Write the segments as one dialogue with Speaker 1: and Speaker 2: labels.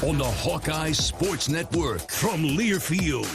Speaker 1: on the Hawkeyes Sports Network from Learfield.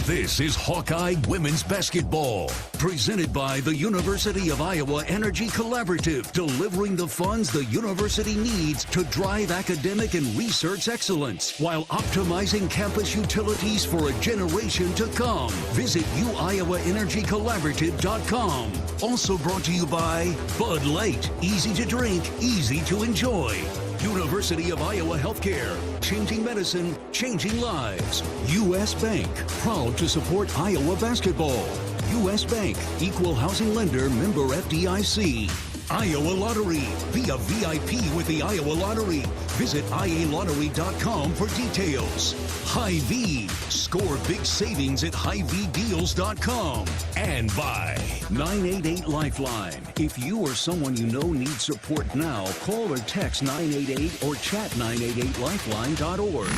Speaker 1: This is Hawkeye Women's Basketball, presented by the University of Iowa Energy Collaborative, delivering the funds the university needs to drive academic and research excellence while optimizing campus utilities for a generation to come. Visit uiowaenergycollaborative.com. Also brought to you by Bud Light, easy to drink, easy to enjoy. University of Iowa Healthcare, changing medicine, changing lives. U.S. Bank, proud to support Iowa basketball. U.S. Bank, equal housing lender, member FDIC. Iowa Lottery, be a VIP with the Iowa Lottery. Visit ialottery.com for details. Hy-Vee, score big savings at HyVeeDeals.com. And by 988 Lifeline. If you or someone you know needs support now, call or text 988 or chat 988lifeline.org.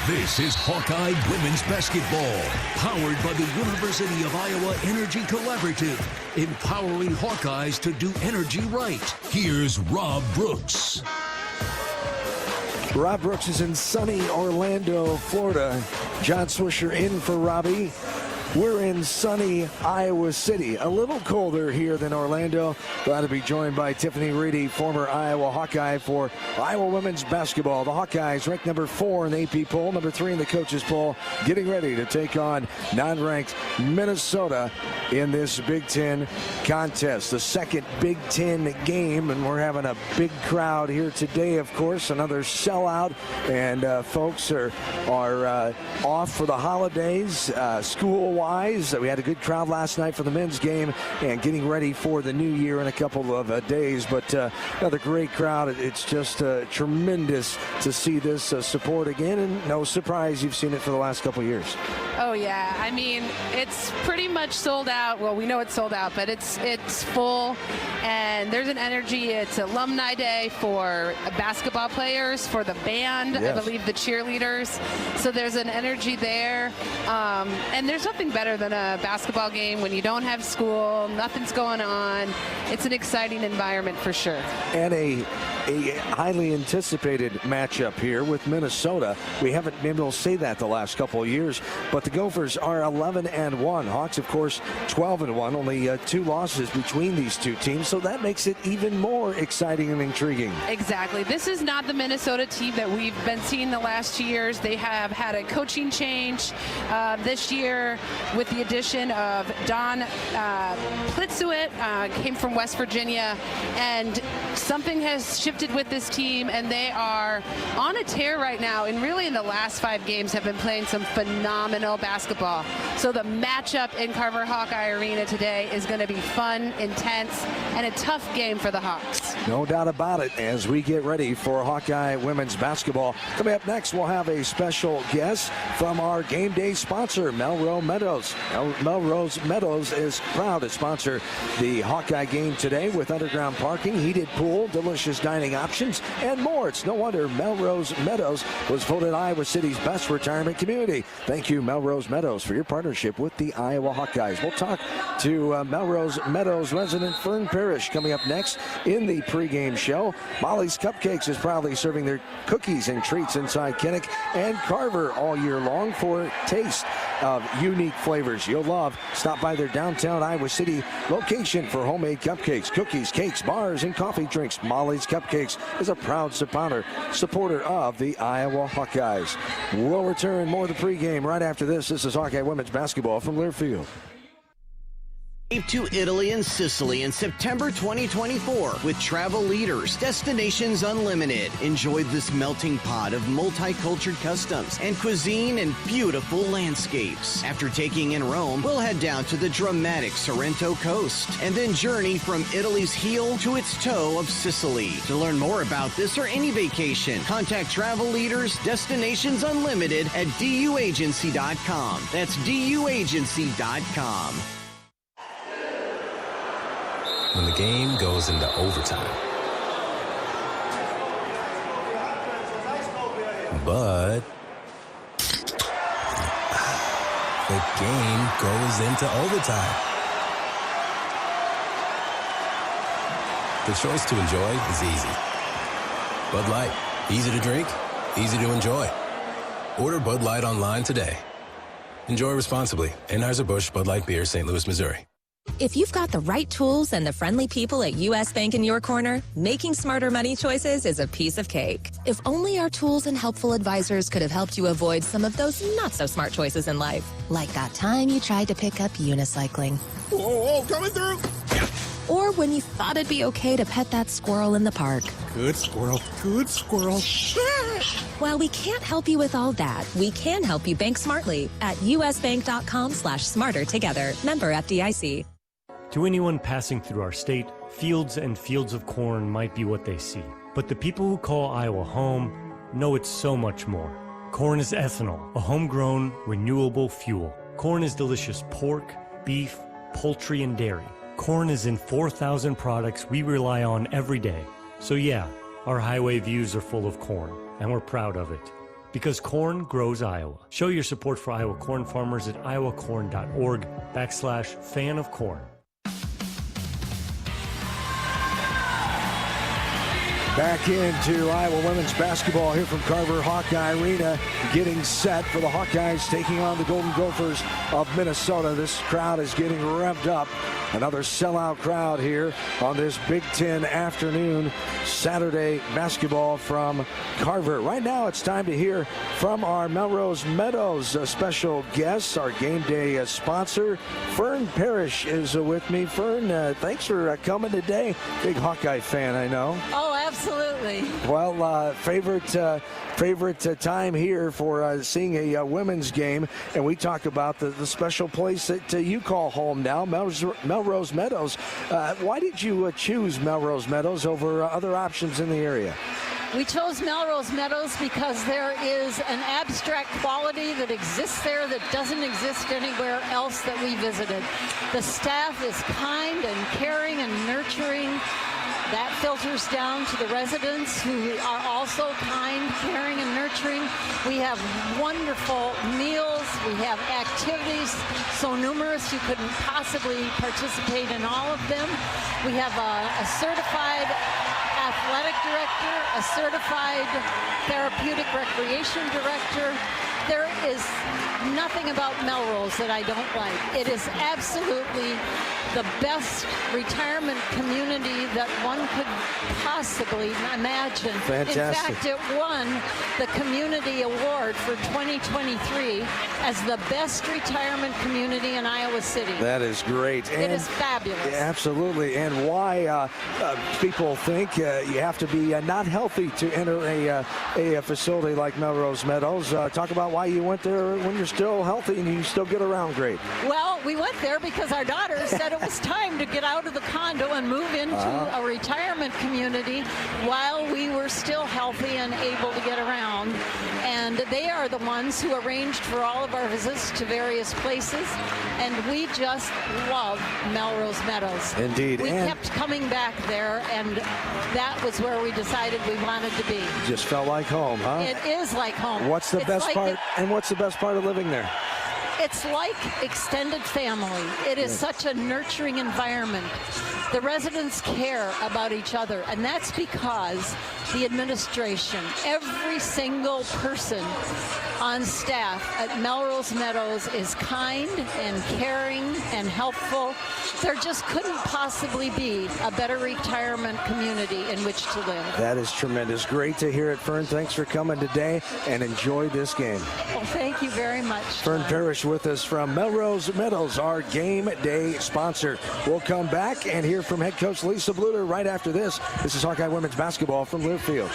Speaker 1: This is Hawkeye Women's Basketball, powered by the University of Iowa Energy Collaborative, empowering Hawkeyes to do energy right. Here's Rob Brooks.
Speaker 2: Rob Brooks is in sunny Orlando, Florida. John Swisher in for Robbie. We're in sunny Iowa City. A little colder here than Orlando. Glad to be joined by Tiffany Reedy, former Iowa Hawkeye for Iowa women's basketball. The Hawkeyes ranked number 4 in the AP poll, number 3 in the coaches poll, getting ready to take on non-ranked Minnesota in this Big Ten contest. The second Big Ten game, and we're having a big crowd here today, of course. Another sellout, and folks are off for the holidays, school-wise. We had a good crowd last night for the men's game and getting ready for the new year in a couple of days. But another great crowd. It's just tremendous to see this support again. And no surprise, you've seen it for the last couple of years.
Speaker 3: Oh, yeah. I mean, it's pretty much sold out. Well, we know it's sold out, but it's full. And there's an energy. It's Alumni Day for basketball players, for the band, yes. I believe the cheerleaders. So there's an energy there. And there's nothing better than a basketball game when you don't have school, nothing's going on. It's an exciting environment for sure. And a highly anticipated matchup here with Minnesota. We haven't been able to say that the last couple of years, but the Gophers are 11-1. Hawks, of course, 12-1. Only 2 losses between these two teams, so that makes it even more exciting and intriguing. Exactly. This is not the Minnesota team that we've been seeing the last 2 years. They have had a coaching change this year with the addition of Don Plitzuit, came from West Virginia, and something has shifted with this team, and they are on a tear right now, and really in the last 5 games have been playing some phenomenal basketball. So the matchup in Carver Hawkeye Arena today is going to be fun, intense, and a tough game for the Hawks. No doubt about it as we get ready for Hawkeye women's basketball. Coming up next, we'll have a special guest from our game day sponsor, Melrose Meadows. Melrose Meadows is proud to sponsor the Hawkeye game today with underground parking, heated pool, delicious dining options, and more. It's no wonder Melrose Meadows was voted Iowa City's best retirement community. Thank you, Melrose Meadows, for your partnership with the Iowa Hawkeyes. We'll talk to Melrose Meadows resident Fern Parrish coming up next in the pregame show. Molly's Cupcakes is proudly serving their cookies and treats inside Kinnick and Carver all year long for taste of unique flavors you'll love. Stop by their downtown Iowa City location for homemade cupcakes, cookies, cakes, bars, and coffee drinks. Molly's Cupcakes is a proud supporter of the Iowa Hawkeyes. We'll return more of the pregame right after this. This is Hawkeye women's basketball from Learfield.
Speaker 4: To Italy and Sicily in September 2024 with Travel Leaders, Destinations Unlimited. Enjoy this melting pot of multicultural customs and cuisine and beautiful landscapes. After taking in Rome, we'll head down to the dramatic Sorrento coast and then journey from Italy's heel to its toe of Sicily. To learn more about this or any vacation, contact Travel Leaders, Destinations Unlimited at duagency.com. That's duagency.com.
Speaker 5: When the game goes into overtime. But the game goes into overtime. The choice to enjoy is easy. Bud Light. Easy to drink, easy to enjoy. Order Bud Light online today. Enjoy responsibly. Anheuser-Busch Bud Light Beer, St. Louis, Missouri.
Speaker 6: If you've got the right tools and the friendly people at U.S. Bank in your corner, making smarter money choices is a piece of cake. If only our tools and helpful advisors could have helped you avoid some of those not-so-smart choices in life. Like that time you tried to pick up unicycling.
Speaker 7: Whoa, coming through!
Speaker 6: Or when you thought it'd be okay to pet that squirrel in the park.
Speaker 7: Good squirrel, good squirrel.
Speaker 6: While we can't help you with all that, we can help you bank smartly at usbank.com/smarter together. Member FDIC.
Speaker 8: To anyone passing through our state, fields and fields of corn might be what they see. But the people who call Iowa home know it's so much more. Corn is ethanol, a homegrown, renewable fuel. Corn is delicious pork, beef, poultry, and dairy. Corn is in 4,000 products we rely on every day. So yeah, our highway views are full of corn, and we're proud of it. Because corn grows Iowa. Show your support for Iowa corn farmers at iowacorn.org/fan of corn.
Speaker 2: Back into Iowa women's basketball here from Carver Hawkeye Arena, getting set for the Hawkeyes taking on the Golden Gophers of Minnesota. This crowd is getting revved up. Another sellout crowd here on this Big Ten afternoon, Saturday basketball from Carver. Right now it's time to hear from our Melrose Meadows special guests, our game day sponsor. Fern Parrish is with me. Fern, thanks for coming today. Big Hawkeye fan, I know.
Speaker 9: Oh, absolutely.
Speaker 2: Well, favorite time here for seeing a women's game, and we talk about the special place that you call home now, Melrose Meadows. Why did you choose Melrose Meadows over other options in the area?
Speaker 9: We chose Melrose Meadows because there is an abstract quality that exists there that doesn't exist anywhere else that we visited. The staff is kind and caring and nurturing. That filters down to the residents who are also kind, caring, and nurturing. We have wonderful meals. We have activities so numerous you couldn't possibly participate in all of them. We have a certified athletic director, a certified therapeutic recreation director. There is nothing about Melrose that I don't like. It is absolutely the best retirement community that one could possibly imagine.
Speaker 2: Fantastic.
Speaker 9: In fact, it won the Community Award for 2023 as the best retirement community in Iowa City.
Speaker 2: That is great.
Speaker 9: It is fabulous.
Speaker 2: Absolutely. And why people think you have to be not healthy to enter a facility like Melrose Meadows. Talk about why you went there when you're still healthy and you still get around great.
Speaker 9: Well, we went there because our daughter said it was time to get out of the condo and move into a retirement community while we were still healthy and able to get around. And they are the ones who arranged for all of our visits to various places. And we just love Melrose Meadows.
Speaker 2: Indeed.
Speaker 9: We kept coming back there, and that was where we decided we wanted to be.
Speaker 2: Just felt like home, huh?
Speaker 9: It is like home.
Speaker 2: What's the best part? And what's the best part of living there?
Speaker 9: It's like extended family. It is such a nurturing environment. The residents care about each other, and that's because the administration, every single person on staff at Melrose Meadows is kind and caring and helpful. There just couldn't possibly be a better retirement community in which to live.
Speaker 2: That is tremendous. Great to hear it, Fern. Thanks for coming today, and enjoy this game.
Speaker 9: Well, thank you very much.
Speaker 2: Fern Parrish with us from Melrose Meadows, our game day sponsor. We'll come back and hear from head coach Lisa Bluder right after this. This is Hawkeye women's basketball from Learfield.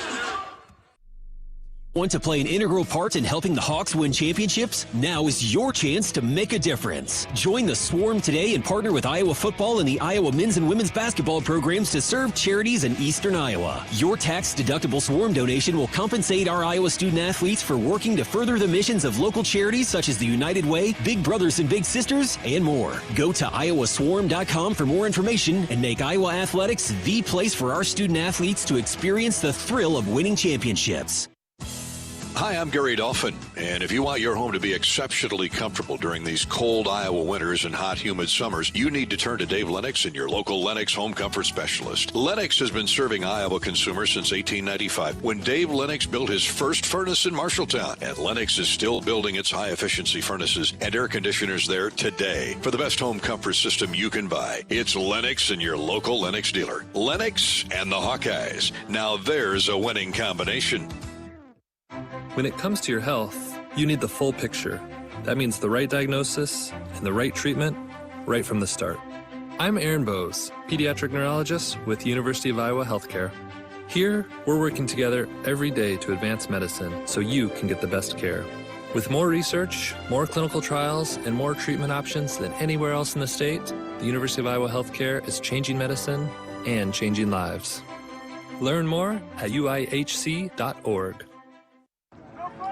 Speaker 10: Want to play an integral part in helping the Hawks win championships? Now is your chance to make a difference. Join the Swarm today and partner with Iowa football and the Iowa men's and women's basketball programs to serve charities in eastern Iowa. Your tax-deductible Swarm donation will compensate our Iowa student athletes for working to further the missions of local charities such as the United Way, Big Brothers and Big Sisters, and more. Go to iowaswarm.com for more information and make Iowa athletics the place for our student athletes to experience the thrill of winning championships.
Speaker 11: Hi, I'm Gary Dolphin, and if you want your home to be exceptionally comfortable during these cold Iowa winters and hot, humid summers, you need to turn to Dave Lennox and your local Lennox home comfort specialist. Lennox has been serving Iowa consumers since 1895, when Dave Lennox built his first furnace in Marshalltown, and Lennox is still building its high-efficiency furnaces and air conditioners there today. For the best home comfort system you can buy, it's Lennox and your local Lennox dealer. Lennox and the Hawkeyes. Now there's a winning combination.
Speaker 12: When it comes to your health, you need the full picture. That means the right diagnosis and the right treatment right from the start. I'm Aaron Bose, pediatric neurologist with University of Iowa Healthcare. Here, we're working together every day to advance medicine so you can get the best care. With more research, more clinical trials, and more treatment options than anywhere else in the state, the University of Iowa Healthcare is changing medicine and changing lives. Learn more at uihc.org.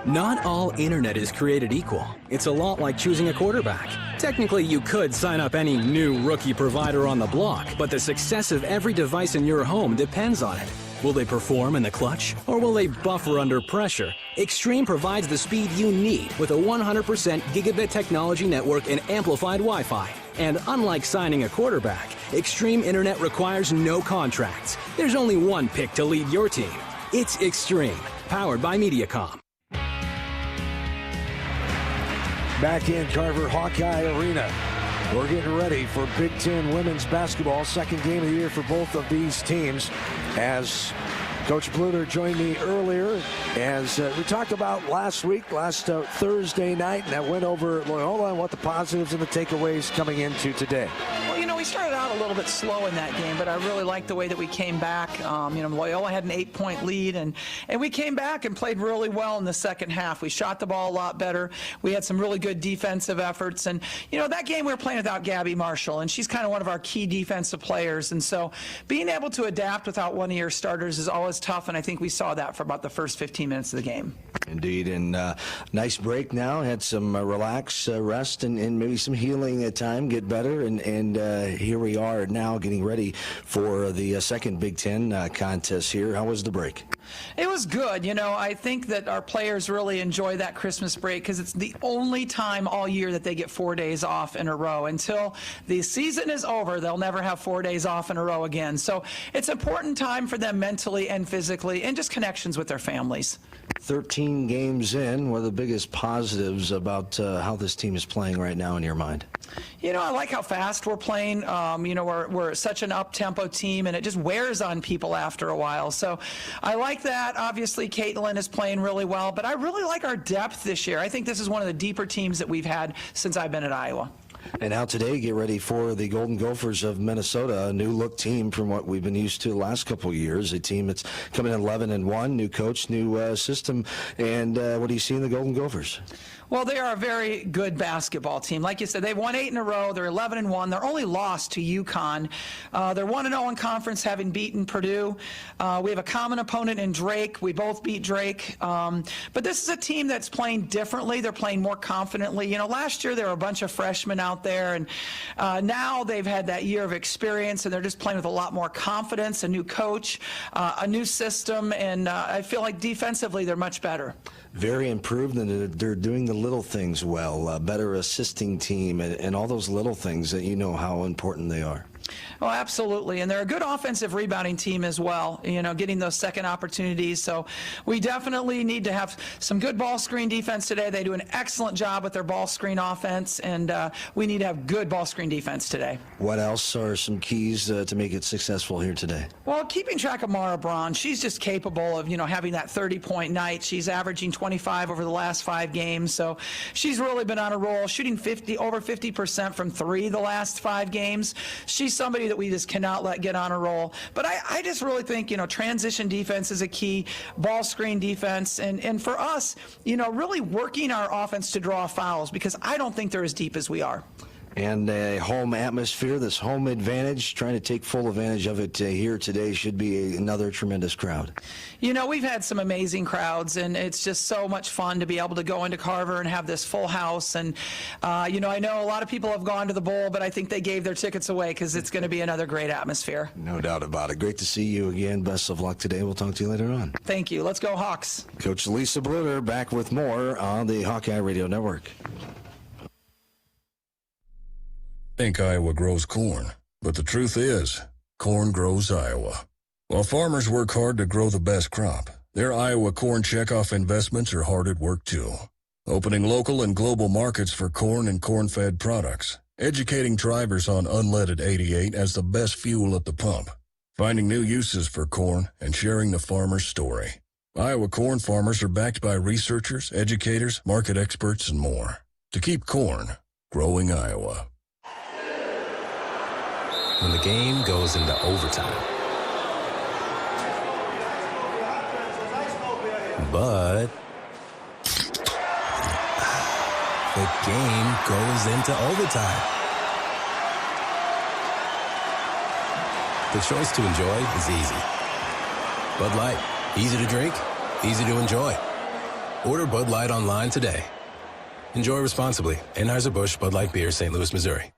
Speaker 13: Not all internet is created equal. It's a lot like choosing a quarterback. Technically, you could sign up any new rookie provider on the block, but the success of every device in your home depends on it. Will they perform in the clutch, or will they buffer under pressure? Extreme provides the speed you need with a 100% gigabit technology network and amplified Wi-Fi. And unlike signing a quarterback, Extreme Internet requires no contracts. There's only one pick to lead your team. It's Extreme, powered by Mediacom.
Speaker 2: Back in Carver Hawkeye Arena. We're getting ready for Big Ten women's basketball, second game of the year for both of these teams. As Coach Bluder joined me earlier, as we talked about last Thursday night, and that went over Loyola and what the positives and the takeaways coming into today.
Speaker 14: Well, we started out a little bit slow in that game, but I really liked the way that we came back. Loyola had an 8-point lead, and we came back and played really well in the second half. We shot the ball a lot better. We had some really good defensive efforts, and that game we were playing without Gabby Marshall, and she's kind of one of our key defensive players, and so being able to adapt without one of your starters is always tough, and I think we saw that for about the first 15 minutes of the game.
Speaker 2: Indeed, and nice break now. Had some rest, and maybe some healing time, get better, and here we are now getting ready for the second Big Ten contest here. How was the break?
Speaker 14: It was good. I think that our players really enjoy that Christmas break because it's the only time all year that they get 4 days off in a row. Until the season is over, they'll never have 4 days off in a row again. So it's an important time for them mentally and physically, and just connections with their families.
Speaker 2: 13 games in, what are the biggest positives about how this team is playing right now in your mind?
Speaker 14: I like how fast we're playing. We're such an up-tempo team, and it just wears on people after a while. So I like that. Obviously, Caitlin is playing really well, but I really like our depth this year. I think this is one of the deeper teams that we've had since I've been at Iowa.
Speaker 2: And now today, get ready for the Golden Gophers of Minnesota, a new-look team from what we've been used to the last couple of years, a team that's coming in 11-1, new coach, new system. And what do you see in the Golden Gophers?
Speaker 14: Well, they are a very good basketball team. Like you said, they've won 8 in a row. They're 11-1. They're only lost to UConn. They're 1-0 in conference, having beaten Purdue. We have a common opponent in Drake. We both beat Drake. But this is a team that's playing differently. They're playing more confidently. Last year there were a bunch of freshmen out there, and now they've had that year of experience, and they're just playing with a lot more confidence, a new coach, a new system, and I feel like defensively they're much better.
Speaker 2: Very improved, and they're doing the little things well, better assisting team, and all those little things that how important they are.
Speaker 14: Oh, absolutely. And they're a good offensive rebounding team as well, getting those second opportunities. So we definitely need to have some good ball screen defense today. They do an excellent job with their ball screen offense, and we need to have good ball screen defense today.
Speaker 2: What else are some keys to make it successful here today?
Speaker 14: Well, keeping track of Mara Braun. She's just capable of, having that 30-point night. She's averaging 25 over the last 5 games. So she's really been on a roll, shooting over 50% from 3 the last 5 games. She's somebody that we just cannot let get on a roll. But I just really think, transition defense is a key, ball screen defense, and for us, really working our offense to draw fouls, because I don't think they're as deep as we are.
Speaker 2: And a home atmosphere, this home advantage, trying to take full advantage of it here today. Should be another tremendous crowd.
Speaker 14: You know, we've had some amazing crowds, and it's just so much fun to be able to go into Carver and have this full house. And, you know, I know a lot of people have gone to the bowl, but I think they gave their tickets away because it's going to be another great atmosphere.
Speaker 2: No doubt about it. Great to see you again. Best of luck today. We'll talk to you later on.
Speaker 14: Thank you. Let's go Hawks.
Speaker 2: Coach Lisa Bluder back with more on the Hawkeye Radio Network.
Speaker 15: Think Iowa grows corn, but the truth is, corn grows Iowa. While farmers work hard to grow the best crop, their Iowa corn checkoff investments are hard at work too. Opening local and global markets for corn and corn-fed products, educating drivers on unleaded 88 as the best fuel at the pump, finding new uses for corn, and sharing the farmer's story. Iowa corn farmers are backed by researchers, educators, market experts, and more. To keep corn growing Iowa.
Speaker 5: When the game goes into overtime. But the game goes into overtime. The choice to enjoy is easy. Bud Light, easy to drink, easy to enjoy. Order Bud Light online today. Enjoy responsibly. Anheuser-Busch Bud Light Beer, St. Louis, Missouri.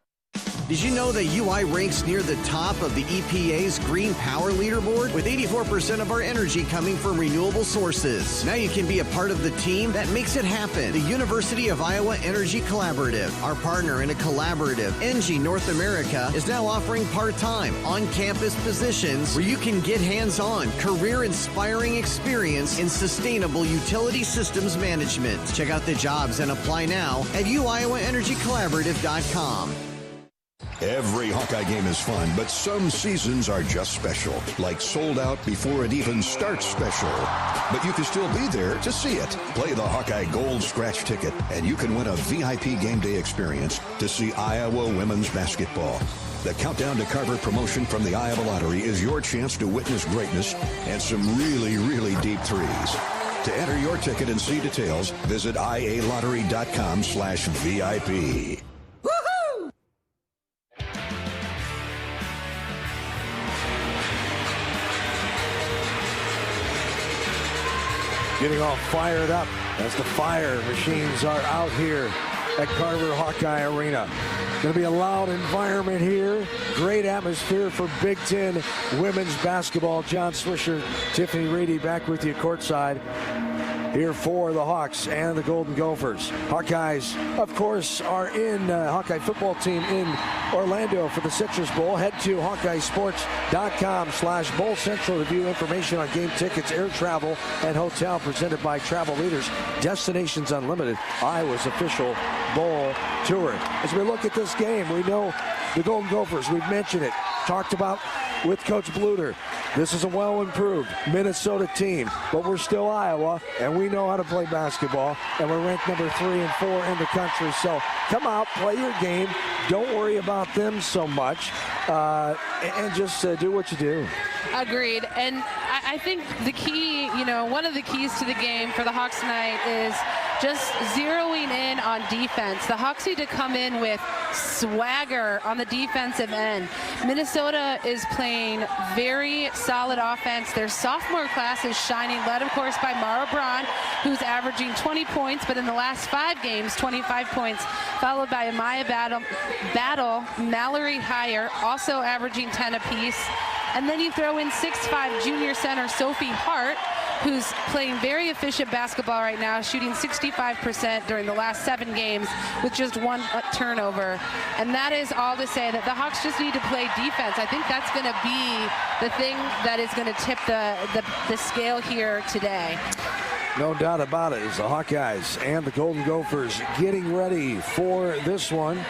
Speaker 4: Did you know that UI ranks near the top of the EPA's Green Power Leaderboard? With 84% of our energy coming from renewable sources. Now you can be a part of the team that makes it happen. The University of Iowa Energy Collaborative, our partner in a collaborative, ENGIE North America, is now offering part-time, on-campus positions where you can get hands-on, career-inspiring experience in sustainable utility systems management. Check out the jobs and apply now at uiowaenergycollaborative.com.
Speaker 16: Every Hawkeye game is fun, but some seasons are just special, like sold out before it even starts special. But you can still be there to see it. Play the Hawkeye Gold Scratch ticket, and you can win a VIP game day experience to see Iowa women's basketball. The Countdown to Carver promotion from the Iowa Lottery is your chance to witness greatness and some really, really deep threes. To enter your ticket and see details, visit ialottery.com/VIP.
Speaker 2: Getting all fired up as the fire machines are out here at Carver Hawkeye Arena. Going to be a loud environment here. Great atmosphere for Big Ten women's basketball. John Swisher, Tiffany Reedy back with you courtside here for the Hawks and the Golden Gophers. Hawkeyes, of course, are in Hawkeye football team in Orlando for the Citrus Bowl. Head to HawkeyeSports.com/Bowl Central to view information on game tickets, air travel, and hotel presented by Travel Leaders. Destinations Unlimited, Iowa's official bowl tour. As we look at this game, we know the Golden Gophers, we've mentioned it, talked about with Coach Bluder. This is a well-improved Minnesota team, but we're still Iowa, and we know how to play basketball, and we're ranked number 3 and 4 in the country. So come out, play your game. Don't worry about them so much, and just do what you do.
Speaker 3: Agreed. And I think the key, you know, one of the keys to the game for the Hawks tonight is just zeroing in on defense. The Hawks need to come in with swagger on the defensive end. Minnesota is playing very solid offense. Their sophomore class is shining, led, of course, by Mara Braun, who's averaging 20 points, but in the last 5 games, 25 points, followed by Amaya Battle, Mallory Heyer, also averaging 10 apiece. And then you throw in 6'5" junior center Sophie Hart, who's playing very efficient basketball right now, shooting 65% during the last 7 games with just 1 turnover. And that is all to say that the Hawks just need to play defense. I think that's going to be the thing that is going to tip the scale here today.
Speaker 2: No doubt about it. It's the Hawkeyes and the Golden Gophers getting ready for this one.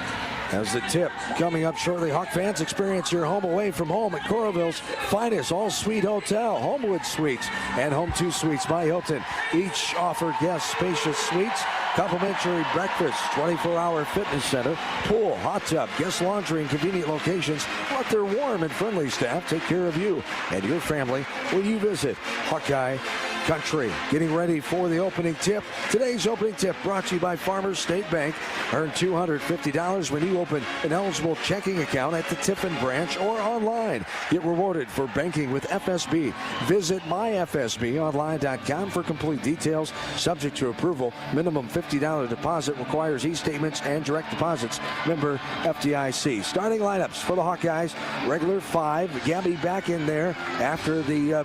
Speaker 2: As the tip coming up shortly, Hawk fans, experience your home away from home at Coralville's finest all-suite hotel, Homewood Suites and Home 2 Suites by Hilton. Each offer guests spacious suites, complimentary breakfast, 24-hour fitness center, pool, hot tub, guest laundry, and convenient locations. Let their warm and friendly staff take care of you and your family when you visit Hawkeye country. Getting ready for the opening tip. Today's opening tip brought to you by Farmers State Bank. Earn $250 when you open an eligible checking account at the Tiffin branch or online. Get rewarded for banking with FSB. Visit myfsbonline.com for complete details. Subject to approval. Minimum $50 deposit requires e-statements and direct deposits. Member FDIC. Starting lineups for the Hawkeyes. Regular 5. Gabby back in there after the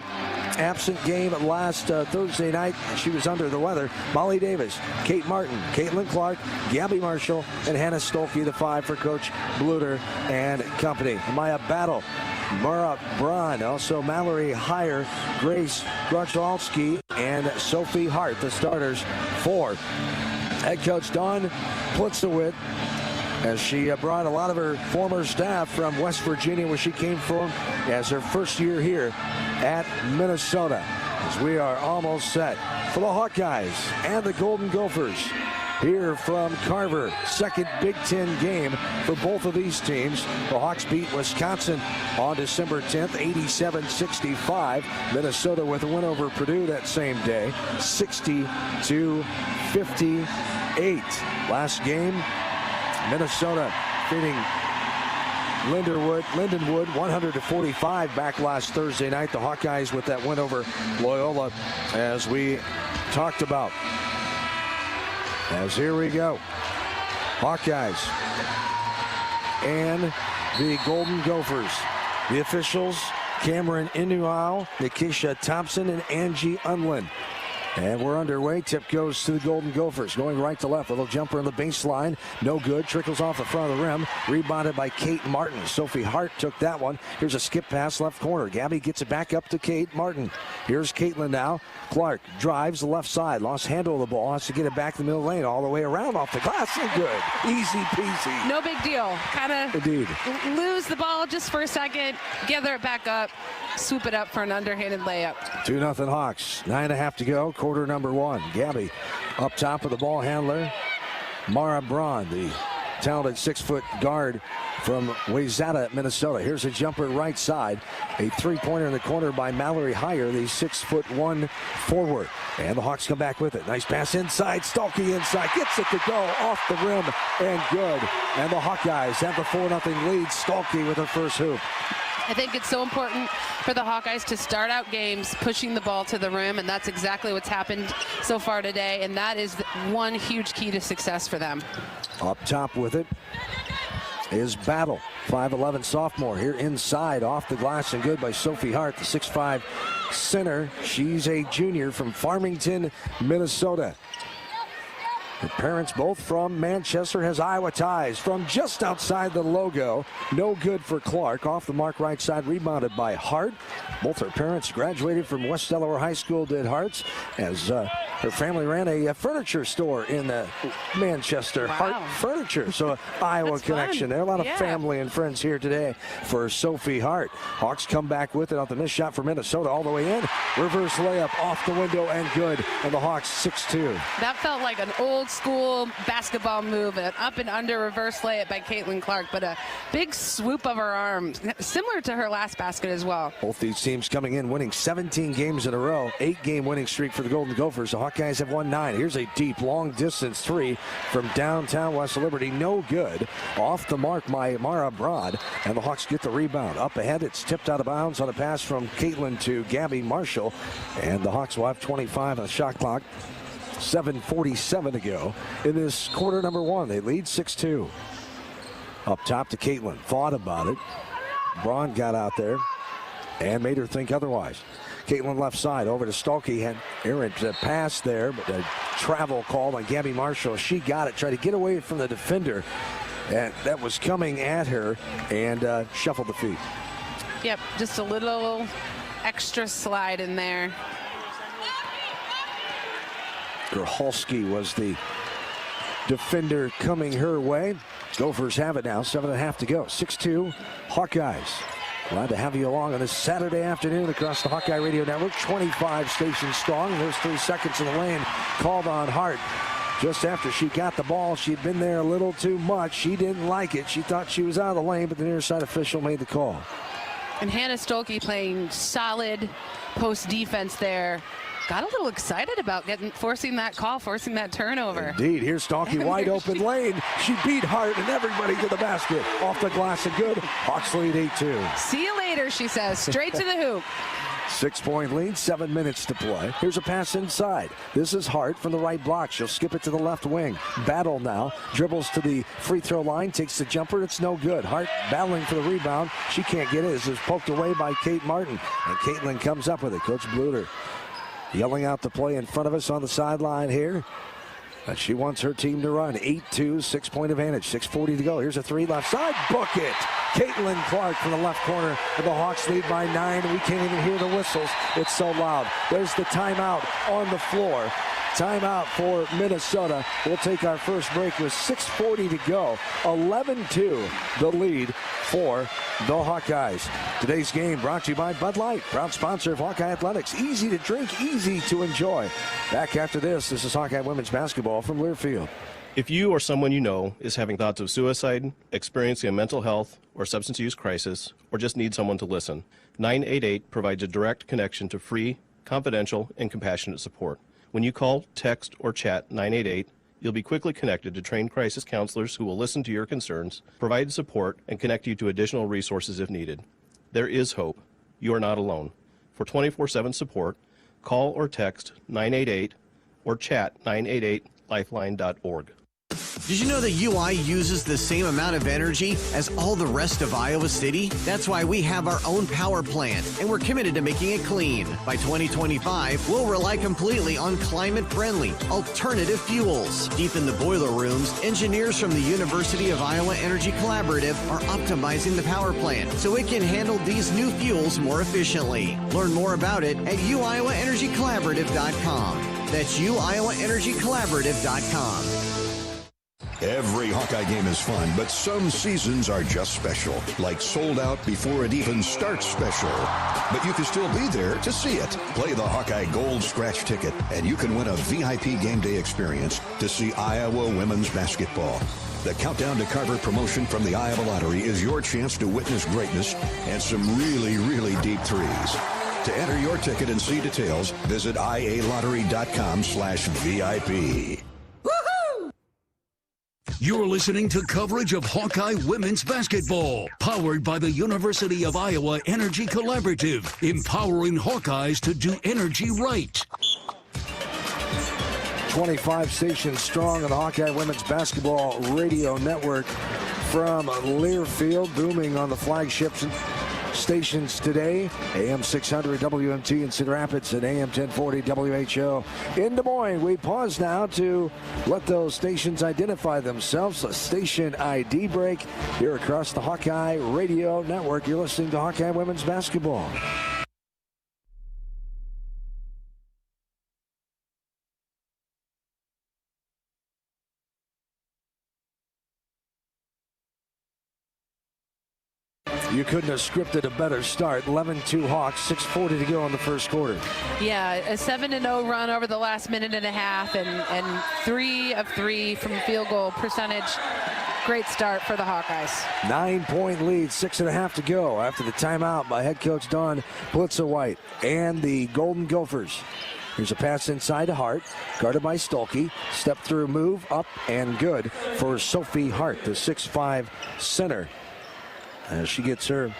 Speaker 2: absent game last Thursday night. She was under the weather. Molly Davis, Kate Martin, Caitlin Clark, Gabby Marshall, and Hannah Stolke, the 5 for Coach Bluder and company. Maya Battle, Mara Braun, also Mallory Heyer, Grace Grocholski, and Sophie Hart, the starters for head coach Dawn Plitzowit, as she brought a lot of her former staff from West Virginia, where she came from, as her first year here at Minnesota. As we are almost set for the Hawkeyes and the Golden Gophers here from Carver. Second Big Ten game for both of these teams. The Hawks beat Wisconsin on December 10th, 87-65. Minnesota with a win over Purdue that same day, 60-58. Last game, Minnesota beating Lindenwood 100-45 back last Thursday night. The Hawkeyes with that win over Loyola, as we talked about. As here we go, Hawkeyes and the Golden Gophers. The officials, Cameron Inuau, Nikisha Thompson, and Angie Unlin. And we're underway. Tip goes to the Golden Gophers. Going right to left. Little jumper on the baseline. No good. Trickles off the front of the rim. Rebounded by Kate Martin. Sophie Hart took that one. Here's a skip pass left corner. Gabby gets it back up to Kate Martin. Here's Caitlin now. Clark drives the left side. Lost handle of the ball. Has to get it back to the middle lane. All the way around off the glass. And good. Easy peasy.
Speaker 3: No big deal. Kind of lose the ball just for a second. Gather it back up. Swoop it up for an underhanded layup.
Speaker 2: 2-0 Hawks. 9.5 to go. Quarter number 1. Gabby up top of the ball handler. Mara Braun, the talented 6-foot guard from Wayzata, Minnesota. Here's a jumper right side. A three-pointer in the corner by Mallory Heyer, the 6'1" forward. And the Hawks come back with it. Nice pass inside. Stolke inside. Gets it to go off the rim and good. And the Hawkeyes have the 4-0 lead. Stolke with her first hoop.
Speaker 3: I think it's so important for the Hawkeyes to start out games pushing the ball to the rim, and that's exactly what's happened so far today, and that is one huge key to success for them.
Speaker 2: Up top with it is Battle, 5'11" sophomore. Here inside, off the glass and good by Sophie Hart, the 6'5" center. She's a junior from Farmington, Minnesota. Her parents both from Manchester, has Iowa ties from just outside the logo. No good for Clark. Off the mark right side, rebounded by Hart. Both her parents graduated from West Delaware High School, did Hart's, as her family ran a furniture store in Manchester.
Speaker 3: Wow.
Speaker 2: Hart Furniture. So Iowa
Speaker 3: That's
Speaker 2: connection
Speaker 3: fun.
Speaker 2: there. A lot of family and friends here today for Sophie Hart. Hawks come back with it off the missed shot for Minnesota all the way in. Reverse layup off the window and good. And the Hawks 6-2.
Speaker 3: That felt like an old school basketball move, an up and under reverse layup by Caitlin Clark, but a big swoop of her arms, similar to her last basket as well.
Speaker 2: Both these teams coming in winning 17 games in a row. 8-game winning streak for the Golden Gophers. The Hawkeyes have won 9. Here's a deep, long distance three from downtown West Liberty. No good. Off the mark by Mara Broad, and the Hawks get the rebound. Up ahead, it's tipped out of bounds on a pass from Caitlin to Gabby Marshall, and the Hawks will have 25 on the shot clock. 7:47 to go in this quarter number 1. They lead 6-2. Up top to Caitlin. Thought about it. Braun got out there and made her think otherwise. Caitlin left side over to Stolke. Had errant pass there, but a travel call on Gabby Marshall. She got it. Tried to get away from the defender and that was coming at her, and shuffled the feet.
Speaker 3: Yep, just a little extra slide in there.
Speaker 2: Grocholski was the defender coming her way. Gophers have it now, 7.5 to go. 6-2 Hawkeyes. Glad to have you along on this Saturday afternoon across the Hawkeye Radio Network. 25 stations strong. There's 3 seconds in the lane called on Hart. Just after she got the ball, she'd been there a little too much. She didn't like it. She thought she was out of the lane, but the near side official made the call.
Speaker 3: And Hannah Stolke playing solid post defense there. got a little excited about forcing that turnover.
Speaker 2: Indeed. Here's Stalky, wide open lane. She beat Hart and everybody to the basket. Off the glass and good. Hawks lead 8-2.
Speaker 3: See you later, she says. Straight to the hoop.
Speaker 2: 6-point lead, 7 minutes to play. Here's a pass inside. This is Hart from the right block. She'll skip it to the left wing. Battle now. Dribbles to the free throw line. Takes the jumper. It's no good. Hart battling for the rebound. She can't get it. This is poked away by Kate Martin. And Caitlin comes up with it. Coach Bluder yelling out the play in front of us on the sideline here. But she wants her team to run. 8-2, 6-point advantage. 6:40 to go. Here's a three left side. Book it. Caitlin Clark from the left corner. And the Hawks lead by 9. We can't even hear the whistles. It's so loud. There's the timeout on the floor. Timeout for Minnesota. We'll take our first break with 6:40 to go. 11-2 the lead for the Hawkeyes. Today's game brought to you by Bud Light, proud sponsor of Hawkeye Athletics. Easy to drink, easy to enjoy. Back after this is Hawkeye women's basketball from Learfield.
Speaker 17: If you or someone you know is having thoughts of suicide, experiencing a mental health or substance use crisis, or just need someone to listen, 988 provides a direct connection to free, confidential, and compassionate support. When you call, text, or chat 988, you'll be quickly connected to trained crisis counselors who will listen to your concerns, provide support, and connect you to additional resources if needed. There is hope. You are not alone. For 24/7 support, call or text 988 or chat 988lifeline.org.
Speaker 4: Did you know that UI uses the same amount of energy as all the rest of Iowa City? That's why we have our own power plant, and we're committed to making it clean. By 2025, we'll rely completely on climate-friendly, alternative fuels. Deep in the boiler rooms, engineers from the University of Iowa Energy Collaborative are optimizing the power plant so it can handle these new fuels more efficiently. Learn more about it at uiowaenergycollaborative.com. That's uiowaenergycollaborative.com.
Speaker 16: Every Hawkeye game is fun, but some seasons are just special, like sold out before it even starts special. But you can still be there to see it. Play the Hawkeye Gold Scratch ticket, and you can win a VIP game day experience to see Iowa women's basketball. The Countdown to Carver promotion from the Iowa Lottery is your chance to witness greatness and some really, really deep threes. To enter your ticket and see details, visit ialottery.com/VIP.
Speaker 1: You're listening to coverage of Hawkeye women's basketball, powered by the University of Iowa Energy Collaborative, empowering Hawkeyes to do energy right.
Speaker 2: 25 stations strong on the Hawkeye women's basketball radio network from Learfield, booming on the flagship stations today. AM 600 WMT in Cedar Rapids and AM 1040 WHO in Des Moines. We pause now to let those stations identify themselves. A station ID break here across the Hawkeye radio network. You're listening to Hawkeye women's basketball. You couldn't have scripted a better start. 11-2 Hawks, 6:40 to go in the first quarter.
Speaker 3: Yeah, a 7-0 run over the last minute and a half, and 3 of 3 from field goal percentage. Great start for the Hawkeyes.
Speaker 2: 9-point lead, 6.5 to go after the timeout by head coach Dawn Blitzer-White and the Golden Gophers. Here's a pass inside to Hart, guarded by Stolke. Step through move, up and good for Sophie Hart, the 6'5 center. As she gets her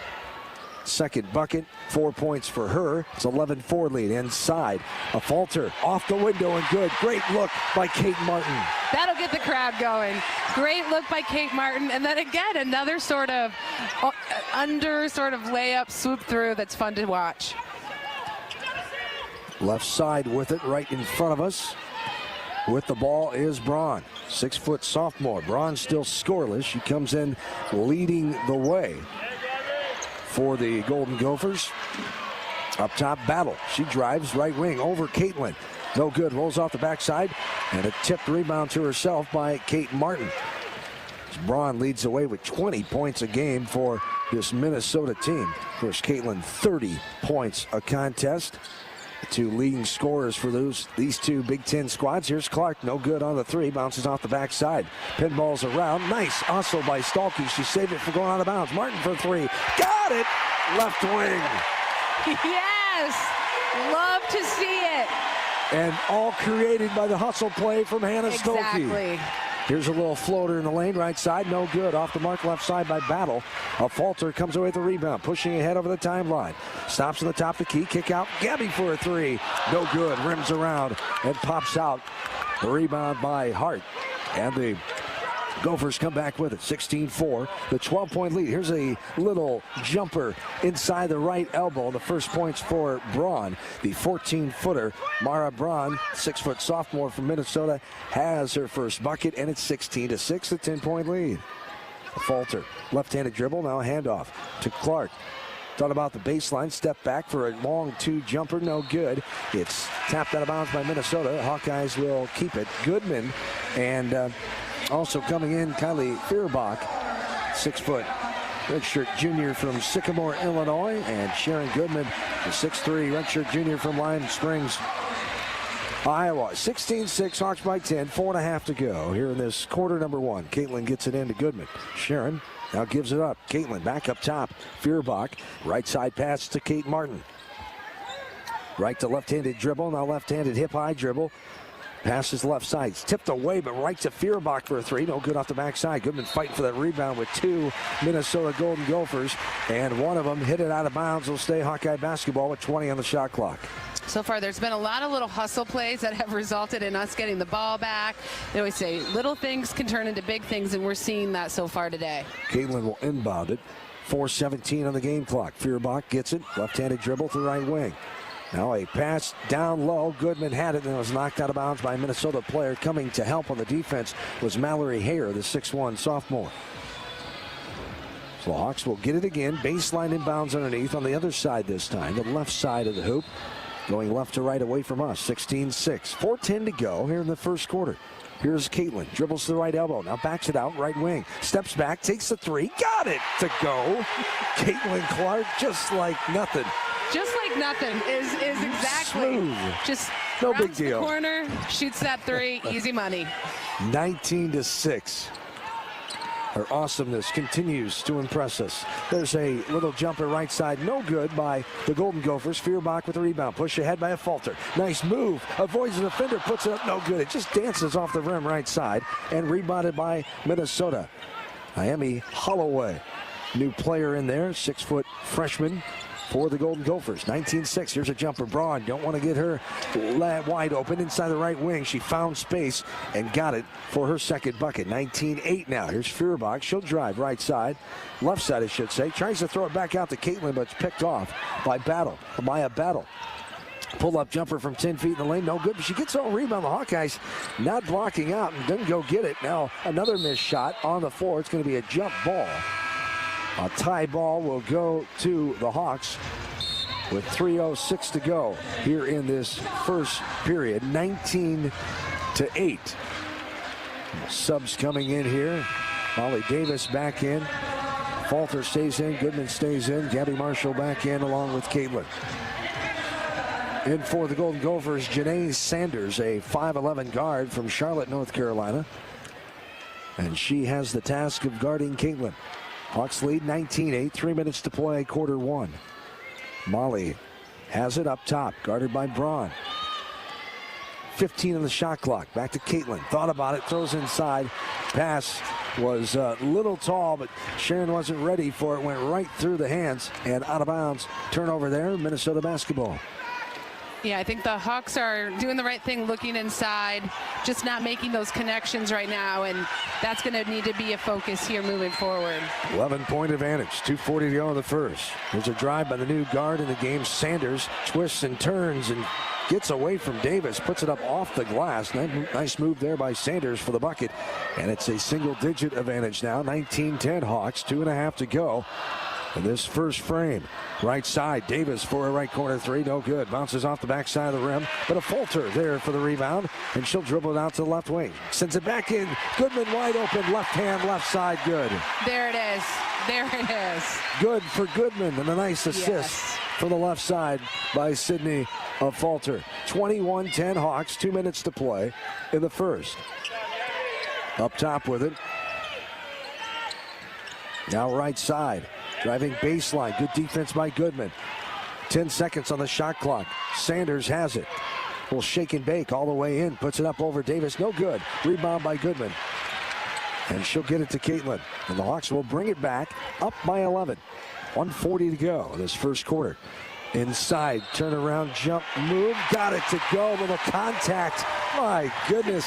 Speaker 2: second bucket, 4 points for her. It's 11-4 lead inside. A falter off the window and good. Great look by Kate Martin.
Speaker 3: That'll get the crowd going. Great look by Kate Martin. And then again, another sort of layup swoop through that's fun to watch.
Speaker 2: Left side with it right in front of us. With the ball is Braun, 6-foot sophomore. Braun still scoreless. She comes in leading the way for the Golden Gophers. Up top, Battle. She drives right wing over Caitlin. No good. Rolls off the backside. And a tipped rebound to herself by Kate Martin. Braun leads the way with 20 points a game for this Minnesota team. Of course, Caitlin, 30 points a contest. The two leading scorers for these two Big Ten squads. Here's Clark, no good on the three, bounces off the backside. Pinballs around, nice also by Stolke. She saved it for going out of bounds. Martin for three, got it, left wing.
Speaker 3: Yes, love to see it.
Speaker 2: And all created by the hustle play from Hannah Stolke.
Speaker 3: Exactly.
Speaker 2: Here's a little floater in the lane, right side, no good. Off the mark, left side by Battle. A falter comes away with the rebound, pushing ahead over the timeline. Stops on the top of the key, kick out. Gabby for a three, no good. Rims around and pops out. The rebound by Hart. And the Gophers come back with it, 16-4, the 12-point lead. Here's a little jumper inside the right elbow. The first points for Braun. The 14-footer, Mara Braun, 6-foot sophomore from Minnesota, has her first bucket, and it's 16-6, the 10-point lead. A falter, left-handed dribble, now a handoff to Clark. Thought about the baseline, step back for a long two jumper, no good. It's tapped out of bounds by Minnesota. Hawkeyes will keep it. Goodman and also coming in, Kylie Feuerbach, 6-foot redshirt junior from Sycamore, Illinois, and Sharon Goodman, the 6'3" redshirt junior from Lime Springs, Iowa. 16-6, Hawks by 10, 4.5 to go here in this quarter number one. Caitlin gets it into Goodman. Sharon now gives it up. Caitlin back up top. Feuerbach, right side pass to Kate Martin. Right to left-handed dribble, now left-handed hip-high dribble. Passes left side. It's tipped away, but right to Feuerbach for a three. No good off the backside. Goodman fighting for that rebound with two Minnesota Golden Gophers. And one of them hit it out of bounds. Will stay Hawkeye basketball with 20 on the shot clock.
Speaker 3: So far, there's been a lot of little hustle plays that have resulted in us getting the ball back. They always say little things can turn into big things, and we're seeing that so far today.
Speaker 2: Caitlin will inbound it. 4:17 on the game clock. Feuerbach gets it. Left-handed dribble to the right wing. Now a pass down low. Goodman had it and it was knocked out of bounds by a Minnesota player. Coming to help on the defense was Mallory Hayer, the 6'1" sophomore. So the Hawks will get it again. Baseline inbounds underneath on the other side this time. The left side of the hoop. Going left to right away from us. 16-6. 4:10 to go here in the first quarter. Here's Caitlin. Dribbles to the right elbow. Now backs it out. Right wing. Steps back. Takes the three. Got it to go. Caitlin Clark just like nothing.
Speaker 3: Just like nothing is exactly.
Speaker 2: Smooth.
Speaker 3: Just
Speaker 2: no big
Speaker 3: the
Speaker 2: deal.
Speaker 3: Corner, shoots that three, easy money.
Speaker 2: 19-6. Her awesomeness continues to impress us. There's a little jumper right side, no good by the Golden Gophers. Feuerbach with the rebound, push ahead by a falter. Nice move, avoids the defender, puts it up, no good. It just dances off the rim right side and rebounded by Minnesota. Naomi Holloway, new player in there, 6-foot freshman for the Golden Gophers. 19-6. Here's a jumper. Braun don't want to get her wide open inside the right wing. She found space and got it for her second bucket. 19-8 now. Here's Feuerbach. She'll drive right side. Left side, I should say. Tries to throw it back out to Caitlin, but it's picked off by Maya Battle. Pull-up jumper from 10 feet in the lane. No good, but she gets all rebound. The Hawkeyes not blocking out and doesn't go get it. Now another missed shot on the floor. It's going to be a jump ball. A tie ball will go to the Hawks with 3:06 to go here in this first period. 19-8. Subs coming in here. Molly Davis back in. Falter stays in. Goodman stays in. Gabby Marshall back in along with Caitlin. In for the Golden Gophers, Janae Sanders, a 5'11" guard from Charlotte, North Carolina. And she has the task of guarding Caitlin. Hawks lead 19-8, 3 minutes to play, quarter one. Molly has it up top, guarded by Braun. 15 on the shot clock, back to Caitlin. Thought about it, throws inside. Pass was a little tall, but Sharon wasn't ready for it. Went right through the hands and out of bounds. Turnover there, Minnesota basketball.
Speaker 3: Yeah, I think the Hawks are doing the right thing, looking inside, just not making those connections right now, and that's going to need to be a focus here moving forward.
Speaker 2: 11-point advantage, 2:40 to go in the first. There's a drive by the new guard in the game. Sanders twists and turns and gets away from Davis, puts it up off the glass. Nice move there by Sanders for the bucket, and it's a single-digit advantage now. 19-10 Hawks, 2.5 to go in this first frame. Right side, Davis for a right corner three, no good. Bounces off the backside of the rim, but a falter there for the rebound, and she'll dribble it out to the left wing. Sends it back in. Goodman wide open, left hand, left side, good.
Speaker 3: There it is. There it is.
Speaker 2: Good for Goodman, and a nice assist for the left side by Sydney Falter. 21-10 Hawks, 2 minutes to play in the first. Up top with it. Now right side. Driving baseline. Good defense by Goodman. 10 seconds on the shot clock. Sanders has it. will shake and bake all the way in. Puts it up over Davis. No good. Rebound by Goodman. And she'll get it to Caitlin. And the Hawks will bring it back up by 11. 1:40 to go in this first quarter. Inside, turnaround, jump, move. Got it to go. Little contact. My goodness.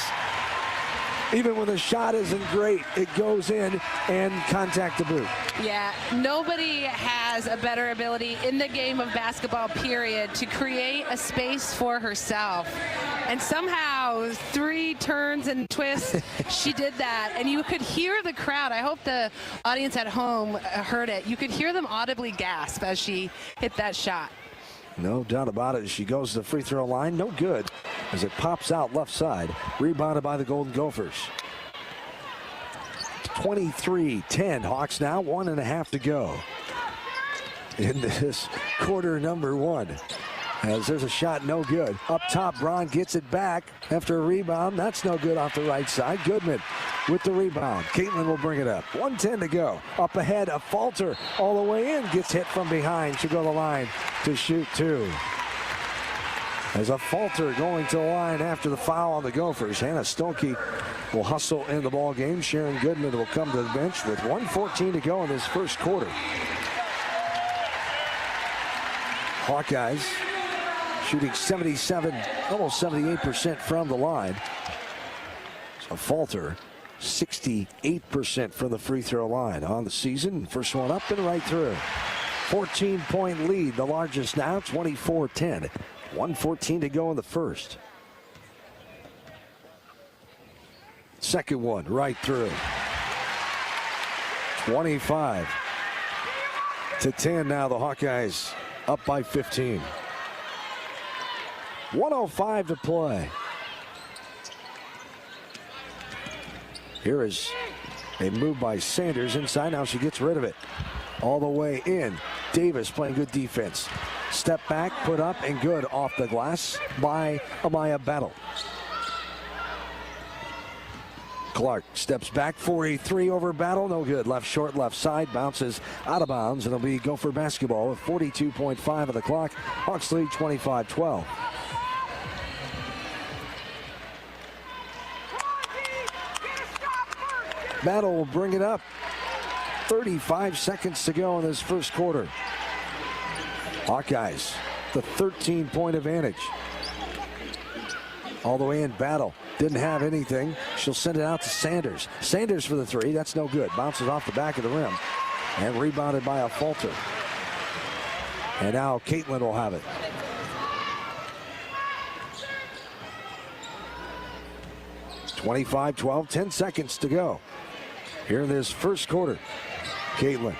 Speaker 2: Even when the shot isn't great, it goes in and contact the boot.
Speaker 3: Yeah, nobody has a better ability in the game of basketball, period, to create a space for herself. And somehow, 3 turns and twists, she did that. And you could hear the crowd. I hope the audience at home heard it. You could hear them audibly gasp as she hit that shot.
Speaker 2: No doubt about it. She goes to the free throw line. No good as it pops out left side. Rebounded by the Golden Gophers. 23-10. Hawks now 1.5 to go in this quarter number 1. As there's a shot, no good. Up top, Braun gets it back after a rebound. That's no good off the right side. Goodman with the rebound. Caitlin will bring it up. 1:10 to go. Up ahead, a falter all the way in. Gets hit from behind. She'll go to the line to shoot 2. As a falter going to the line after the foul on the Gophers. Hannah Stolke will hustle in the ball game. Sharon Goodman will come to the bench with 1:14 to go in this first quarter. Hawkeyes shooting 77, almost 78% from the line. So falter, 68% from the free throw line on the season. First one up and right through. 14-point lead, the largest now, 24-10. 1:14 to go in the first. Second one, right through. 25-10 now, the Hawkeyes up by 15. 1:05 to play. Here is a move by Sanders inside. Now she gets rid of it. All the way in. Davis playing good defense. Step back, put up, and good off the glass by Amaya Battle. Clark steps back for a 3 over Battle. No good. Left short, left side. Bounces out of bounds. It'll be Gopher basketball with 42.5 of the clock. Hawks lead 25-12. Battle will bring it up. 35 seconds to go in this first quarter. Hawkeyes, the 13-point advantage. All the way in. Battle didn't have anything. She'll send it out to Sanders. Sanders for the 3. That's no good. Bounces off the back of the rim and rebounded by a falter. And now Caitlin will have it. It's 25-12, 10 seconds to go here in this first quarter. Caitlin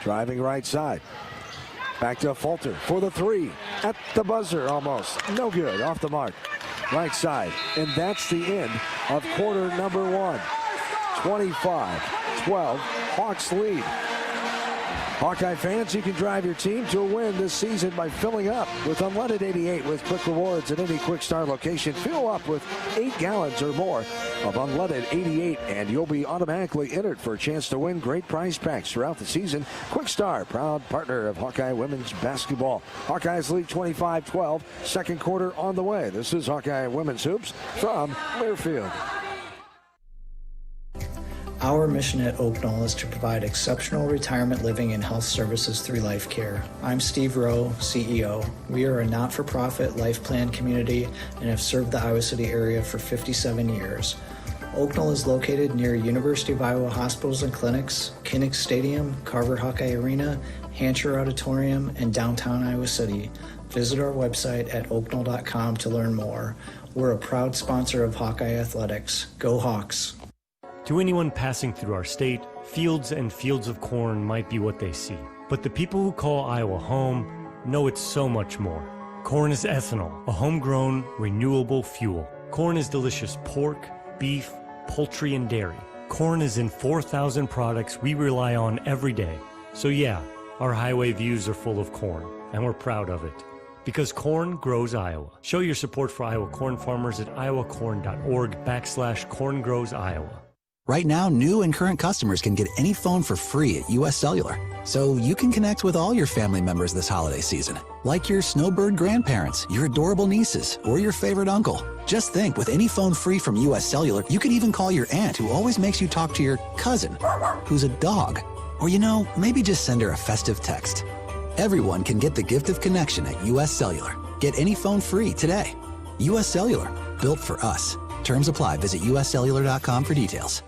Speaker 2: driving right side. Back to Falter for the 3. At the buzzer almost. No good. Off the mark. Right side. And that's the end of quarter number 1. 25-12. Hawks lead. Hawkeye fans, you can drive your team to a win this season by filling up with Unleaded 88 with quick rewards at any Quick Start location. Fill up with 8 gallons or more of Unleaded 88 and you'll be automatically entered for a chance to win great prize packs throughout the season. Quick Start, proud partner of Hawkeye women's basketball. Hawkeyes lead 25-12. Second quarter on the way. This is Hawkeye women's hoops from Learfield.
Speaker 18: Our mission at Oak Knoll is to provide exceptional retirement living and health services through life care. I'm Steve Rowe, CEO. We are a not-for-profit life plan community and have served the Iowa City area for 57 years. Oak Knoll is located near University of Iowa hospitals and clinics, Kinnick Stadium, Carver Hawkeye Arena, Hancher Auditorium, and downtown Iowa City. Visit our website at oakknoll.com to learn more. We're a proud sponsor of Hawkeye Athletics. Go Hawks!
Speaker 8: To anyone passing through our state, fields and fields of corn might be what they see. But the people who call Iowa home know it's so much more. Corn is ethanol, a homegrown, renewable fuel. Corn is delicious pork, beef, poultry, and dairy. Corn is in 4,000 products we rely on every day. So yeah, our highway views are full of corn, and we're proud of it. Because corn grows Iowa. Show your support for Iowa corn farmers at iowacorn.org/corngrowsiowa.
Speaker 19: Right now, new and current customers can get any phone for free at US Cellular. So you can connect with all your family members this holiday season, like your snowbird grandparents, your adorable nieces, or your favorite uncle. Just think, with any phone free from US Cellular, you could even call your aunt who always makes you talk to your cousin, who's a dog. Or, maybe just send her a festive text. Everyone can get the gift of connection at US Cellular. Get any phone free today. US Cellular, built for us. Terms apply. Visit uscellular.com for details.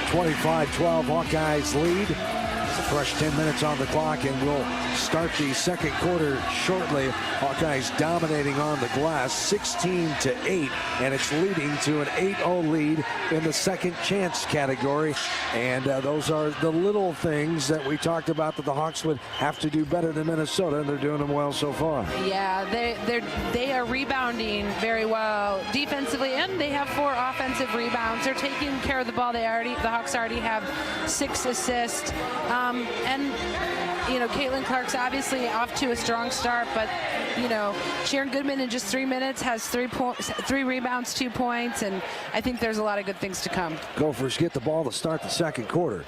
Speaker 2: 25-12 Hawkeyes lead. It's a fresh 10 minutes on the clock, and we'll start the second quarter shortly. Hawkeyes dominating on the glass 16-8, and it's leading to an 8-0 lead in the second chance category. And those are the little things that we talked about that the Hawks would have to do better than Minnesota, and they're doing them well so far.
Speaker 3: Yeah, they are rebounding very well defensively, and they have 4 offensive rebounds. They're taking care of the ball. The Hawks already have 6 assists. And Caitlin Clark's obviously off to a strong start, but Sharon Goodman in just 3 minutes has 3 rebounds, 2 points, and I think there's a lot of good things to come.
Speaker 2: Gophers get the ball to start the second quarter.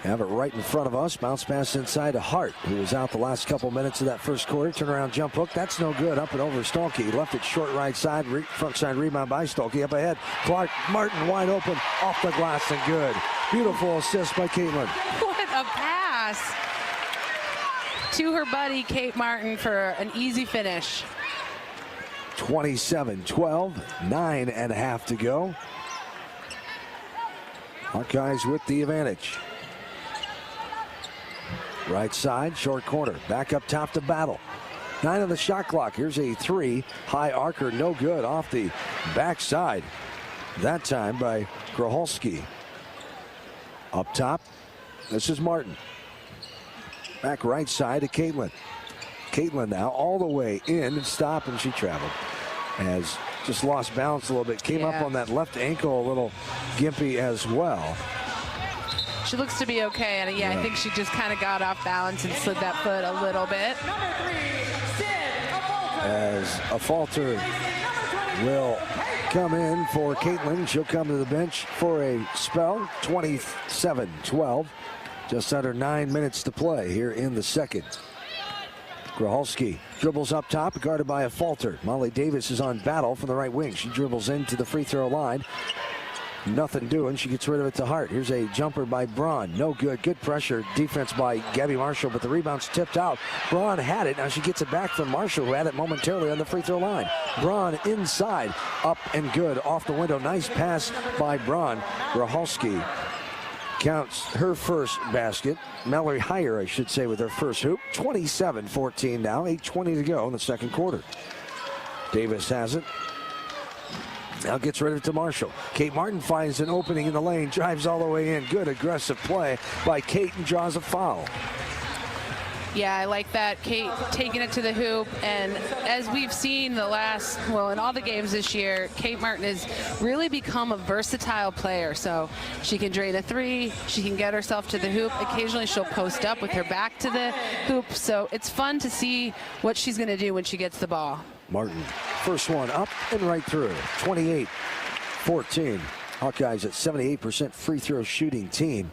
Speaker 2: Have it right in front of us. Bounce pass inside to Hart, who was out the last couple minutes of that first quarter. Turnaround jump hook. That's no good. Up and over Stolke. Left it short right side. Front side rebound by Stolke. Up ahead. Clark Martin wide open. Off the glass and good. Beautiful assist by Caitlin.
Speaker 3: What a pass to her buddy Kate Martin for an easy finish.
Speaker 2: 27-12. 9.5 to go. Hawkeyes with the advantage. Right side, short corner. Back up top to Battle. 9 on the shot clock. Here's a 3. High arcer, no good. Off the backside. That time by Groholski. Up top, this is Martin. Back right side to Caitlin. Caitlin now all the way in and stop, and she traveled. Has just lost balance a little bit. Came up on that left ankle a little gimpy as well.
Speaker 3: She looks to be okay, and I think she just kind of got off balance and slid that foot a little bit.
Speaker 2: As a falter will come in for Caitlin. She'll come to the bench for a spell. 27-12. Just under 9 minutes to play here in the second. Groholski dribbles up top, guarded by a falter. Molly Davis is on Battle from the right wing. She dribbles into the free throw line. Nothing doing. She gets rid of it to Hart. Here's a jumper by Braun. No good. Good pressure. Defense by Gabby Marshall, but the rebound's tipped out. Braun had it. Now she gets it back from Marshall, who had it momentarily on the free throw line. Braun inside. Up and good. Off the window. Nice pass by Braun. Groholski counts her first basket. Mallory Heyer, I should say, with her first hoop. 27-14 now. 8:20 to go in the second quarter. Davis has it. Now gets rid of it to Marshall. Kate Martin finds an opening in the lane, drives all the way in. Good aggressive play by Kate and draws a foul.
Speaker 3: Yeah, I like that. Kate taking it to the hoop, and as we've seen in all the games this year, Kate Martin has really become a versatile player. So she can drain a 3, she can get herself to the hoop. Occasionally she'll post up with her back to the hoop. So it's fun to see what she's going to do when she gets the ball.
Speaker 2: Martin, first one up and right through. 28-14. Hawkeyes at 78% free throw shooting team.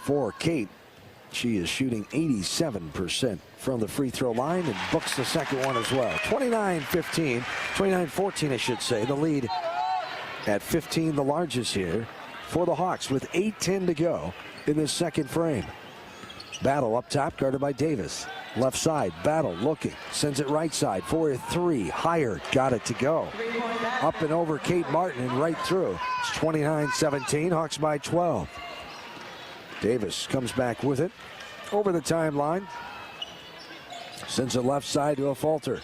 Speaker 2: For Kate, she is shooting 87% from the free throw line and books the second one as well. 29-15, 29-14 I should say. The lead at 15, the largest here for the Hawks with 8:10 to go in this second frame. Battle up top, guarded by Davis. Left side, Battle looking, sends it right side for a 3. Higher, got it to go. Up and over Kate Martin and right through. It's 29-17, Hawks by 12. Davis comes back with it over the timeline. Sends it left side to a falter.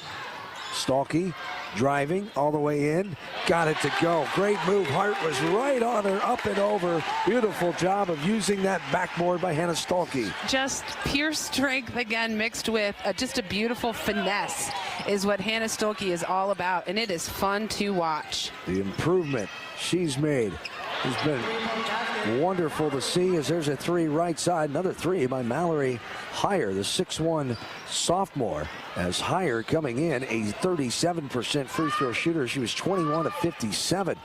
Speaker 2: Stolke driving all the way in. Got it to go. Great move. Hart was right on her, up and over. Beautiful job of using that backboard by Hannah Stolke.
Speaker 3: Just pure strength again, mixed with just a beautiful finesse is what Hannah Stolke is all about, and it is fun to watch.
Speaker 2: The improvement she's made has been wonderful to see as there's a three right side. Another three by Mallory Hire, the 6'1 sophomore. As Hire coming in, a 37% free throw shooter. She was 21 of 57.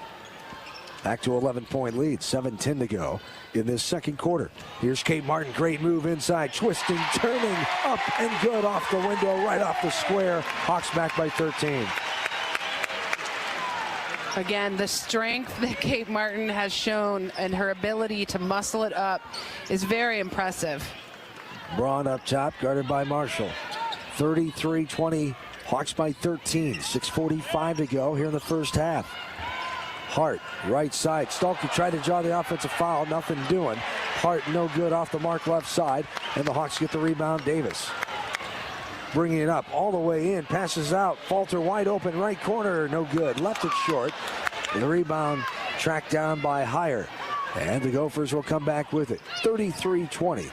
Speaker 2: Back to 11-point lead, 7:10 to go in this second quarter. Here's Kate Martin, great move inside, twisting, turning, up and good off the window, right off the square. Hawks back by 13.
Speaker 3: Again, the strength that Kate Martin has shown and her ability to muscle it up is very impressive.
Speaker 2: Braun up top, guarded by Marshall. 33-20, Hawks by 13. 6:45 to go here in the first half. Hart, right side. Stuelke tried to draw the offensive foul, nothing doing. Hart no good off the mark left side, and the Hawks get the rebound. Davis bringing it up all the way in, passes out. Falter wide open, right corner, no good. Left it short. The rebound tracked down by Hire, and the Gophers will come back with it. 33-20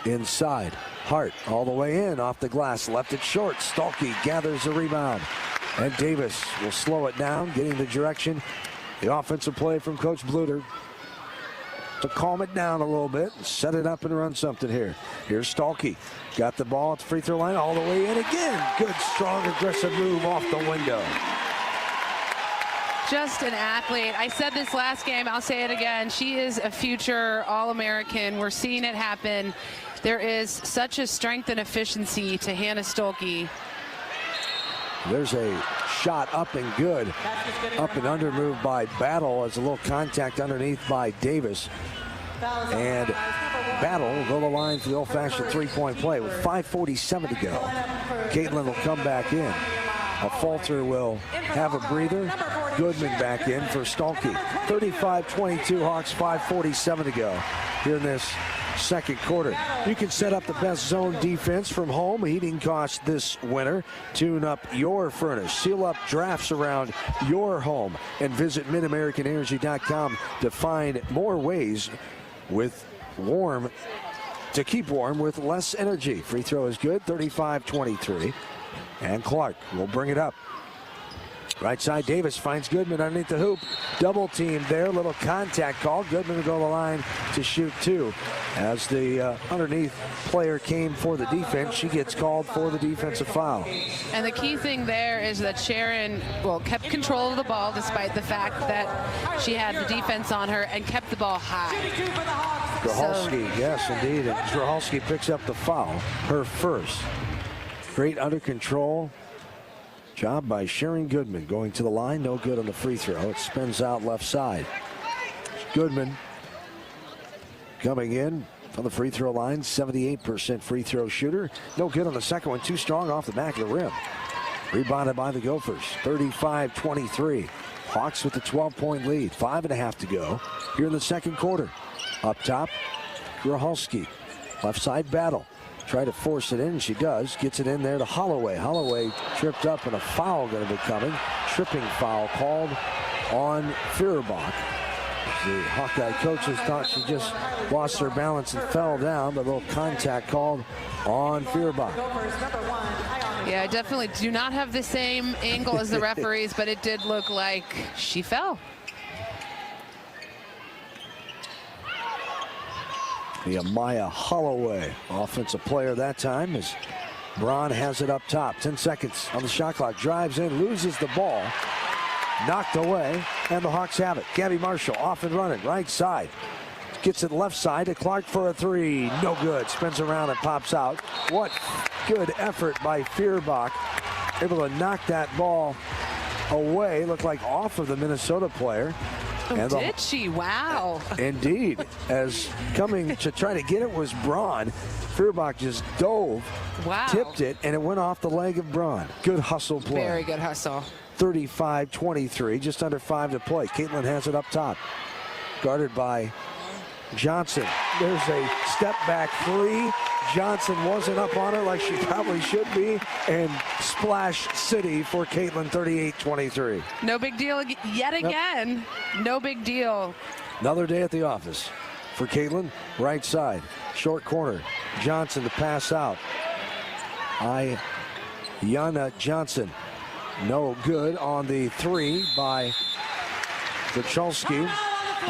Speaker 2: inside. Hart all the way in, off the glass, left it short. Stuelke gathers the rebound, and Davis will slow it down, getting the direction. The offensive play from Coach Bluder to calm it down a little bit and set it up and run something here. Here's Stuelke. Got the ball at the free throw line all the way in again. Good, strong, aggressive move off the window.
Speaker 3: Just an athlete. I said this last game, I'll say it again. She is a future All-American. We're seeing it happen. There is such a strength and efficiency to Hannah Stuelke.
Speaker 2: There's a shot up and good. Up and under move by Battle as a little contact underneath by Davis. And Battle will go to the line for the old-fashioned three-point play with 5:47 to go. Caitlin will come back in. A Falter will have a breather. Goodman back in for Stuelke. 35-22 Hawks, 5:47 to go here in this second quarter. You can set up the best zone defense from home. Heating costs this winter. Tune up your furnace. Seal up drafts around your home. And visit MidAmericanEnergy.com to find more ways with warm to keep warm with less energy. Free throw is good. 35-23. And Clark will bring it up. Right side, Davis finds Goodman underneath the hoop. Double team there, little contact call. Goodman will go to the line to shoot two. As the underneath player came for the defense, she gets called for the defensive foul.
Speaker 3: And the key thing there is that Sharon, kept control of the ball despite the fact that she had the defense on her and kept the ball high.
Speaker 2: Grahalski, yes, indeed. And Grahalski picks up the foul, her first. Great under control job by Sharon Goodman. Going to the line, no good on the free throw. It spins out left side. Goodman coming in from the free throw line, 78% free throw shooter. No good on the second one, too strong off the back of the rim. Rebounded by the Gophers, 35-23. Hawks with the 12-point lead, 5.5 to go here in the second quarter. Up top, Grahalski, left side Battle. Try to force it in, and she does. Gets it in there to Holloway. Holloway tripped up, and a foul going to be coming. Tripping foul called on Feuerbach. The Hawkeye coaches thought she just lost her balance and fell down. But a little contact called on Feuerbach.
Speaker 3: Yeah, I definitely do not have the same angle as the referees, but it did look like she fell.
Speaker 2: Maya Holloway, offensive player that time, as Braun has it up top. 10 seconds on the shot clock. Drives in, loses the ball. Knocked away, and the Hawks have it. Gabby Marshall off and running, right side. Gets it left side to Clark for a three. No good. Spins around and pops out. What good effort by Feuerbach. Able to knock that ball away. Looked like off of the Minnesota player.
Speaker 3: Oh, did she? Wow.
Speaker 2: Indeed. As coming to try to get it was Braun. Feuerbach just dove, tipped it, and it went off the leg of Braun. Good hustle play.
Speaker 3: Very good hustle.
Speaker 2: 35-23, just under 5 to play. Caitlin has it up top. Guarded by Johnson. There's a step back three. Johnson wasn't up on her like she probably should be. And splash city for Caitlin, 38-23.
Speaker 3: No big deal yet again. No big deal.
Speaker 2: Another day at the office for Caitlin. Right side, short corner. Johnson to pass out. Yana Johnson. No good on the three by Kuchalski.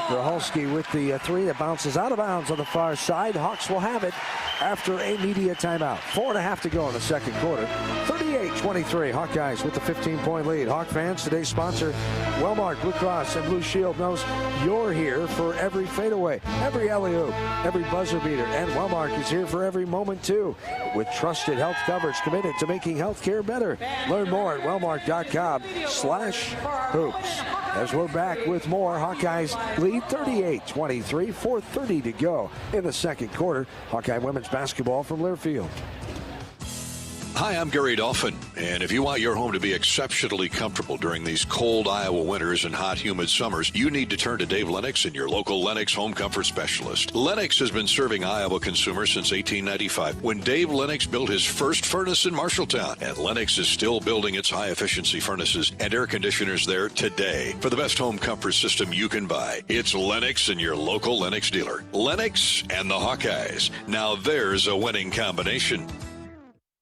Speaker 2: Graholski with the three that bounces out of bounds on the far side. Hawks will have it after a media timeout. 4.5 to go in the second quarter. 38-23, Hawkeyes with the 15-point lead. Hawk fans, today's sponsor, Wellmark Blue Cross and Blue Shield knows you're here for every fadeaway, every alley-oop, every buzzer beater, and Wellmark is here for every moment too. With trusted health coverage committed to making healthcare better. Learn more at wellmark.com/hoops. As we're back with more, Hawkeyes lead 38-23, 4:30 to go in the second quarter. Hawkeye women's basketball from Learfield.
Speaker 11: Hi, I'm Gary Dolphin, and if you want your home to be exceptionally comfortable during these cold Iowa winters and hot, humid summers, you need to turn to Dave Lennox and your local Lennox home comfort specialist. Lennox has been serving Iowa consumers since 1895, when Dave Lennox built his first furnace in Marshalltown, and Lennox is still building its high-efficiency furnaces and air conditioners there today. For the best home comfort system you can buy, it's Lennox and your local Lennox dealer. Lennox and the Hawkeyes. Now there's a winning combination.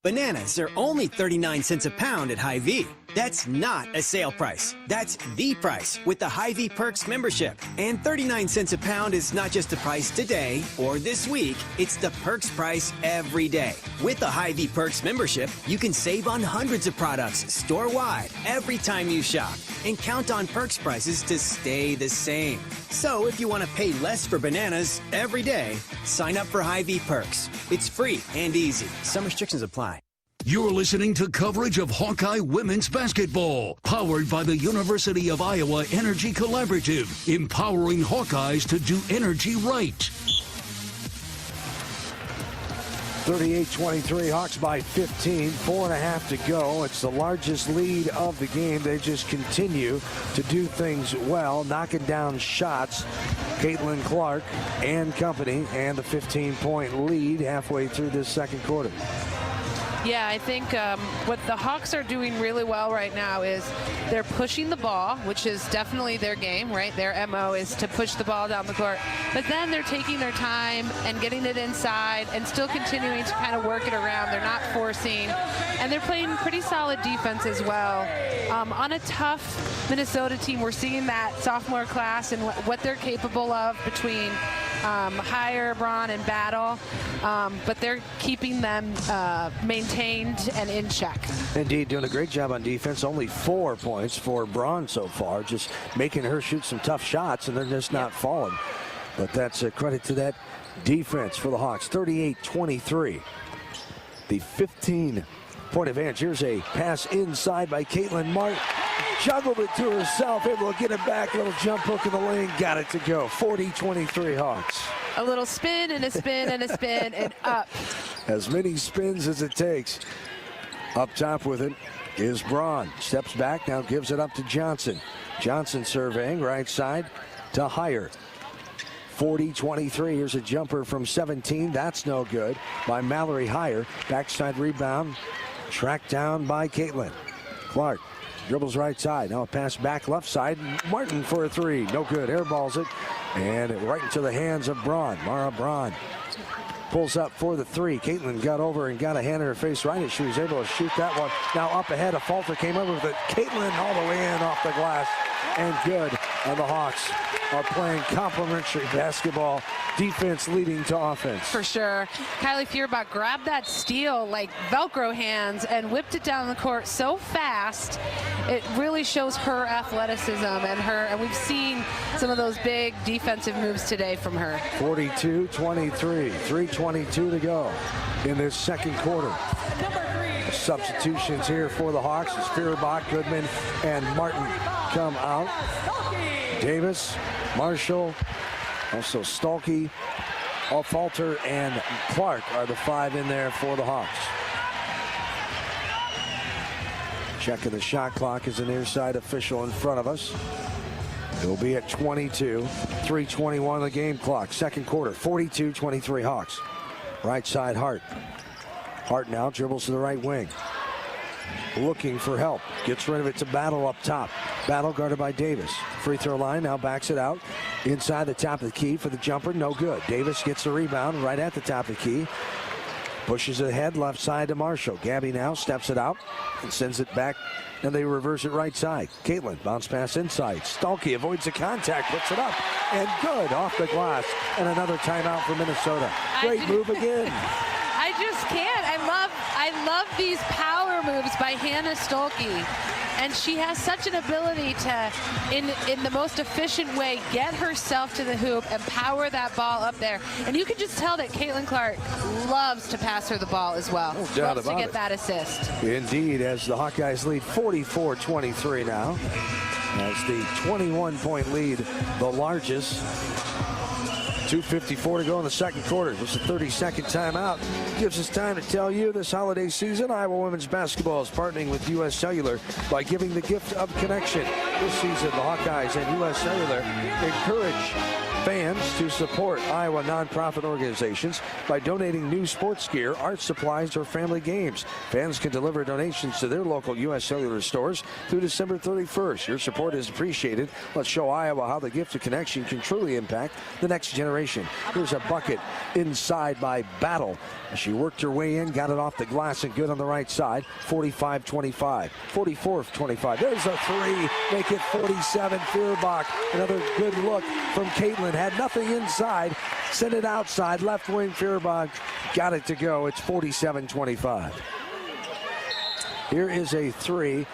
Speaker 20: Bananas are only 39 cents a pound at Hy-Vee. That's not a sale price. That's the price with the Hy-Vee Perks membership. And 39 cents a pound is not just the price today or this week. It's the Perks price every day. With the Hy-Vee Perks membership, you can save on hundreds of products store-wide every time you shop. And count on Perks prices to stay the same. So if you want to pay less for bananas every day, sign up for Hy-Vee Perks. It's free and easy. Some restrictions apply.
Speaker 1: You're listening to coverage of Hawkeye women's basketball, powered by the University of Iowa Energy Collaborative, empowering Hawkeyes to do energy right.
Speaker 2: 38-23, Hawks by 15, 4.5 to go. It's the largest lead of the game. They just continue to do things well, knocking down shots. Caitlin Clark and company, and the 15-point lead halfway through this second quarter.
Speaker 3: Yeah, I think what the Hawks are doing really well right now is they're pushing the ball, which is definitely their game, right? Their MO is to push the ball down the court. But then they're taking their time and getting it inside and still continuing to kind of work it around. They're not forcing. And they're playing pretty solid defense as well. On a tough Minnesota team, we're seeing that sophomore class and what they're capable of between Hire, Braun, and Battle. But they're keeping them maintained and in check.
Speaker 2: Indeed, doing a great job on defense. Only 4 points for Braun so far, just making her shoot some tough shots, and they're just not falling. But that's a credit to that defense for the Hawks. 38-23. The 15-point advantage. Here's a pass inside by Caitlin Martin. Juggled it to herself, able to get it back. Little jump hook in the lane, got it to go. 40-23 Hawks.
Speaker 3: A little spin and a spin and a spin and up.
Speaker 2: As many spins as it takes. Up top with it is Braun. Steps back, now gives it up to Johnson. Johnson surveying, right side to Hire. 40-23, here's a jumper from 17. That's no good by Mallory Hire. Backside rebound, tracked down by Caitlin. Clark dribbles right side. Now a pass back left side. Martin for a three. No good. Airballs it. And right into the hands of Braun. Mara Braun pulls up for the three. Caitlin got over and got a hand in her face right as she was able to shoot that one. Now up ahead. A Falter came over with it. Caitlin all the way in off the glass. And good. And the Hawks are playing complementary basketball, defense leading to offense.
Speaker 3: For sure. Kylie Feuerbach grabbed that steal like Velcro hands and whipped it down the court so fast. It really shows her athleticism and we've seen some of those big defensive moves today from her.
Speaker 2: 42-23, 3:22 to go in this second quarter. Substitutions here for the Hawks as Feuerbach, Goodman, and Martin come out. Davis, Marshall, also Stolke, Falter, and Clark are the five in there for the Hawks. Checking the shot clock is a near side official in front of us. It will be at 22, 3:21 the game clock. Second quarter, 42-23 Hawks. Right side, Hart. Hart now dribbles to the right wing. Looking for help. Gets rid of it to Battle up top. Battle guarded by Davis. Free throw line, now backs it out. Inside the top of the key for the jumper, no good. Davis gets the rebound right at the top of the key. Pushes it ahead, left side to Marshall. Gabby now steps it out and sends it back, and they reverse it right side. Caitlin, bounce pass inside. Stolke avoids the contact, puts it up, and good off the glass. And another timeout for Minnesota. Great move again.
Speaker 3: I just can't. I love these power moves by Hannah Stolke. And she has such an ability to, in the most efficient way, get herself to the hoop and power that ball up there. And you can just tell that Caitlin Clark loves to pass her the ball as well.
Speaker 2: No doubt
Speaker 3: loves to get that assist.
Speaker 2: Indeed, as the Hawkeyes lead 44-23 now. As the 21-point lead, the largest. 2:54 to go in the second quarter. Just a 30-second timeout. Gives us time to tell you this holiday season, Iowa women's basketball is partnering with U.S. Cellular by giving the gift of connection. This season, the Hawkeyes and U.S. Cellular encourage fans to support Iowa nonprofit organizations by donating new sports gear, art supplies, or family games. Fans can deliver donations to their local U.S. Cellular stores through December 31st. Your support is appreciated. Let's show Iowa how the gift of connection can truly impact the next generation. Here's a bucket inside by Battle. She worked her way in, got it off the glass and good on the right side. 45-25, 44-25. There's a three, make it 47. Feuerbach, another good look from Caitlin. Had nothing inside, sent it outside. Left wing, Feuerbach got it to go. It's 47-25. Here is a three.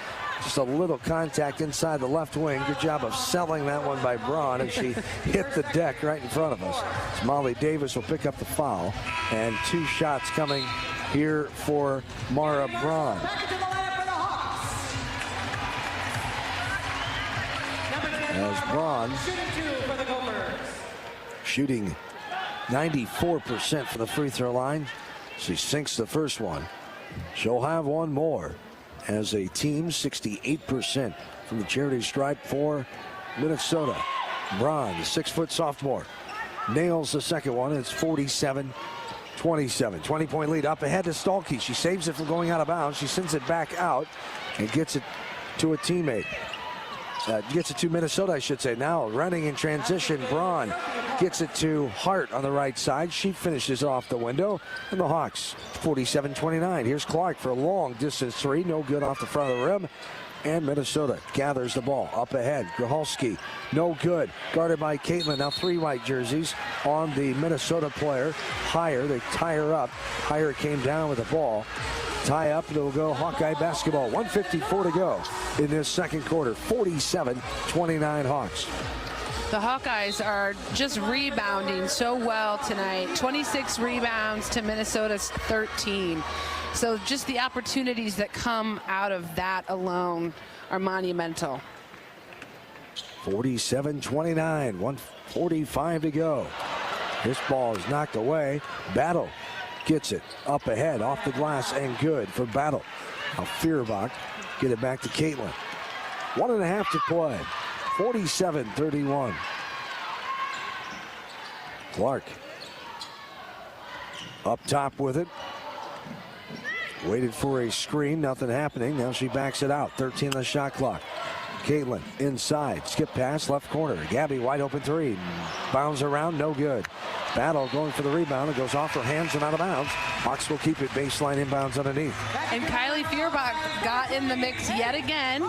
Speaker 2: Just a little contact inside the left wing. Good job of selling that one by Braun, and she hit the deck right in front of us. So Molly Davis will pick up the foul, and two shots coming here for Mara Braun. As Braun shooting 94% from the free throw line. She sinks the first one. She'll have one more. As a team, 68% from the charity stripe for Minnesota. Braun, the 6-foot sophomore, nails the second one. It's 47-27. 20-point lead up ahead to Stolke. She saves it from going out of bounds. She sends it back out and gets it to a teammate. Gets it to Minnesota, I should say. Now running in transition, Braun gets it to Hart on the right side. She finishes off the window, and the Hawks 47-29. Here's Clark for a long distance three, no good off the front of the rim, and Minnesota gathers the ball up ahead. Grahalski, no good, guarded by Caitlin. Now three white jerseys on the Minnesota player. Higher, they tie her up. Higher came down with the ball. Tie up, it'll go Hawkeye basketball. 1:54 to go in this second quarter. 47-29 Hawks.
Speaker 3: The Hawkeyes are just rebounding so well tonight. 26 rebounds to Minnesota's 13. So just the opportunities that come out of that alone are monumental.
Speaker 2: 47-29, 1:45 to go. This ball is knocked away. Battle gets it up ahead, off the glass, and good for Battle. Now Feuerbach get it back to Caitlin. 1.5 to play. 47-31. Clark up top with it. Waited for a screen, nothing happening. Now she backs it out. 13 on the shot clock. Caitlin inside, skip pass, left corner. Gabby wide open three. Bounds around, no good. Battle going for the rebound. It goes off her hands and out of bounds. Hawks will keep it baseline inbounds underneath.
Speaker 3: And Kylie Feuerbach got in the mix yet again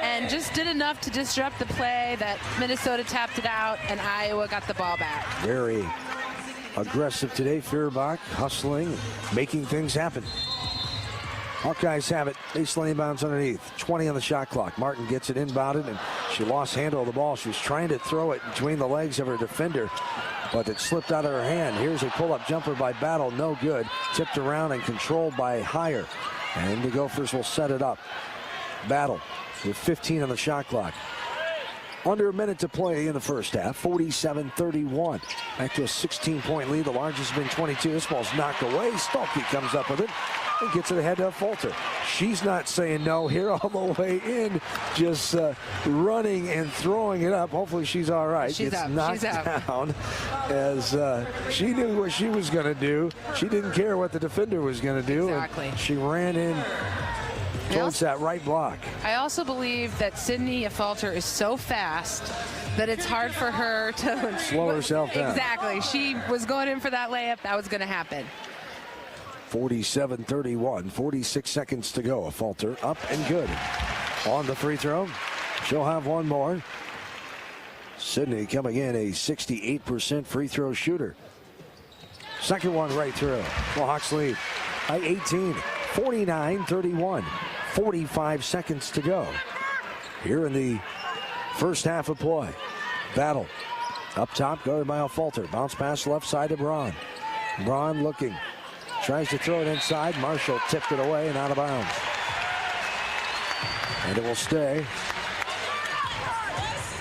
Speaker 3: and just did enough to disrupt the play that Minnesota tapped it out and Iowa got the ball back.
Speaker 2: Very aggressive today. Feuerbach hustling, making things happen. Hawkeyes have it. Baseline inbounds underneath. 20 on the shot clock. Martin gets it inbounded, and she lost handle of the ball. She was trying to throw it between the legs of her defender, but it slipped out of her hand. Here's a pull-up jumper by Battle. No good. Tipped around and controlled by Higher. And the Gophers will set it up. Battle with 15 on the shot clock. Under a minute to play in the first half. 47-31. Back to a 16-point lead. The largest has been 22. This ball's knocked away. Stolke comes up with it and gets it ahead to Fulter. She's not saying no here all the way in. Just running and throwing it up. Hopefully she's all right.
Speaker 3: She's
Speaker 2: Gets
Speaker 3: out.
Speaker 2: knocked
Speaker 3: She's out.
Speaker 2: down as she knew what she was going to do. She didn't care what the defender was going to do.
Speaker 3: Exactly.
Speaker 2: She ran in towards that right block.
Speaker 3: I also believe that Sydney Fulter is so fast that it's hard for her to
Speaker 2: slow herself down.
Speaker 3: Exactly. She was going in for that layup. That was going to happen.
Speaker 2: 47-31, 46 seconds to go. A falter up and good on the free throw. She'll have one more. Sydney coming in a 68% free throw shooter. Second one right through. The Hawks lead by 18, 49-31, 45 seconds to go. Here in the first half of play. Battle up top, guarded by a falter. Bounce pass left side to Braun. Braun looking. Tries to throw it inside. Marshall tipped it away and out of bounds. And it will stay.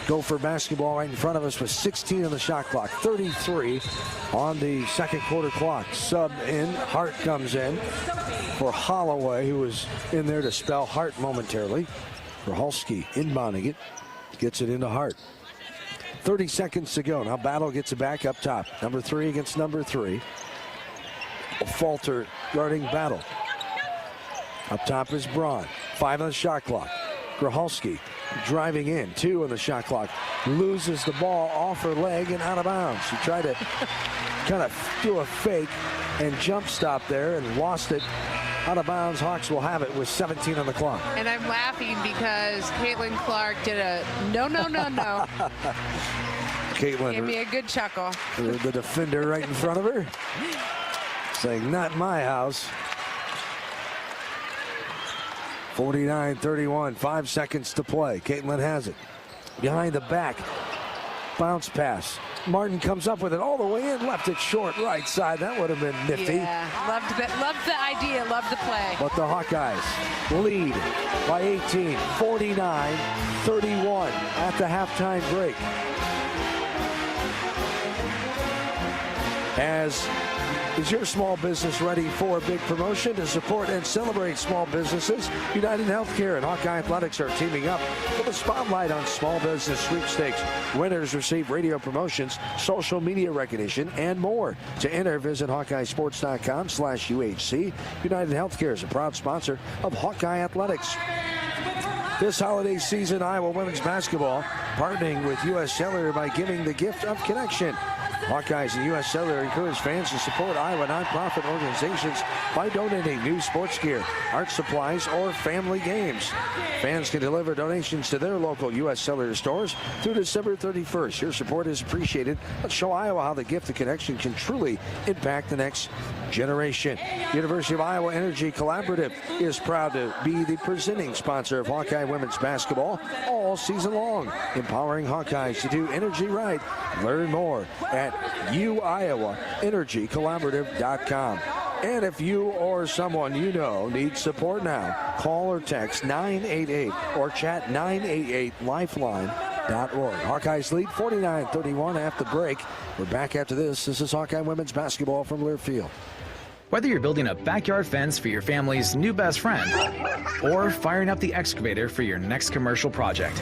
Speaker 2: Gopher basketball right in front of us with 16 on the shot clock. 33 on the second quarter clock. Sub in. Hart comes in for Holloway, who was in there to spell Hart momentarily. Rahalski inbounding it. Gets it into Hart. 30 seconds to go. Now Battle gets it back up top. Number 3 against number 3. Falter guarding Battle. Up top is Braun. 5 on the shot clock. Grahalski driving in. 2 on the shot clock. Loses the ball off her leg and out of bounds. She tried to kind of do a fake and jump stop there and lost it. Out of bounds. Hawks will have it with 17 on the clock.
Speaker 3: And I'm laughing because Caitlin Clark did a no.
Speaker 2: Caitlin
Speaker 3: gave me a good chuckle.
Speaker 2: The defender right in front of her, saying, "Not my house." 49-31, 5 seconds to play. Caitlin has it. Behind the back. Bounce pass. Martin comes up with it all the way in. Left it short right side. That would have been nifty.
Speaker 3: Yeah, loved the idea, loved the play.
Speaker 2: But the Hawkeyes lead by 18, 49-31 at the halftime break. Is your small business ready for a big promotion? To support and celebrate small businesses, United Healthcare and Hawkeye Athletics are teaming up with a spotlight on small business sweepstakes. Winners receive radio promotions, social media recognition, and more. To enter, visit HawkeyeSports.com/UHC. United Healthcare is a proud sponsor of Hawkeye Athletics. This holiday season, Iowa women's basketball partnering with U.S. Cellular by giving the gift of connection. Hawkeyes and U.S. Cellular encourage fans to support Iowa nonprofit organizations by donating new sports gear, art supplies, or family games. Fans can deliver donations to their local U.S. Cellular stores through December 31st. Your support is appreciated. Let's show Iowa how the gift of connection can truly impact the next generation. University of Iowa Energy Collaborative is proud to be the presenting sponsor of Hawkeye women's basketball all season long, empowering Hawkeyes to do energy right. Learn more at uiowaenergycollaborative.com. And if you or someone you know needs support now, call or text 988 or chat 988lifeline.org. Hawkeyes lead 49-31 after the break. We're back after this. This is Hawkeye women's basketball from Learfield.
Speaker 21: Whether you're building a backyard fence for your family's new best friend or firing up the excavator for your next commercial project,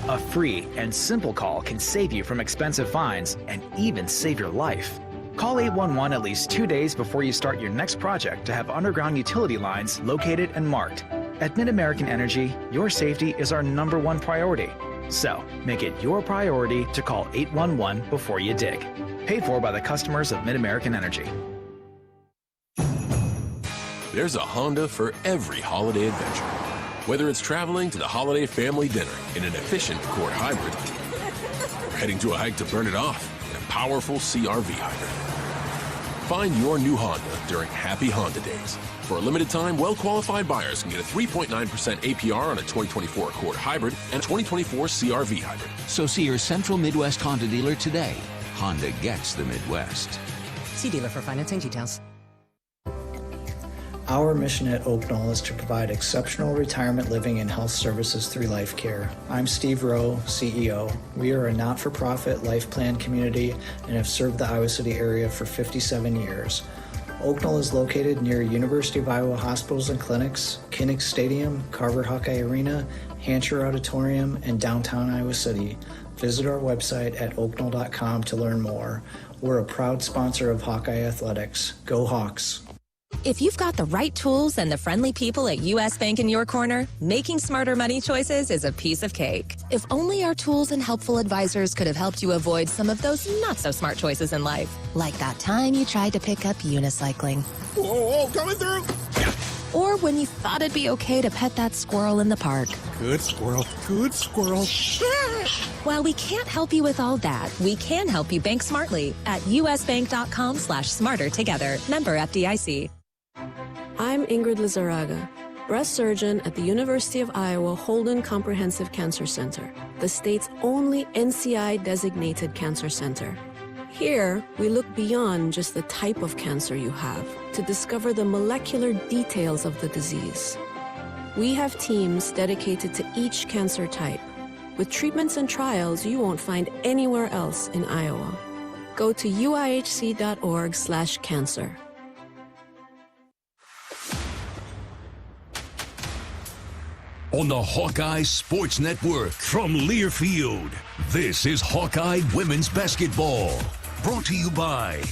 Speaker 21: a free and simple call can save you from expensive fines and even save your life. Call 811 at least 2 days before you start your next project to have underground utility lines located and marked. At Mid-American Energy, your safety is our #1 priority. So, make it your priority to call 811 before you dig. Paid for by the customers of Mid-American Energy.
Speaker 22: There's a Honda for every holiday adventure. Whether it's traveling to the holiday family dinner in an efficient Accord hybrid, or heading to a hike to burn it off in a powerful CR-V hybrid. Find your new Honda during Happy Honda Days. For a limited time, well-qualified buyers can get a 3.9% APR on a 2024 Accord hybrid and 2024 CR-V hybrid.
Speaker 23: So see your Central Midwest Honda dealer today. Honda gets the Midwest.
Speaker 6: See dealer for financing details.
Speaker 18: Our mission at Oak Knoll is to provide exceptional retirement living and health services through life care. I'm Steve Rowe, CEO. We are a not-for-profit life plan community and have served the Iowa City area for 57 years. Oak Knoll is located near University of Iowa hospitals and clinics, Kinnick Stadium, Carver Hawkeye Arena, Hancher Auditorium, and downtown Iowa City. Visit our website at oakknoll.com to learn more. We're a proud sponsor of Hawkeye Athletics. Go Hawks!
Speaker 6: If you've got the right tools and the friendly people at U.S. Bank in your corner, making smarter money choices is a piece of cake. If only our tools and helpful advisors could have helped you avoid some of those not-so-smart choices in life. Like that time you tried to pick up unicycling.
Speaker 7: Whoa, coming through!
Speaker 6: Or when you thought it'd be okay to pet that squirrel in the park.
Speaker 7: Good squirrel, good squirrel.
Speaker 6: While we can't help you with all that, we can help you bank smartly at usbank.com/smarter together. Member FDIC.
Speaker 9: I'm Ingrid Lizarraga, breast surgeon at the University of Iowa Holden Comprehensive Cancer Center, the state's only NCI-designated cancer center. Here, we look beyond just the type of cancer you have to discover the molecular details of the disease. We have teams dedicated to each cancer type, with treatments and trials you won't find anywhere else in Iowa. Go to uihc.org/cancer.
Speaker 1: On the Hawkeye Sports Network from Learfield, this is Hawkeye Women's Basketball. Brought to you by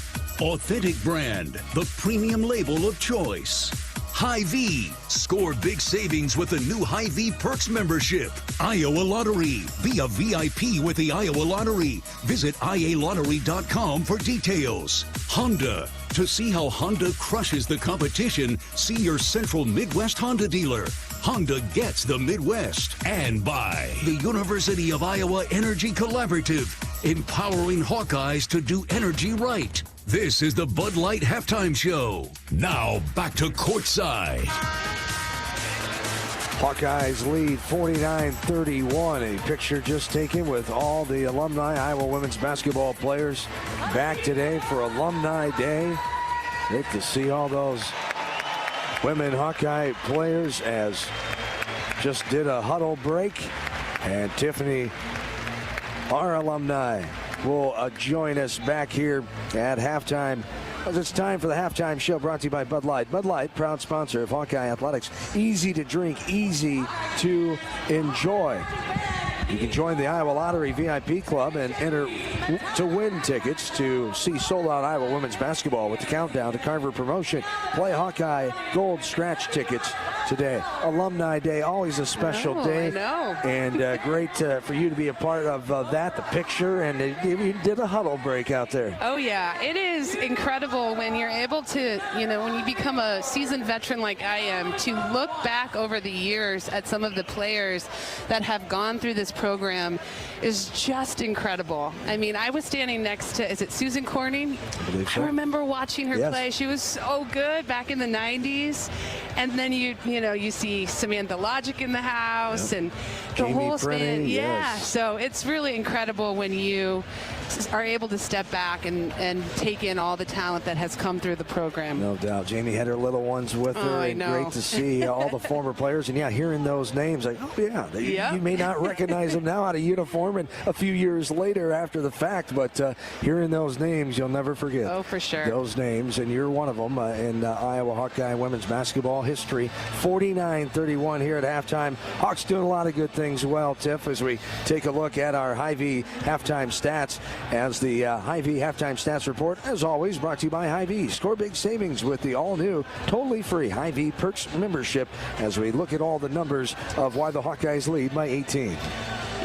Speaker 1: Authentic Brand, the premium label of choice. Hy-Vee, score big savings with the new Hy-Vee Perks membership. Iowa Lottery, be a VIP with the Iowa Lottery. Visit ialottery.com for details. Honda, to see how Honda crushes the competition, see your Central Midwest Honda dealer. Honda gets the Midwest. And by the University of Iowa Energy Collaborative, empowering Hawkeyes to do energy right. This is the Bud Light Halftime Show. Now back to courtside.
Speaker 2: Hawkeyes lead 49-31. A picture just taken with all the alumni Iowa women's basketball players back today for Alumni Day. Great to see all those women Hawkeye players as just did a huddle break. And Tiffany, our alumni, will join us back here at halftime. It's time for the halftime show brought to you by Bud Light. Bud Light, proud sponsor of Hawkeye Athletics. Easy to drink, easy to enjoy. You can join the Iowa Lottery VIP Club and enter to win tickets to see sold-out Iowa women's basketball with the Countdown to Carver promotion. Play Hawkeye Gold Scratch tickets today. Alumni Day, always a special day.
Speaker 3: I know.
Speaker 2: And great for you to be a part of that, the picture, and you did a huddle break out there.
Speaker 3: Oh, yeah. It is incredible when you're able to, when you become a seasoned veteran like I am, to look back over the years at some of the players that have gone through this program is just incredible. I mean, I was standing next to, is it Susan Corning?
Speaker 2: I believe so.
Speaker 3: I remember watching her
Speaker 2: Yes.
Speaker 3: play. She was so good back in the 90s. And then you see Samantha Logic in the house and the
Speaker 2: Jamie
Speaker 3: whole span.
Speaker 2: Brennan,
Speaker 3: Yeah.
Speaker 2: yes.
Speaker 3: So it's really incredible when you are able to step back and take in all the talent that has come through the program.
Speaker 2: No doubt. Jamie had her little ones with her.
Speaker 3: I
Speaker 2: And
Speaker 3: know.
Speaker 2: great to see all the former players. And, yeah, hearing those names, like, oh, yeah,
Speaker 3: Yep.
Speaker 2: you may not recognize them now out of uniform and a few years later after the fact, but hearing those names, you'll never forget.
Speaker 3: Oh, for sure.
Speaker 2: Those names, and you're one of them in Iowa Hawkeye women's basketball history. 49-31 here at halftime. Hawks doing a lot of good things well, Tiff, as we take a look at our Hy-Vee halftime stats. As the Hy-Vee halftime stats report, as always, brought to you by Hy-Vee. Score big savings with the all-new, totally free Hy-Vee Perks membership as we look at all the numbers of why the Hawkeyes lead by 18.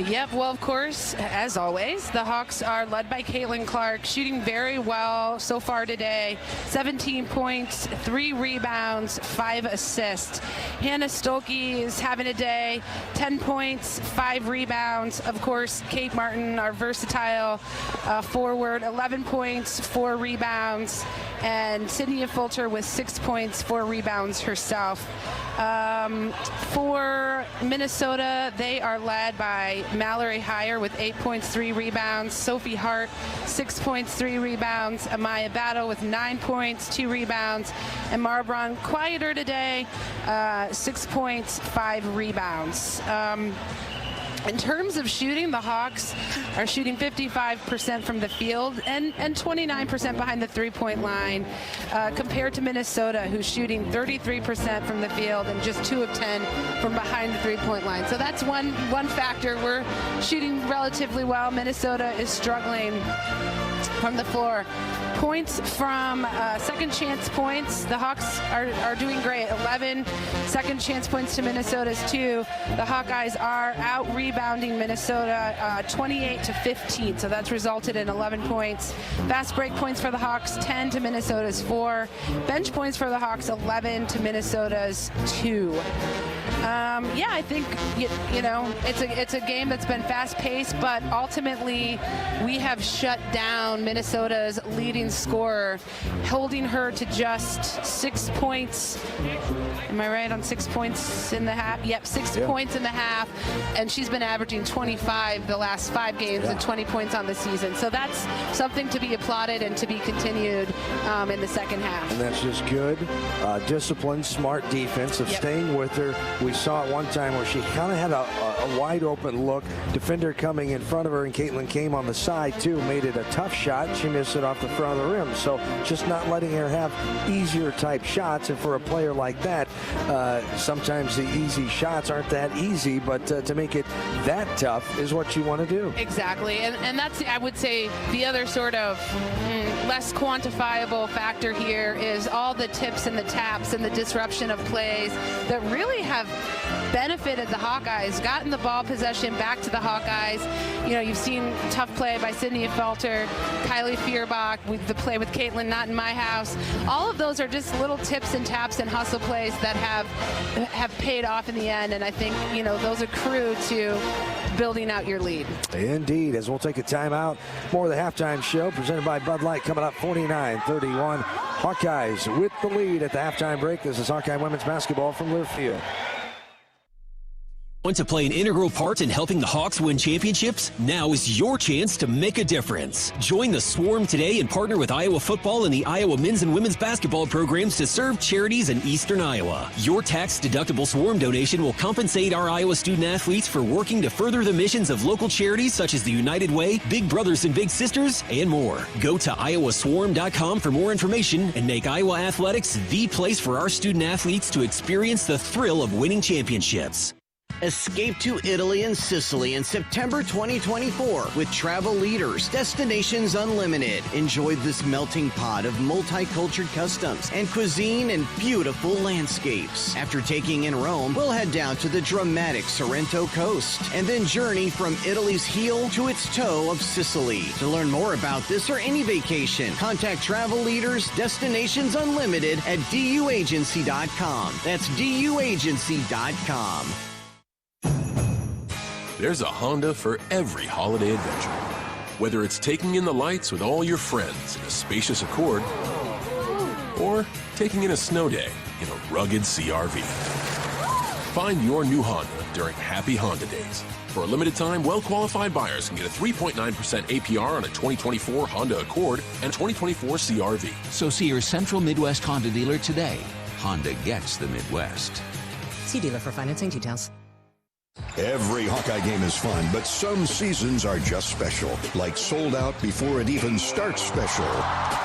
Speaker 3: Yep, well, of course, as always, the Hawks are led by Caitlin Clark, shooting very well so far today. 17 points, 3 rebounds, 5 assists. Hannah Stolke is having a day, 10 points, 5 rebounds. Of course, Kate Martin, our versatile forward, 11 points, 4 rebounds. And Sydney Fulcher with 6 points, 4 rebounds herself. For Minnesota, they are led by Mallory Heyer with 8 points, 3 rebounds. Sophie Hart, 6 points, 3 rebounds. Amaya Battle with 9 points, 2 rebounds. And Mara Braun, quieter today, 6 points, 5 rebounds. In terms of shooting, the Hawks are shooting 55% from the field and 29% behind the three-point line, compared to Minnesota, who's shooting 33% from the field and just 2 of 10 from behind the three-point line. So that's one factor. We're shooting relatively well. Minnesota is struggling. from the floor. Points from second chance points. The Hawks are doing great. 11 second chance points to Minnesota's 2. The Hawkeyes are out rebounding Minnesota 28-15. So that's resulted in 11 points. Fast break points for the Hawks, 10 to Minnesota's 4. Bench points for the Hawks, 11 to Minnesota's 2. Yeah, I think it's a game that's been fast-paced, but ultimately we have shut down Minnesota's leading scorer, holding her to just 6 points. Am I right on 6 points in the half? Yep, 6 points in the half, and she's been averaging 25 the last 5 games and 20 points on the season. So that's something to be applauded and to be continued in the second half.
Speaker 2: And that's just good, disciplined, smart defense of staying with her. We saw it one time where she kind of had a wide open look, defender coming in front of her, and Caitlin came on the side too, made it a tough shot. She missed it off the front of the rim. So just not letting her have easier type shots. And for a player like that, sometimes the easy shots aren't that easy, but to make it that tough is what you want to do.
Speaker 3: Exactly. And that's, I would say, the other sort of less quantifiable factor here is all the tips and the taps and the disruption of plays that really have benefited the Hawkeyes, gotten the ball possession back to the Hawkeyes. You know, you've seen tough play by Sydney Felter, Kylie Feuerbach, with the play with Caitlin, not in my house. All of those are just little tips and taps and hustle plays that have paid off in the end, and I think, you know, those accrue to building out your lead.
Speaker 2: Indeed, as we'll take a timeout. More of the halftime show presented by Bud Light coming up 49-31. Hawkeyes with the lead at the halftime break. This is Hawkeye women's basketball from Learfield.
Speaker 10: Want to play an integral part in helping the Hawks win championships? Now is your chance to make a difference. Join the Swarm today and partner with Iowa football and the Iowa men's and women's basketball programs to serve charities in eastern Iowa. Your tax-deductible Swarm donation will compensate our Iowa student athletes for working to further the missions of local charities such as the United Way, Big Brothers and Big Sisters, and more. Go to iowaswarm.com for more information and make Iowa athletics the place for our student athletes to experience the thrill of winning championships.
Speaker 4: Escape to Italy and Sicily in September 2024 with Travel Leaders, Destinations Unlimited. Enjoy this melting pot of multicultural customs and cuisine and beautiful landscapes. After taking in Rome, we'll head down to the dramatic Sorrento coast and then journey from Italy's heel to its toe of Sicily. To learn more about this or any vacation, contact Travel Leaders, Destinations Unlimited at duagency.com. That's duagency.com.
Speaker 22: There's a Honda for every holiday adventure. Whether it's taking in the lights with all your friends in a spacious Accord, or taking in a snow day in a rugged CR-V. Find your new Honda during Happy Honda Days. For a limited time, well-qualified buyers can get a 3.9% APR on a 2024 Honda Accord and 2024 CR-V.
Speaker 23: So see your Central Midwest Honda dealer today. Honda gets the Midwest.
Speaker 12: See dealer for financing details.
Speaker 16: Every Hawkeye game is fun, but some seasons are just special, like sold out before it even starts special.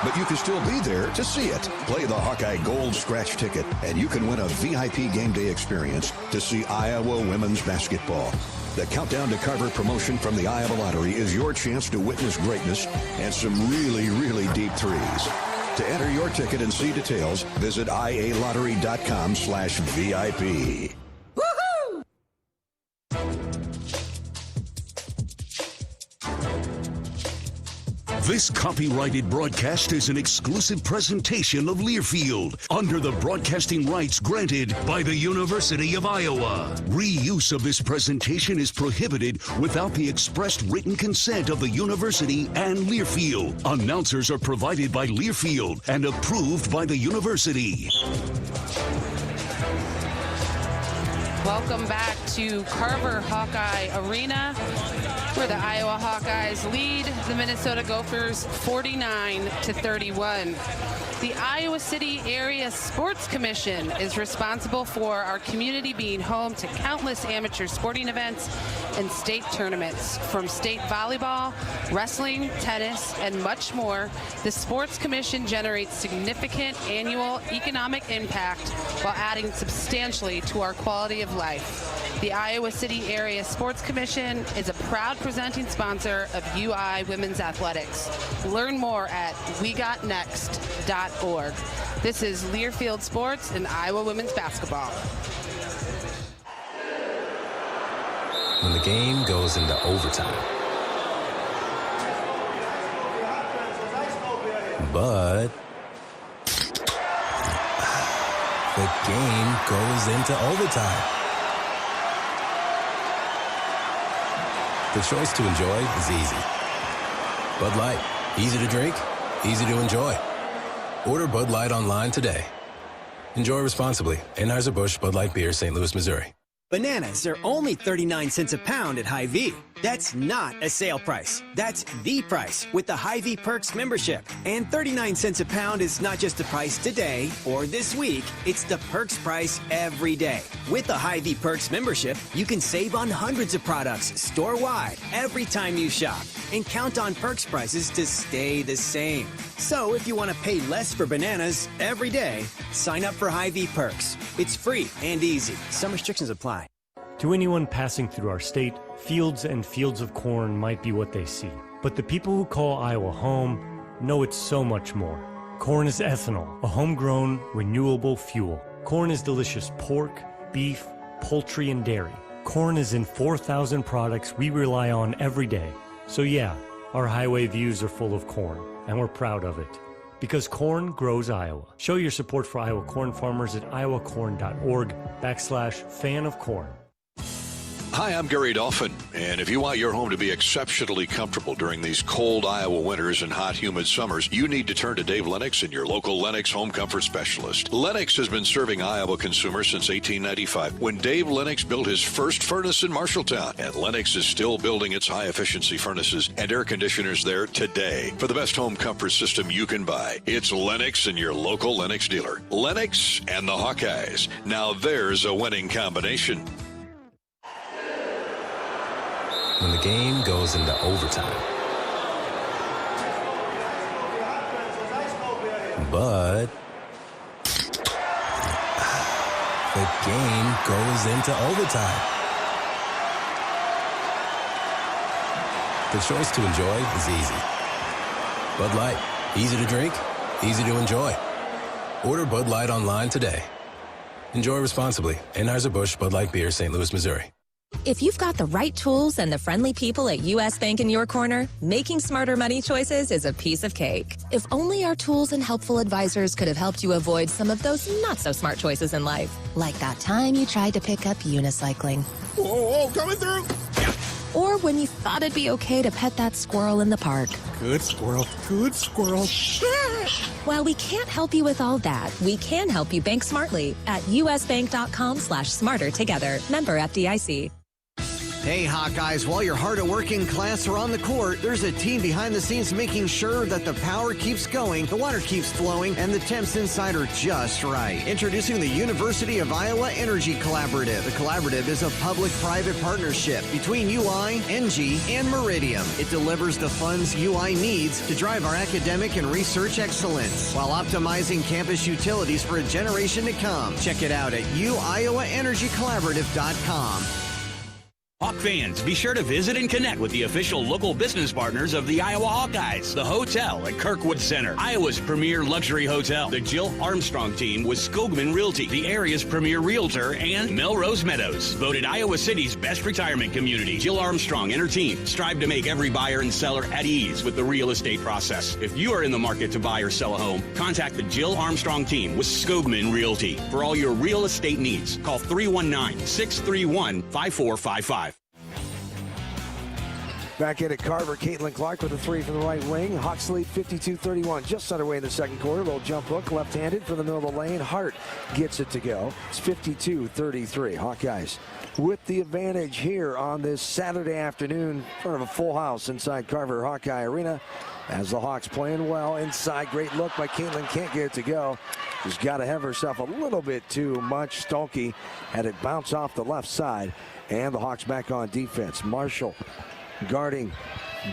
Speaker 16: But you can still be there to see it. Play the Hawkeye Gold Scratch Ticket, and you can win a VIP game day experience to see Iowa women's basketball. The Countdown to Carver promotion from the Iowa Lottery is your chance to witness greatness and some really, really deep threes. To enter your ticket and see details, visit ialottery.com/VIP.
Speaker 1: This copyrighted broadcast is an exclusive presentation of Learfield under the broadcasting rights granted by the University of Iowa. Reuse of this presentation is prohibited without the expressed written consent of the university and Learfield. Announcers are provided by Learfield and approved by the university.
Speaker 3: Welcome back to Carver Hawkeye Arena, where the Iowa Hawkeyes lead the Minnesota Gophers 49-31. The Iowa City Area Sports Commission is responsible for our community being home to countless amateur sporting events and state tournaments. From state volleyball, wrestling, tennis, and much more, the Sports Commission generates significant annual economic impact while adding substantially to our quality of life. The Iowa City Area Sports Commission is a proud presenting sponsor of UI Women's Athletics. Learn more at wegotnext.org. This is Learfield Sports and Iowa Women's Basketball.
Speaker 5: When the game goes into overtime. But the game goes into overtime. The choice to enjoy is easy. Bud Light, easy to drink, easy to enjoy. Order Bud Light online today. Enjoy responsibly. Anheuser-Busch Bud Light Beer, St. Louis, Missouri.
Speaker 20: Bananas are only 39 cents a pound at Hy-Vee. That's not a sale price. That's the price with the Hy-Vee Perks membership. And 39 cents a pound is not just the price today or this week. It's the Perks price every day. With the Hy-Vee Perks membership, you can save on hundreds of products store-wide every time you shop. And count on Perks prices to stay the same. So if you want to pay less for bananas every day, sign up for Hy-Vee Perks. It's free and easy. Some restrictions apply.
Speaker 8: To anyone passing through our state, fields and fields of corn might be what they see. But the people who call Iowa home know it's so much more. Corn is ethanol, a homegrown, renewable fuel. Corn is delicious pork, beef, poultry, and dairy. Corn is in 4,000 products we rely on every day. So yeah, our highway views are full of corn, and we're proud of it. Because corn grows Iowa. Show your support for Iowa corn farmers at iowacorn.org/fan of corn.
Speaker 11: Hi, I'm Gary Dolphin, and if you want your home to be exceptionally comfortable during these cold Iowa winters and hot, humid summers, you need to turn to Dave Lennox and your local Lennox home comfort specialist. Lennox has been serving Iowa consumers since 1895, when Dave Lennox built his first furnace in Marshalltown, and Lennox is still building its high-efficiency furnaces and air conditioners there today. For the best home comfort system you can buy, it's Lennox and your local Lennox dealer. Lennox and the Hawkeyes. Now there's a winning combination.
Speaker 5: When the game goes into overtime. But the game goes into overtime. The choice to enjoy is easy. Bud Light, easy to drink, easy to enjoy. Order Bud Light online today. Enjoy responsibly. Anheuser-Busch Bud Light Beer, St. Louis, Missouri.
Speaker 6: If you've got the right tools and the friendly people at U.S. Bank in your corner, making smarter money choices is a piece of cake. If only our tools and helpful advisors could have helped you avoid some of those not-so-smart choices in life. Like that time you tried to pick up unicycling.
Speaker 7: Whoa, coming through!
Speaker 6: Or when you thought it'd be okay to pet that squirrel in the park.
Speaker 7: Good squirrel, good squirrel.
Speaker 6: While we can't help you with all that, we can help you bank smartly at usbank.com/smarter together. Member FDIC.
Speaker 4: Hey, Hawkeyes, while your hard-working class are on the court, there's a team behind the scenes making sure that the power keeps going, the water keeps flowing, and the temps inside are just right. Introducing the University of Iowa Energy Collaborative. The collaborative is a public-private partnership between UI, NG, and Meridium. It delivers the funds UI needs to drive our academic and research excellence while optimizing campus utilities for a generation to come. Check it out at uiowaenergycollaborative.com.
Speaker 13: Hawk fans, be sure to visit and connect with the official local business partners of the Iowa Hawkeyes. The hotel at Kirkwood Center, Iowa's premier luxury hotel. The Jill Armstrong team with Skogman Realty, the area's premier realtor, and Melrose Meadows. Voted Iowa City's best retirement community. Jill Armstrong and her team strive to make every buyer and seller at ease with the real estate process. If you are in the market to buy or sell a home, contact the Jill Armstrong team with Skogman Realty. For all your real estate needs, call 319-631-5455.
Speaker 2: Back in at Carver, Caitlin Clark with a three from the right wing. Hawks lead 52-31, just underway in the second quarter. Little jump hook, left-handed from the middle of the lane. Hart gets it to go. It's 52-33. Hawkeyes with the advantage here on this Saturday afternoon in front of a full house inside Carver Hawkeye Arena. As the Hawks playing well inside. Great look by Caitlin, can't get it to go. She's got to have herself a little bit too much. Stolke had it bounce off the left side. And the Hawks back on defense. Marshall guarding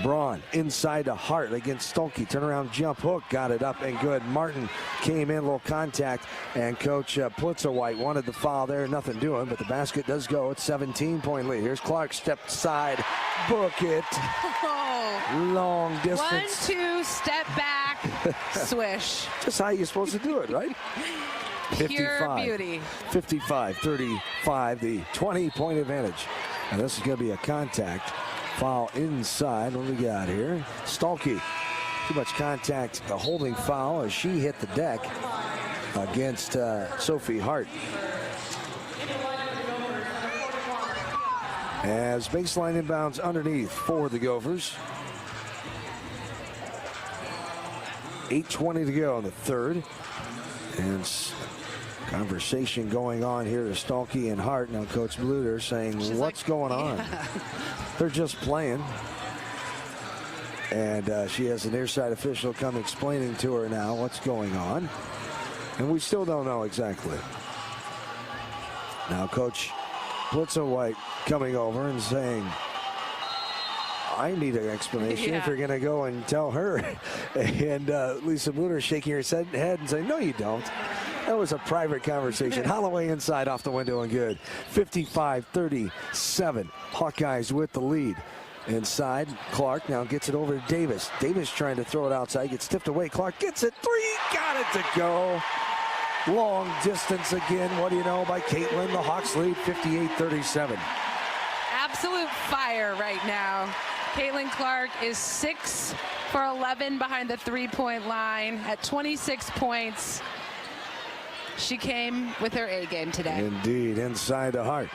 Speaker 2: Braun inside to Hart against Stolke. Turnaround jump hook, got it up and good. Martin came in, little contact, and Coach Plitzowhite wanted the foul there. Nothing doing, but the basket does go. It's 17-point lead. Here's Clark, step side, book it.
Speaker 3: Oh.
Speaker 2: Long distance.
Speaker 3: 1-2, step back, swish.
Speaker 2: Just how you're supposed to do it, right?
Speaker 3: Pure beauty.
Speaker 2: 55-35, the 20-point advantage. And this is going to be a contact foul inside. What do we got here? Stolke. Too much contact, a holding foul as she hit the deck against Sophie Hart. As baseline inbounds underneath for the Gophers. 8:20 to go in the third. And conversation going on here to Stolke and Hart. Now Coach Bluder saying, what's going on? They're just playing. And she has an airside official come explaining to her now what's going on. And we still don't know exactly. Now Coach Plitzowhite coming over and saying, I need an explanation if you're going to go and tell her. And Lisa Bluder shaking her head and saying, no, you don't. That was a private conversation. Holloway inside off the window and good. 55-37. Hawkeyes with the lead. Inside, Clark now gets it over to Davis. Davis trying to throw it outside, gets tipped away. Clark gets it, three, got it to go. Long distance again. What do you know by Caitlin? The Hawks lead 58-37.
Speaker 3: Absolute fire right now. Caitlin Clark is 6 for 11 behind the three-point line at 26 points. She came with her A game today.
Speaker 2: Indeed, inside to Hart.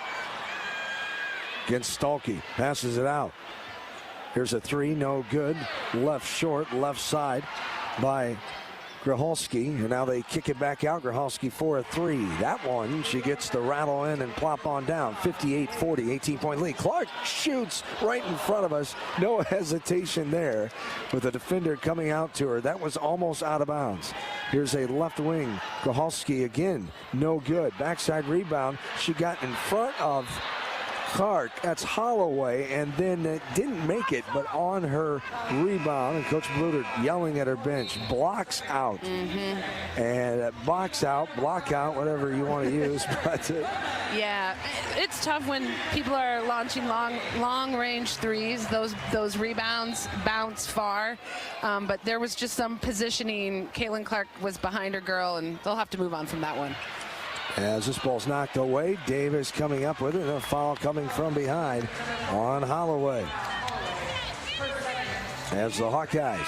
Speaker 2: Against Stolke, passes it out. Here's a three, no good. Left short, left side by Gracholski. And now they kick it back out. Gracholski for a three. That one, she gets the rattle in and plop on down. 58-40, 18-point lead. Clark shoots right in front of us. No hesitation there with the defender coming out to her. That was almost out of bounds. Here's a left wing. Gracholski again, no good. Backside rebound. She got in front of Clark, that's Holloway, and then it didn't make it, but on her rebound, and Coach Bluder yelling at her bench, blocks out. And box out, block out, whatever you want to use. But
Speaker 3: yeah, it's tough when people are launching long range threes. Those rebounds bounce far, but there was just some positioning. Caitlin Clark was behind her girl, and they'll have to move on from that one.
Speaker 2: As this ball's knocked away, Davis coming up with it, and a foul coming from behind on Holloway. As the Hawkeyes,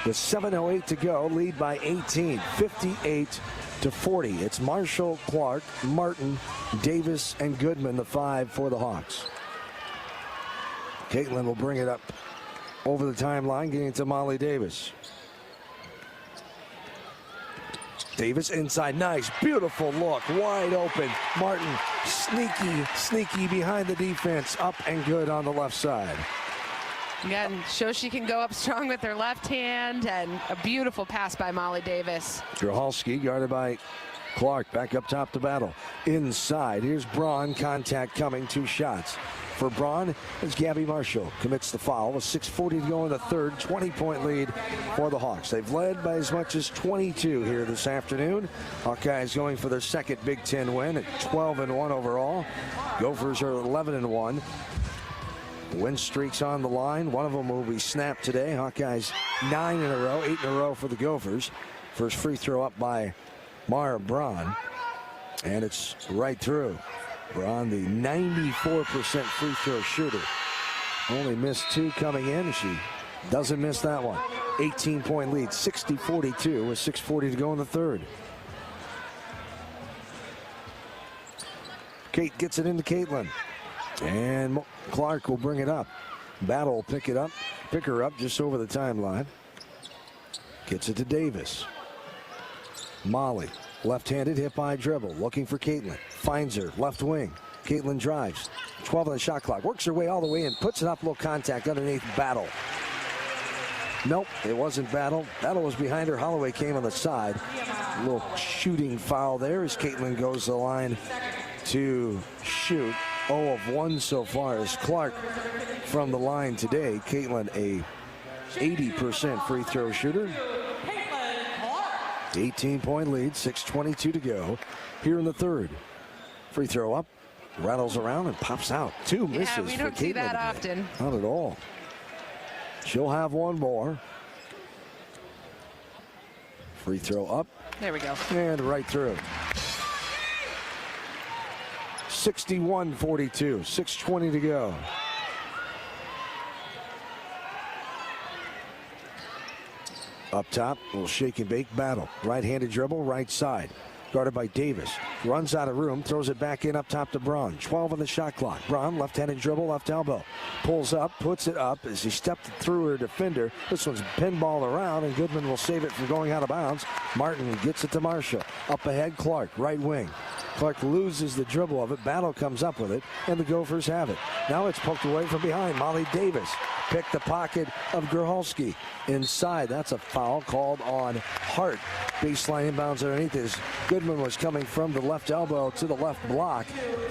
Speaker 2: with 7:08 to go, lead by 18, 58-40. It's Marshall, Clark, Martin, Davis, and Goodman, the five for the Hawks. Caitlin will bring it up over the timeline, getting it to Molly Davis. Davis inside, nice, beautiful look, wide open. Martin, sneaky behind the defense, up and good on the left side.
Speaker 3: Again, shows she can go up strong with her left hand, and a beautiful pass by Molly Davis.
Speaker 2: Gracholski guarded by Clark, back up top to battle. Inside, here's Braun, contact coming, two shots. For Braun, it's Gabby Marshall. Commits the foul with 6:40 to go in the third. 20-point lead for the Hawks. They've led by as much as 22 here this afternoon. Hawkeyes going for their second Big Ten win at 12-1 overall. Gophers are 11-1. Win streaks on the line. One of them will be snapped today. Hawkeyes 9 in a row, 8 in a row for the Gophers. First free throw up by Mara Braun. And it's right through. Braun, the 94% free throw shooter. Only missed two coming in. She doesn't miss that one. 18-point lead, 60-42 with 6:40 to go in the third. Kate gets it into Caitlin. And Clark will bring it up. Battle will pick her up just over the timeline. Gets it to Davis. Molly. Left-handed hip-high dribble, looking for Caitlin. Finds her, left wing. Caitlin drives. 12 on the shot clock. Works her way all the way in. Puts it up, little contact underneath. Battle. Nope, it wasn't Battle. Battle was behind her. Holloway came on the side. A little shooting foul there as Caitlin goes to the line to shoot. 0 of 1 so far as Clark from the line today. Caitlin, a 80% free throw shooter. 18-point lead, 6:22 to go here in the third. Free throw up, rattles around and pops out. 2 misses.
Speaker 3: Yeah, we don't see that often.
Speaker 2: Not at all. She'll have one more. Free throw up.
Speaker 3: There we go.
Speaker 2: And right through. 61-42, 6:20 to go. Up top, little shake and bake battle. Right-handed dribble, right side. Guarded by Davis. Runs out of room, throws it back in up top to Braun. 12 on the shot clock. Braun, left-handed dribble, left elbow. Pulls up, puts it up as he stepped through her defender. This one's pinball around, and Goodman will save it from going out of bounds. Martin gets it to Marshall. Up ahead, Clark, right wing. Clark loses the dribble of it. Battle comes up with it, and the Gophers have it. Now it's poked away from behind. Molly Davis picked the pocket of Grhalski. Inside, that's a foul called on Hart. Baseline inbounds underneath as Goodman was coming from the left elbow to the left block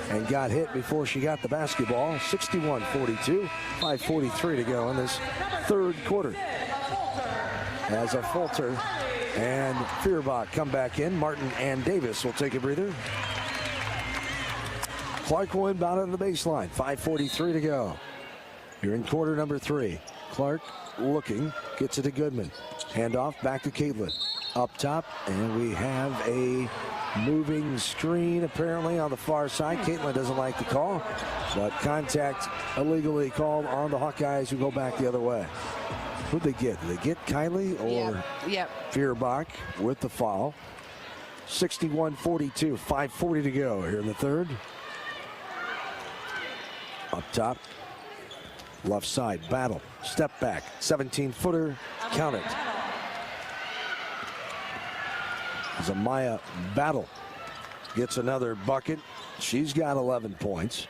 Speaker 2: and got hit before she got the basketball. 61-42, 5:43 to go in this third quarter. As a Fulter and Feuerbach come back in, Martin and Davis will take a breather. Clark will inbound on the baseline. 5:43 to go. You're in quarter number 3. Clark looking, gets it to Goodman. Handoff back to Caitlin. Up top, and we have a moving screen apparently on the far side. Caitlin doesn't like the call, but contact illegally called on the Hawkeyes, who go back the other way. Who'd they get? Did they get Kylie or
Speaker 3: Yep.
Speaker 2: Feuerbach with the foul? 61-42, 5:40 to go here in the third. Up top, left side, Battle, step back, 17-footer, count it. Zamaya Battle gets another bucket. She's got 11 points.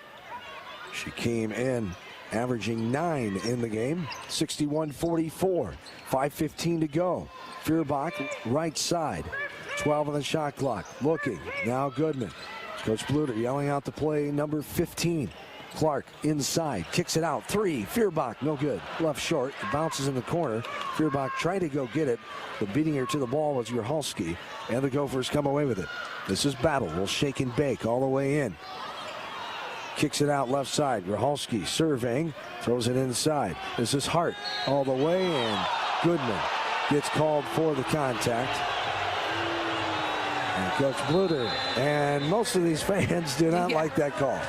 Speaker 2: She came in averaging 9 in the game. 61-44, 5:15 to go. Feuerbach, right side, 12 on the shot clock. Looking, now Goodman. Coach Bluder yelling out the play, number 15. Clark inside, kicks it out, 3, Feuerbach, no good. Left short, it bounces in the corner. Feuerbach tried to go get it, but beating her to the ball was Grhalski, and the Gophers come away with it. This is Battle, will shake and bake all the way in. Kicks it out left side, Grhalski surveying, throws it inside. This is Hart all the way, and Goodman gets called for the contact. And Coach Bluder and most of these fans do not like that call.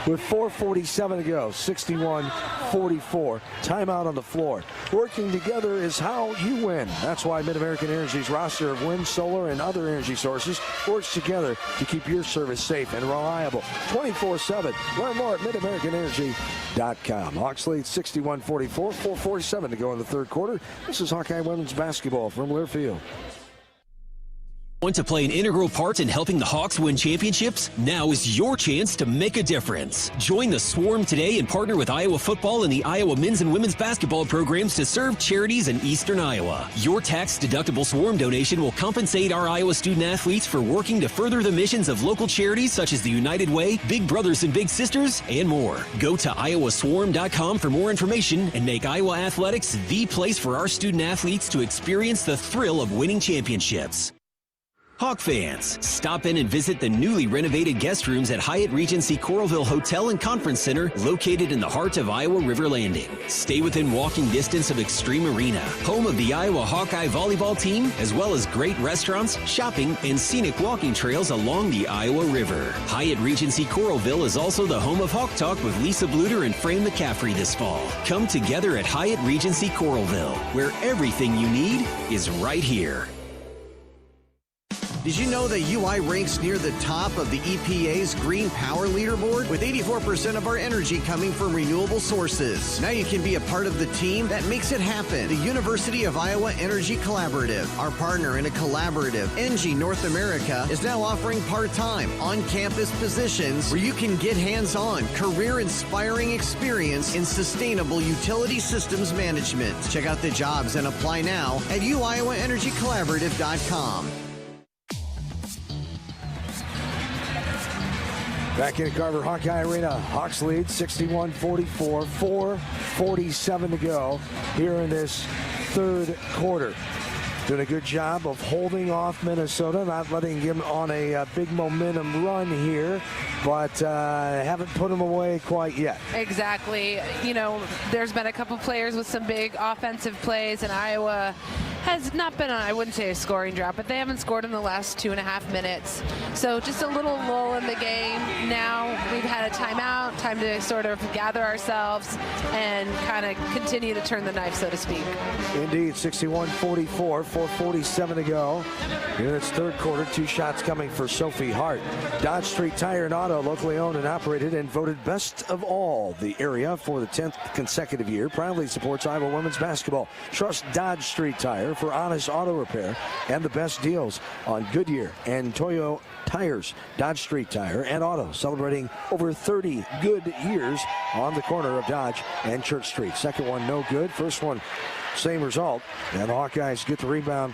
Speaker 2: With 4:47 to go, 61-44. Timeout on the floor. Working together is how you win. That's why Mid-American Energy's roster of wind, solar, and other energy sources works together to keep your service safe and reliable 24/7. Learn more at midamericanenergy.com. Hawks lead 61-44, 4:47 to go in the third quarter. This is Hawkeye women's basketball from Learfield.
Speaker 10: Want to play an integral part in helping the Hawks win championships? Now is your chance to make a difference. Join the Swarm today and partner with Iowa football and the Iowa men's and women's basketball programs to serve charities in eastern Iowa. Your tax-deductible Swarm donation will compensate our Iowa student athletes for working to further the missions of local charities such as the United Way, Big Brothers and Big Sisters, and more. Go to iowaswarm.com for more information and make Iowa athletics the place for our student athletes to experience the thrill of winning championships. Hawk fans, stop in and visit the newly renovated guest rooms at Hyatt Regency Coralville Hotel and Conference Center, located in the heart of Iowa River Landing. Stay within walking distance of Extreme Arena, home of the Iowa Hawkeye volleyball team, as well as great restaurants, shopping, and scenic walking trails along the Iowa River. Hyatt Regency Coralville is also the home of Hawk Talk with Lisa Bluder and Frame McCaffrey this fall. Come together at Hyatt Regency Coralville, where everything you need is right here.
Speaker 4: Did you know that UI ranks near the top of the EPA's Green Power Leaderboard? With 84% of our energy coming from renewable sources. Now you can be a part of the team that makes it happen. The University of Iowa Energy Collaborative, our partner in a collaborative, ENGIE North America, is now offering part-time, on-campus positions where you can get hands-on, career-inspiring experience in sustainable utility systems management. Check out the jobs and apply now at uiowaenergycollaborative.com.
Speaker 2: Back in Carver Hawkeye Arena, Hawks lead 61-44, 4:47 to go here in this third quarter. Doing a good job of holding off Minnesota, not letting him on a big momentum run here, but haven't put him away quite yet.
Speaker 3: Exactly. You know, there's been a couple players with some big offensive plays, and Iowa has not been on, I wouldn't say a scoring drought, but they haven't scored in the last 2.5 minutes. So just a little lull in the game. Now we've had a timeout, time to sort of gather ourselves and kind of continue to turn the knife, so to speak.
Speaker 2: Indeed, 61-44, 4:47 to go. In its third quarter, 2 shots coming for Sophie Hart. Dodge Street Tire and Auto, locally owned and operated and voted best of all the area for the 10th consecutive year. Proudly supports Iowa women's basketball. Trust Dodge Street Tire for honest auto repair and the best deals on Goodyear and Toyo tires. Dodge Street Tire and Auto, celebrating over 30 good years on the corner of Dodge and Church Street. Second one, no good. First one, same result. And the Hawkeyes get the rebound.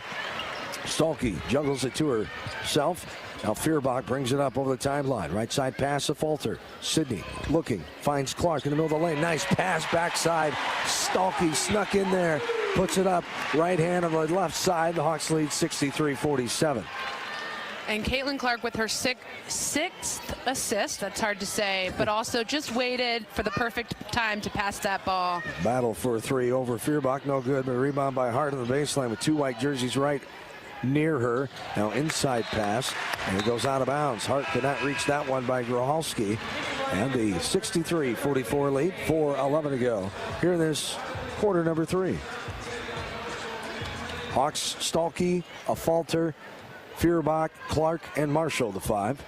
Speaker 2: Stalky juggles it to herself. Now Feuerbach brings it up over the timeline. Right side pass to Falter. Sidney looking, finds Clark in the middle of the lane. Nice pass backside. Stalky snuck in there, puts it up. Right hand on the left side. The Hawks lead 63-47.
Speaker 3: And Caitlin Clark with her sixth assist, that's hard to say, but also just waited for the perfect time to pass that ball.
Speaker 2: Battle for a 3 over Feuerbach, no good, but a rebound by Hart on the baseline with 2 white jerseys right near her. Now inside pass, and it goes out of bounds. Hart could not reach that one by Grohalski. And the 63-44 lead, 4:11 to go here in this quarter number 3. Hawks, Stalky, a Falter, Feuerbach, Clark, and Marshall, the 5.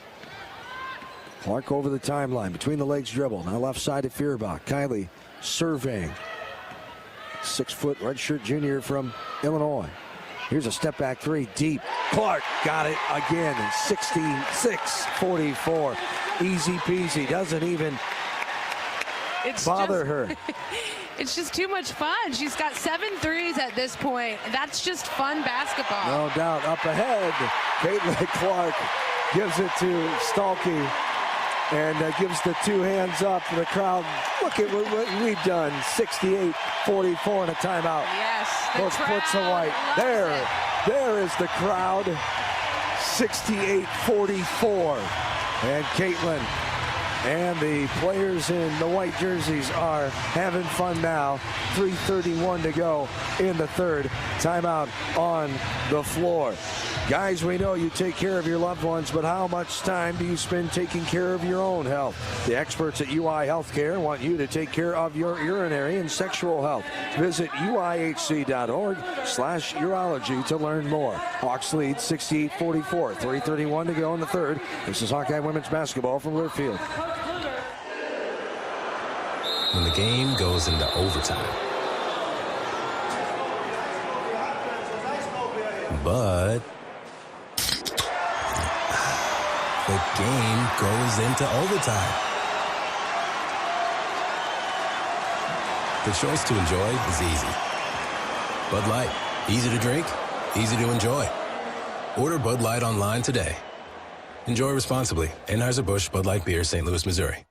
Speaker 2: Clark over the timeline, between the legs dribble. Now left side to Feuerbach. Kylie surveying. 6-foot redshirt junior from Illinois. Here's a step back 3 deep. Clark got it again in 66-44. Easy peasy, doesn't even bother her.
Speaker 3: It's just too much fun. She's got 7 threes at this point. That's just fun basketball.
Speaker 2: No doubt. Up ahead, Caitlin Clark gives it to Stalky and gives the 2 hands up for the crowd. Look at what we've done. 68-44 and a timeout.
Speaker 3: Yes.
Speaker 2: Puts the white. There is the crowd. 68-44. And Caitlin and the players in the white jerseys are having fun now. 3:31 to go in the third. Timeout on the floor. Guys, we know you take care of your loved ones, but how much time do you spend taking care of your own health? The experts at UI Healthcare want you to take care of your urinary and sexual health. Visit uihc.org/urology to learn more. Hawks lead 68-44, 3:31 to go in the third. This is Hawkeye women's basketball from Learfield.
Speaker 5: When the game goes into overtime. But the game goes into overtime. The choice to enjoy is easy. Bud Light, easy to drink, easy to enjoy. Order Bud Light online today. Enjoy responsibly. Anheuser-Busch Bud Light Beer, St. Louis, Missouri.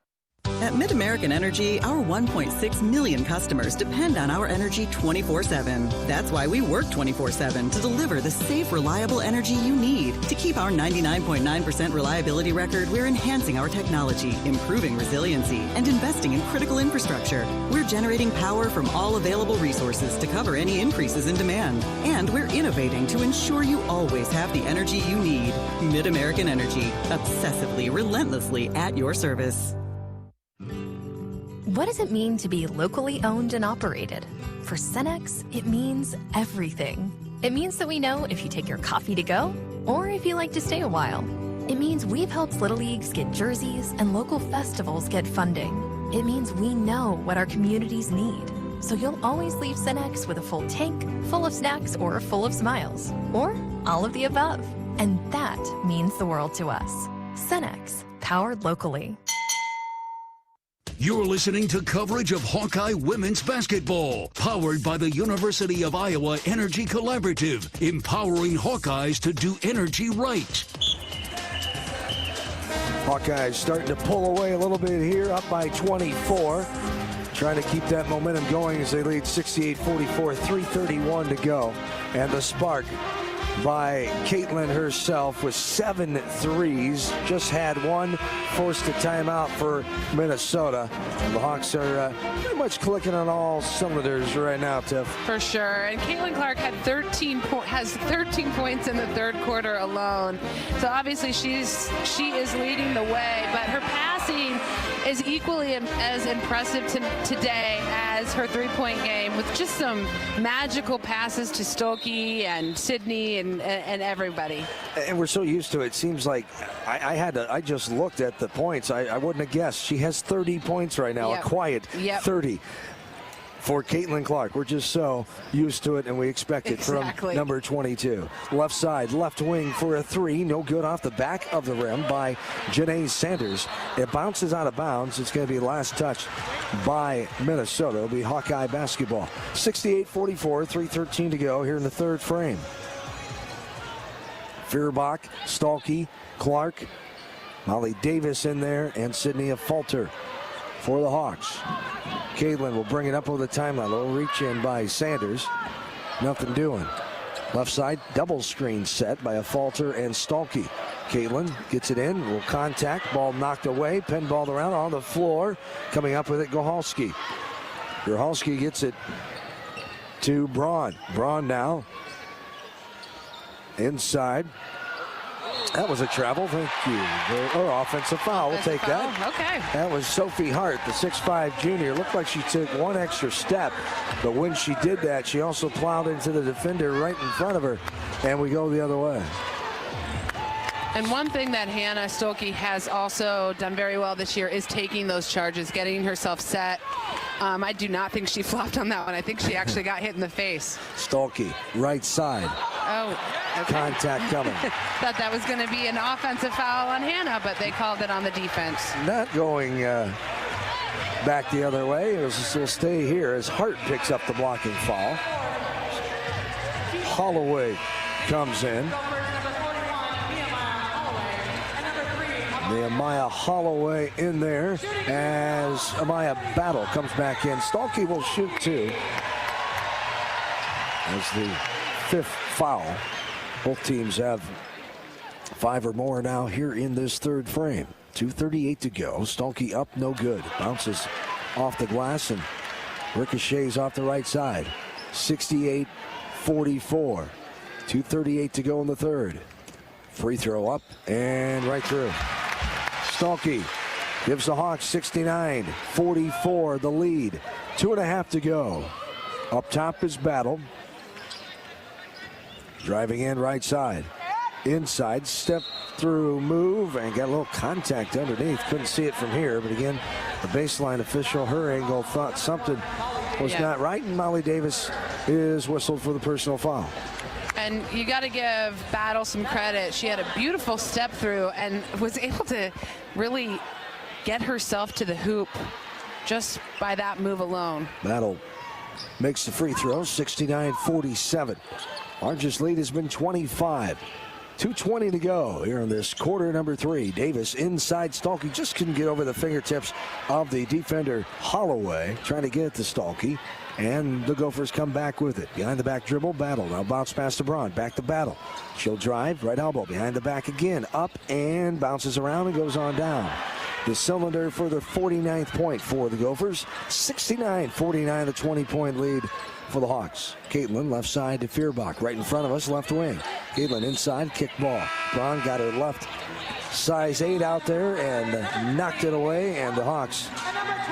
Speaker 14: At Mid-American Energy, our 1.6 million customers depend on our energy 24/7. That's why we work 24/7 to deliver the safe, reliable energy you need. To keep our 99.9% reliability record, we're enhancing our technology, improving resiliency, and investing in critical infrastructure. We're generating power from all available resources to cover any increases in demand. And we're innovating to ensure you always have the energy you need. Mid-American Energy, obsessively, relentlessly at your service.
Speaker 15: What does it mean to be locally owned and operated? For Cenex, it means everything. It means that we know if you take your coffee to go or if you like to stay a while. It means we've helped Little Leagues get jerseys and local festivals get funding. It means we know what our communities need. So you'll always leave Cenex with a full tank, full of snacks, or full of smiles. Or all of the above. And that means the world to us. Cenex, powered locally.
Speaker 1: You're listening to coverage of Hawkeye women's basketball, powered by the University of Iowa Energy Collaborative, empowering Hawkeyes to do energy right.
Speaker 2: Hawkeyes starting to pull away a little bit here, up by 24. Trying to keep that momentum going as they lead 68-44, 3:31 to go. And the spark by Caitlin herself with 7 threes. Just had one, forced a timeout for Minnesota. And the Hawks are pretty much clicking on all cylinders right now, Tiff.
Speaker 3: For sure. And Caitlin Clark had has 13 points in the third quarter alone. So obviously she is leading the way, but her passing is equally as impressive today as her three-point game, with just some magical passes to Stokey and Sydney and everybody.
Speaker 2: And we're so used to it. It seems like I just looked at the points. I wouldn't have guessed. She has 30 points right now, a quiet 30 for Caitlin Clark. We're just so used to it, and we expect it from number 22. Left side, left wing for a three. No good off the back of the rim by Janae Sanders. It bounces out of bounds. It's going to be last touched by Minnesota. It'll be Hawkeye basketball. 68-44, 3:13 to go here in the third frame. Feuerbach, Stalkey, Clark, Molly Davis in there, and Sydney a falter for the Hawks. Caitlin will bring it up over the timeline. A little reach in by Sanders. Nothing doing. Left side, double screen set by a falter and Stalkey. Caitlin gets it in, will contact, ball knocked away, pinballed around on the floor. Coming up with it, Gohalski. Gohalski gets it to Braun. Braun now inside. That was a travel, thank you. Or offensive foul, we'll take that.
Speaker 3: Okay.
Speaker 2: That was Sophie Hart, the 6'5" junior. Looked like she took one extra step, but when she did that, she also plowed into the defender right in front of her, and we go the other way.
Speaker 3: And one thing that Hannah Stokey has also done very well this year is taking those charges, getting herself set. I do not think she flopped on that one. I think she actually got hit in the face.
Speaker 2: Stolke, right side.
Speaker 3: Oh, okay.
Speaker 2: Contact coming.
Speaker 3: Thought that was going to be an offensive foul on Hannah, but they called it on the defense.
Speaker 2: Not going back the other way. It'll stay here as Hart picks up the blocking foul. Holloway comes in. Amaya Holloway in there as Amaya Battle comes back in. Stalkey will shoot two. As the 5th foul. Both teams have 5 or more now here in this third frame. 2:38 to go. Stalkey up, no good. Bounces off the glass and ricochets off the right side. 68-44. 2:38 to go in the third. Free throw up and right through. Stalkey gives the Hawks 69-44 the lead. 2.5 to go. Up top is Battle. Driving in right side. Inside, step through move, and got a little contact underneath. Couldn't see it from here, but again, the baseline official, her angle, thought something was not right, and Molly Davis is whistled for the personal foul.
Speaker 3: And you got to give Battle some credit. She had a beautiful step through and was able to really get herself to the hoop just by that move alone.
Speaker 2: Battle makes the free throw, 69-47. Largest lead has been 25. 2:20 to go here in this quarter number 3. Davis inside Stalkey, just couldn't get over the fingertips of the defender Holloway, trying to get it to Stalkey. And the Gophers come back with it. Behind the back dribble, Battle. Now bounce past to Braun. Back to Battle. She'll drive, right elbow. Behind the back again. Up and bounces around and goes on down. The cylinder for the 49th point for the Gophers. 69-49, the 20-point lead for the Hawks. Caitlin left side to Feuerbach. Right in front of us, left wing. Caitlin inside, kick ball. Braun got her left size 8 out there and knocked it away. And the Hawks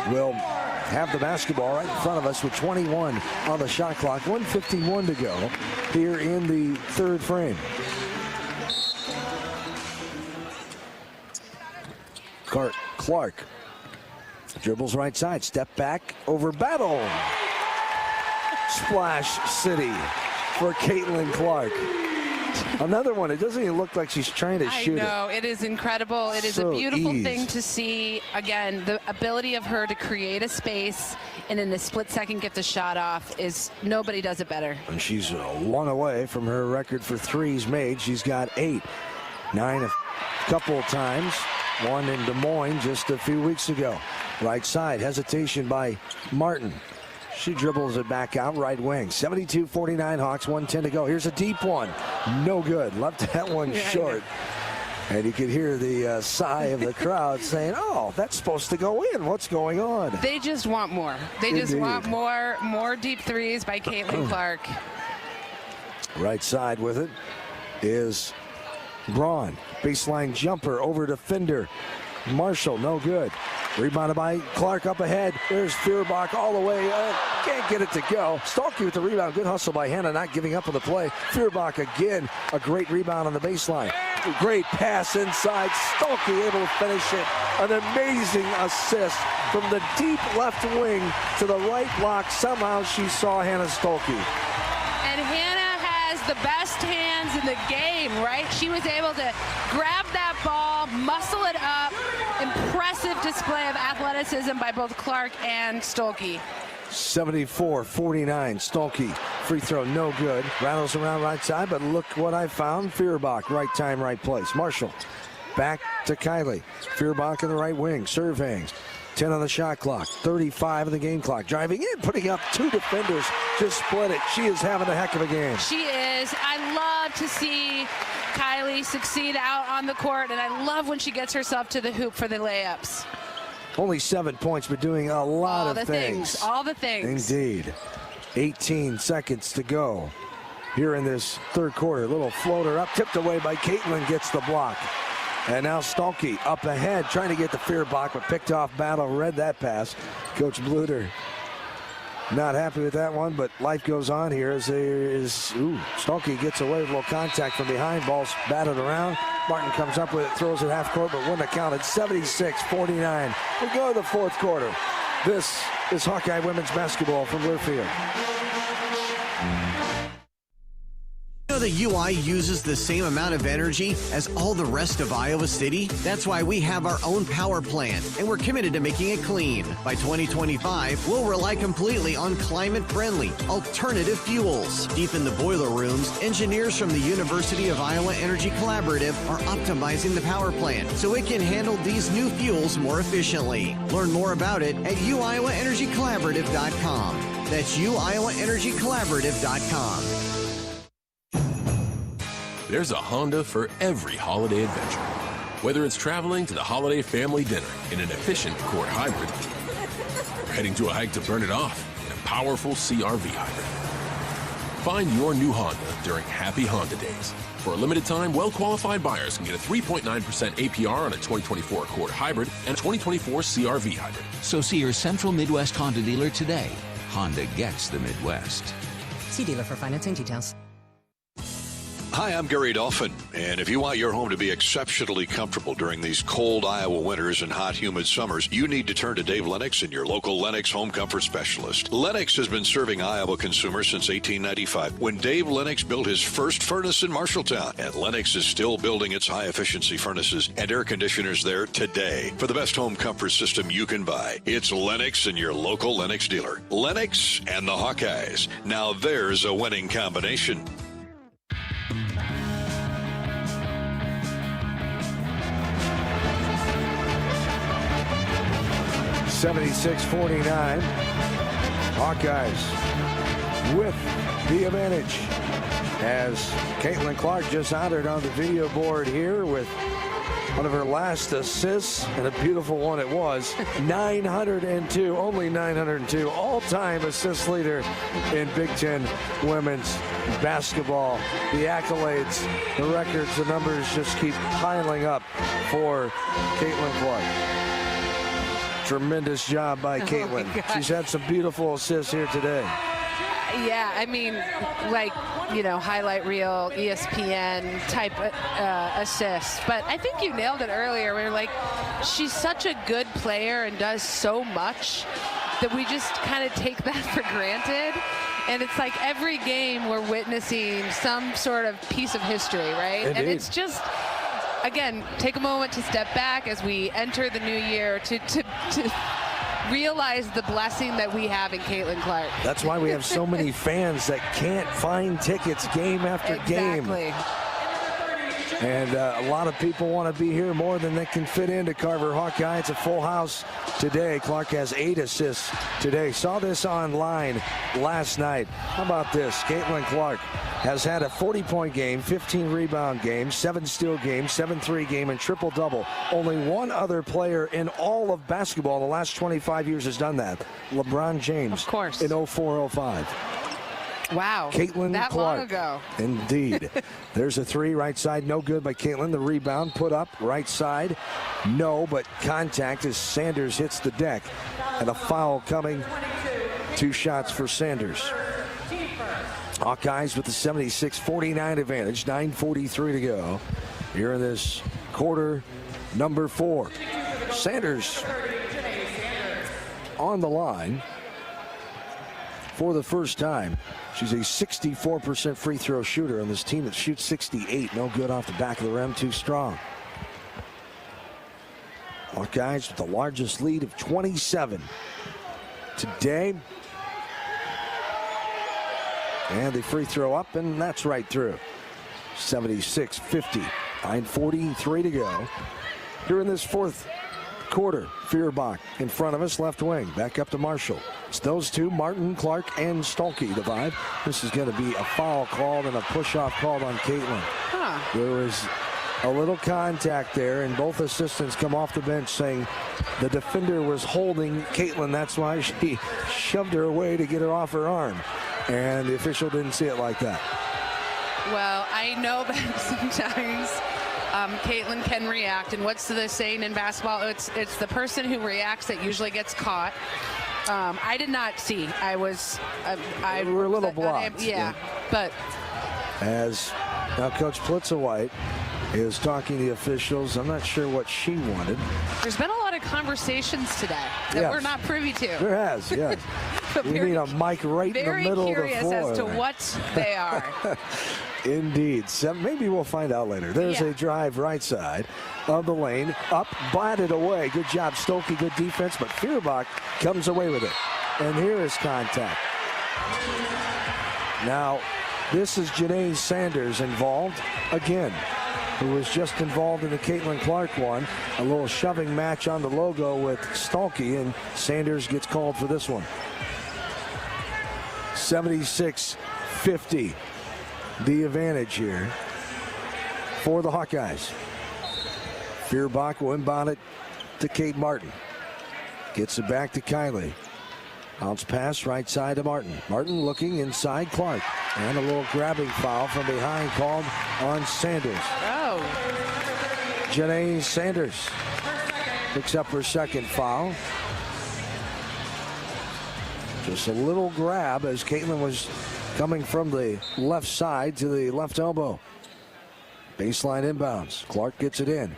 Speaker 2: will have the basketball right in front of us with 21 on the shot clock. 1:51 to go here in the third frame. Clark dribbles right side, step back over Battle. Splash City for Caitlin Clark. Another one. It doesn't even look like she's trying to shoot it.
Speaker 3: I know. It is incredible. It is a beautiful thing to see. Again, the ability of her to create a space and in a split second get the shot off is nobody does it better.
Speaker 2: And she's 1 away from her record for threes made. She's got 8. 9 a couple of times. one in Des Moines just a few weeks ago. Right side, hesitation by Martin. She dribbles it back out, right wing. 72-49 Hawks, 1:10 to go. Here's a deep one. No good. Left that one short. And you could hear the sigh of the crowd saying, oh, that's supposed to go in. What's going on?
Speaker 3: They just want more. They just want more deep threes by Caitlin Clark.
Speaker 2: Right side with it is Braun. Baseline jumper over to Fender. Marshall, no good. Rebounded by Clark up ahead. There's Feuerbach all the way. Can't get it to go. Stolke with the rebound. Good hustle by Hannah, not giving up on the play. Feuerbach again. A great rebound on the baseline. Great pass inside. Stolke able to finish it. An amazing assist from the deep left wing to the right block. Somehow she saw Hannah Stolke.
Speaker 3: And Hannah has the best hands in the game, right? She was able to grab that ball, muscle it up. Impressive display of athleticism by both Clark and Stolke.
Speaker 2: 74-49. Stolke, free throw, no good. Rattles around right side, but look what I found. Feuerbach, right time, right place. Marshall, back to Kylie. Feuerbach in the right wing, surveying. 10 on the shot clock, 35 on the game clock. Driving in, putting up two defenders to split it. She is having a heck of a game.
Speaker 3: She is. I love to see Kylie succeed out on the court, and I love when she gets herself to the hoop for the layups.
Speaker 2: Only 7 points, but doing a lot of things.
Speaker 3: All the things.
Speaker 2: Indeed. 18 seconds to go here in this third quarter. Little floater up, tipped away by Caitlin, gets the block. And now Stolke up ahead, trying to get the Feuerbach, but picked off Battle. Read that pass. Coach Bluder not happy with that one, but life goes on here as Stolke gets away with a little contact from behind. Ball's batted around. Martin comes up with it, throws it half court, but wouldn't have counted. 76-49. We go to the fourth quarter. This is Hawkeye women's basketball from Learfield.
Speaker 4: You know the UI uses the same amount of energy as all the rest of Iowa City? That's why we have our own power plant, and we're committed to making it clean. By 2025, we'll rely completely on climate-friendly, alternative fuels. Deep in the boiler rooms, engineers from the University of Iowa Energy Collaborative are optimizing the power plant so it can handle these new fuels more efficiently. Learn more about it at uiowaenergycollaborative.com. That's uiowaenergycollaborative.com.
Speaker 22: There's a Honda for every holiday adventure. Whether it's traveling to the holiday family dinner in an efficient Accord hybrid, or heading to a hike to burn it off in a powerful CR-V hybrid. Find your new Honda during Happy Honda Days. For a limited time, well-qualified buyers can get a 3.9% APR on a 2024 Accord hybrid and a 2024 CR-V hybrid.
Speaker 23: So see your Central Midwest Honda dealer today. Honda gets the Midwest.
Speaker 12: See dealer for financing details.
Speaker 11: Hi, I'm Gary Dolphin, and if you want your home to be exceptionally comfortable during these cold Iowa winters and hot, humid summers, you need to turn to Dave Lennox and your local Lennox home comfort specialist. Lennox has been serving Iowa consumers since 1895, when Dave Lennox built his first furnace in Marshalltown, and Lennox is still building its high-efficiency furnaces and air conditioners there today. For the best home comfort system you can buy, it's Lennox and your local Lennox dealer. Lennox and the Hawkeyes. Now there's a winning combination.
Speaker 2: 76-49. Hawkeyes with the advantage as Caitlin Clark just honored on the video board here with one of her last assists, and a beautiful one it was. 902, only 902, all-time assist leader in Big Ten women's basketball. The accolades, the records, the numbers just keep piling up for Caitlin Clark. Tremendous job by Caitlin. She's had some beautiful assists here today.
Speaker 3: Yeah, I mean, like, you know, highlight reel, ESPN type assists. But I think you nailed it earlier. We were like, she's such a good player and does so much that we just kind of take that for granted. And it's like every game we're witnessing some sort of piece of history, right?
Speaker 2: Indeed.
Speaker 3: And it's just, again, take a moment to step back as we enter the new year to realize the blessing that we have in Caitlin Clark.
Speaker 2: That's why we have so many fans that can't find tickets game after game. And a lot of people want to be here more than they can fit into Carver Hawkeye. It's a full house today. Clark has 8 assists today. Saw this online last night. How about this? Caitlin Clark has had a 40-point game, 15-rebound game, 7 steal game, 7-3 game, and triple-double. Only one other player in all of basketball in the last 25 years has done that. LeBron James.
Speaker 3: Of course.
Speaker 2: In 04-05.
Speaker 3: Wow.
Speaker 2: Caitlin
Speaker 3: that
Speaker 2: Clark.
Speaker 3: long ago.
Speaker 2: Indeed. There's a 3 right side, no good by Caitlin. The rebound put up right side, no, but contact as Sanders hits the deck. And a foul coming. 2 shots for Sanders. Hawkeyes with the 76-49 advantage, 9:43 to go here in this quarter number 4. Sanders on the line for the first time. She's a 64% free throw shooter on this team that shoots 68. No good off the back of the rim, too strong. Hawkeyes with the largest lead of 27 today. And the free throw up, and that's right through. 76-50. 9:43 to go. Here in this fourth quarter, Feuerbach in front of us, left wing. Back up to Marshall. It's those two, Martin, Clark, and Stolke, the 5. This is going to be a foul called and a push-off called on Caitlin. There was a little contact there, and both assistants come off the bench saying the defender was holding Caitlin. That's why she shoved her away to get her off her arm. And the official didn't see it like that.
Speaker 3: Well, I know that sometimes Caitlin can react, and what's the saying in basketball? It's the person who reacts that usually gets caught. I did not see. I was.
Speaker 2: We were a little blocked.
Speaker 3: Yeah, but
Speaker 2: as now Coach Plitzowhite is talking to the officials. I'm not sure what she wanted.
Speaker 3: There's been a lot of conversations today that we're not privy to.
Speaker 2: There has, yes. We need a mic right in the middle of the floor.
Speaker 3: Very curious as to what they are.
Speaker 2: Indeed. So maybe we'll find out later. There's a drive right side of the lane. Up, batted away. Good job, Stolke. Good defense, but Feuerbach comes away with it. And here is contact. Now, this is Janae Sanders involved again, who was just involved in the Caitlin Clark one. A little shoving match on the logo with Stolke, and Sanders gets called for this one. 76-50. The advantage here for the Hawkeyes. Feuerbach will inbound it to Kate Martin. Gets it back to Kylie. Bounce pass right side to Martin. Martin looking inside Clark. And a little grabbing foul from behind called on Sanders.
Speaker 3: Oh.
Speaker 2: Janae Sanders picks up her second foul. Just a little grab as Caitlin was coming from the left side to the left elbow. Baseline inbounds. Clark gets it in.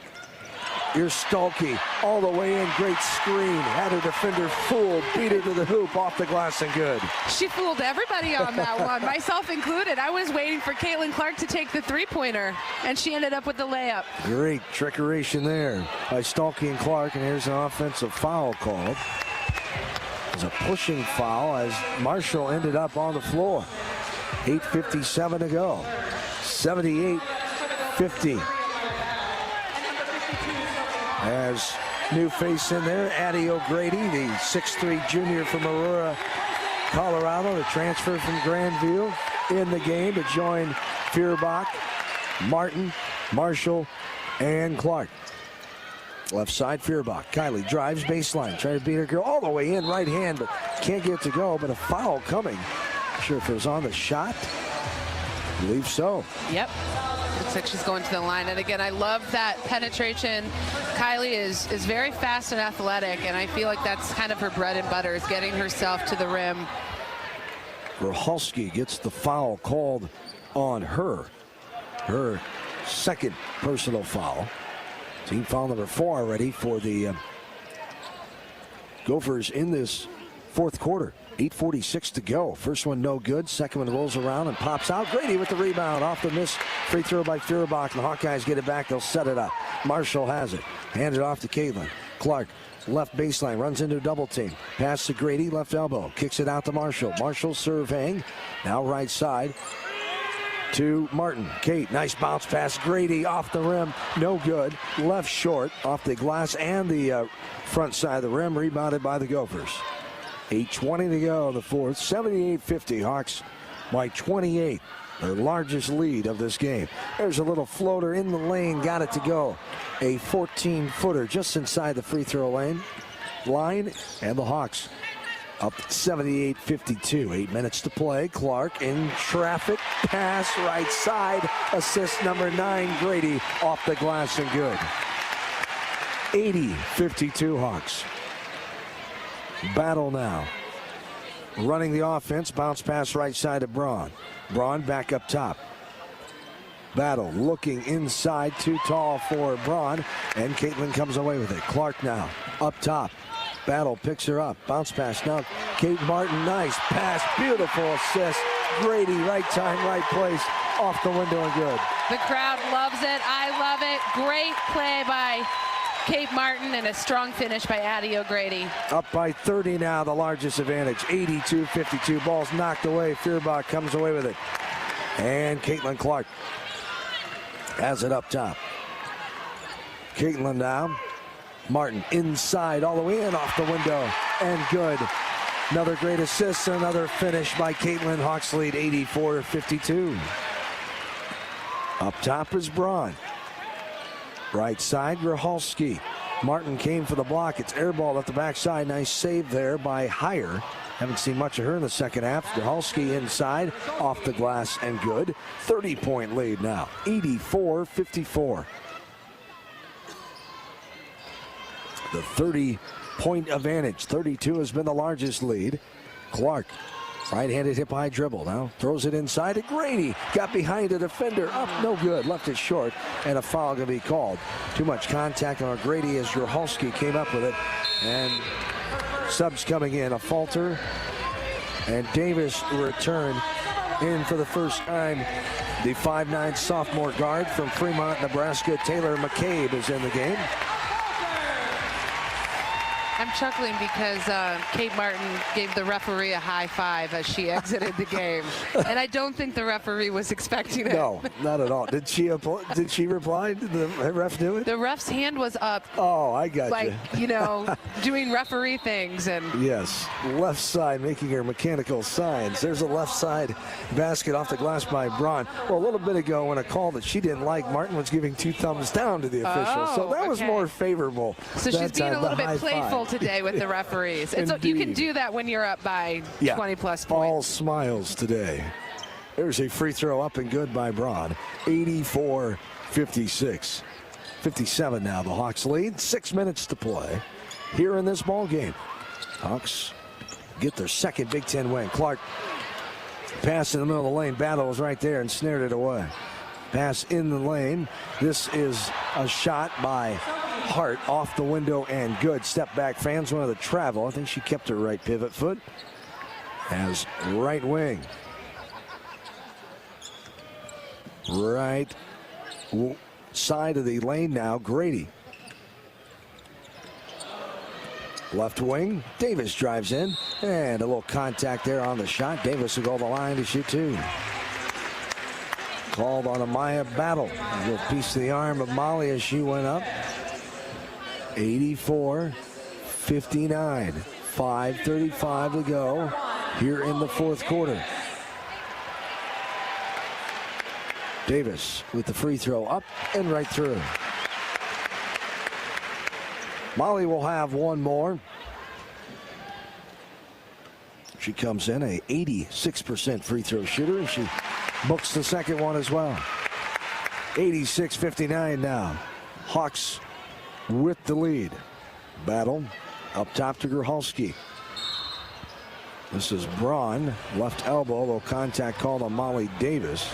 Speaker 2: Here's Stolke all the way in. Great screen. Had her defender fooled. Beat her to the hoop. Off the glass and good.
Speaker 3: She fooled everybody on that one, myself included. I was waiting for Caitlin Clark to take the 3-pointer, and she ended up with the layup.
Speaker 2: Great trickeration there by Stolke and Clark. And here's an offensive foul called. It's a pushing foul as Marshall ended up on the floor. 8:57 to go. 78-50. As new face in there, Addie O'Grady, the 6'3 junior from Aurora, Colorado, the transfer from Grandview, in the game to join Feuerbach, Martin, Marshall, and Clark. Left side, Feuerbach. Kylie drives baseline, trying to beat her girl all the way in, right hand, but can't get to go. But a foul coming. Not sure if it was on the shot. I believe so.
Speaker 3: Yep. Looks like she's going to the line. And again, I love that penetration. Kylie is very fast and athletic, and I feel like that's kind of her bread and butter, is getting herself to the rim.
Speaker 2: Rohalski gets the foul called on her. Her second personal foul. Team foul number 4 already for the Gophers in this fourth quarter. 8:46 to go. First one no good. Second one rolls around and pops out. Grady with the rebound off the miss. Free throw by Feuerbach. And the Hawkeyes get it back. They'll set it up. Marshall has it. Hand it off to Caitlin. Clark, left baseline, runs into a double team. Pass to Grady, left elbow. Kicks it out to Marshall. Marshall serve hang. Now right side. to Martin. Kate, nice bounce pass. Grady off the rim, no good. Left short, off the glass and the front side of the rim, rebounded by the Gophers. 8:20 to go in the fourth. 78-50, Hawks by 28. Their largest lead of this game. There's a little floater in the lane, got it to go. A 14-footer just inside the free throw line, and the Hawks up 78-52. 8 minutes to play. Clark in traffic. Pass right side. Assist number 9. Grady off the glass and good. 80-52 Hawks. Battle now. Running the offense. Bounce pass right side to Braun. Braun back up top. Battle looking inside. Too tall for Braun. And Caitlin comes away with it. Clark now up top. Battle picks her up. Bounce pass now. Kate Martin, nice pass. Beautiful assist. Grady, right time, right place. Off the window and good.
Speaker 3: The crowd loves it. I love it. Great play by Kate Martin and a strong finish by Addie O'Grady.
Speaker 2: Up by 30 now, the largest advantage. 82-52. Ball's knocked away. Feuerbach comes away with it. And Caitlin Clark has it up top. Caitlin now. Martin inside all the way in, off the window, and good. Another great assist, another finish by Caitlin. Hawks lead 84-52. Up top is Braun. Right side, Grahalski. Martin came for the block. It's air ball at the backside. Nice save there by Heyer. Haven't seen much of her in the second half. Grahalski inside, off the glass, and good. 30-point lead now, 84-54. The 30-point advantage. 32 has been the largest lead. Clark, right-handed hip high dribble. Now throws it inside to Grady. Got behind a defender. Up, no good. Left it short. And a foul going to be called. Too much contact on Grady as Grahalski came up with it. And subs coming in. A falter. And Davis return in for the first time. The 5'9" sophomore guard from Fremont, Nebraska, Taylor McCabe, is in the game.
Speaker 3: I'm chuckling because Kate Martin gave the referee a high five as she exited the game. And I don't think the referee was expecting it.
Speaker 2: No, not at all. Did she reply? Did the ref do it?
Speaker 3: The ref's hand was up.
Speaker 2: Oh, I got
Speaker 3: like,
Speaker 2: you.
Speaker 3: Doing referee things. And
Speaker 2: yes, left side making her mechanical signs. There's a left side basket off the glass by Braun. Well, a little bit ago when a call that she didn't like, Martin was giving 2 thumbs down to the official. So that was more favorable.
Speaker 3: So she's being a little bit playful today with the referees. And so you can do that when you're up by 20 plus points.
Speaker 2: All smiles today. There's a free throw up and good by Braun. 84-56. 57 now. The Hawks lead. 6 minutes to play here in this ball game. Hawks get their second Big Ten win. Clark pass in the middle of the lane. Battle was right there and snared it away. Pass in the lane. This is a shot by Hart off the window and good. Step back. Fans wanted to travel. I think she kept her right pivot foot as right wing. Right side of the lane now. Grady. Left wing. Davis drives in. And a little contact there on the shot. Davis will go the line to shoot 2. Called on Amaya Battle. A little piece of the arm of Molly as she went up. 84-59. 5:35 to go here in the fourth quarter. Davis with the free throw up and right through. Molly will have one more. She comes in a 86% free throw shooter, and she books the second one as well. 86-59 now. Hawks with the lead. Battle up top to Grahalski. This is Braun, left elbow, little contact called on Molly Davis.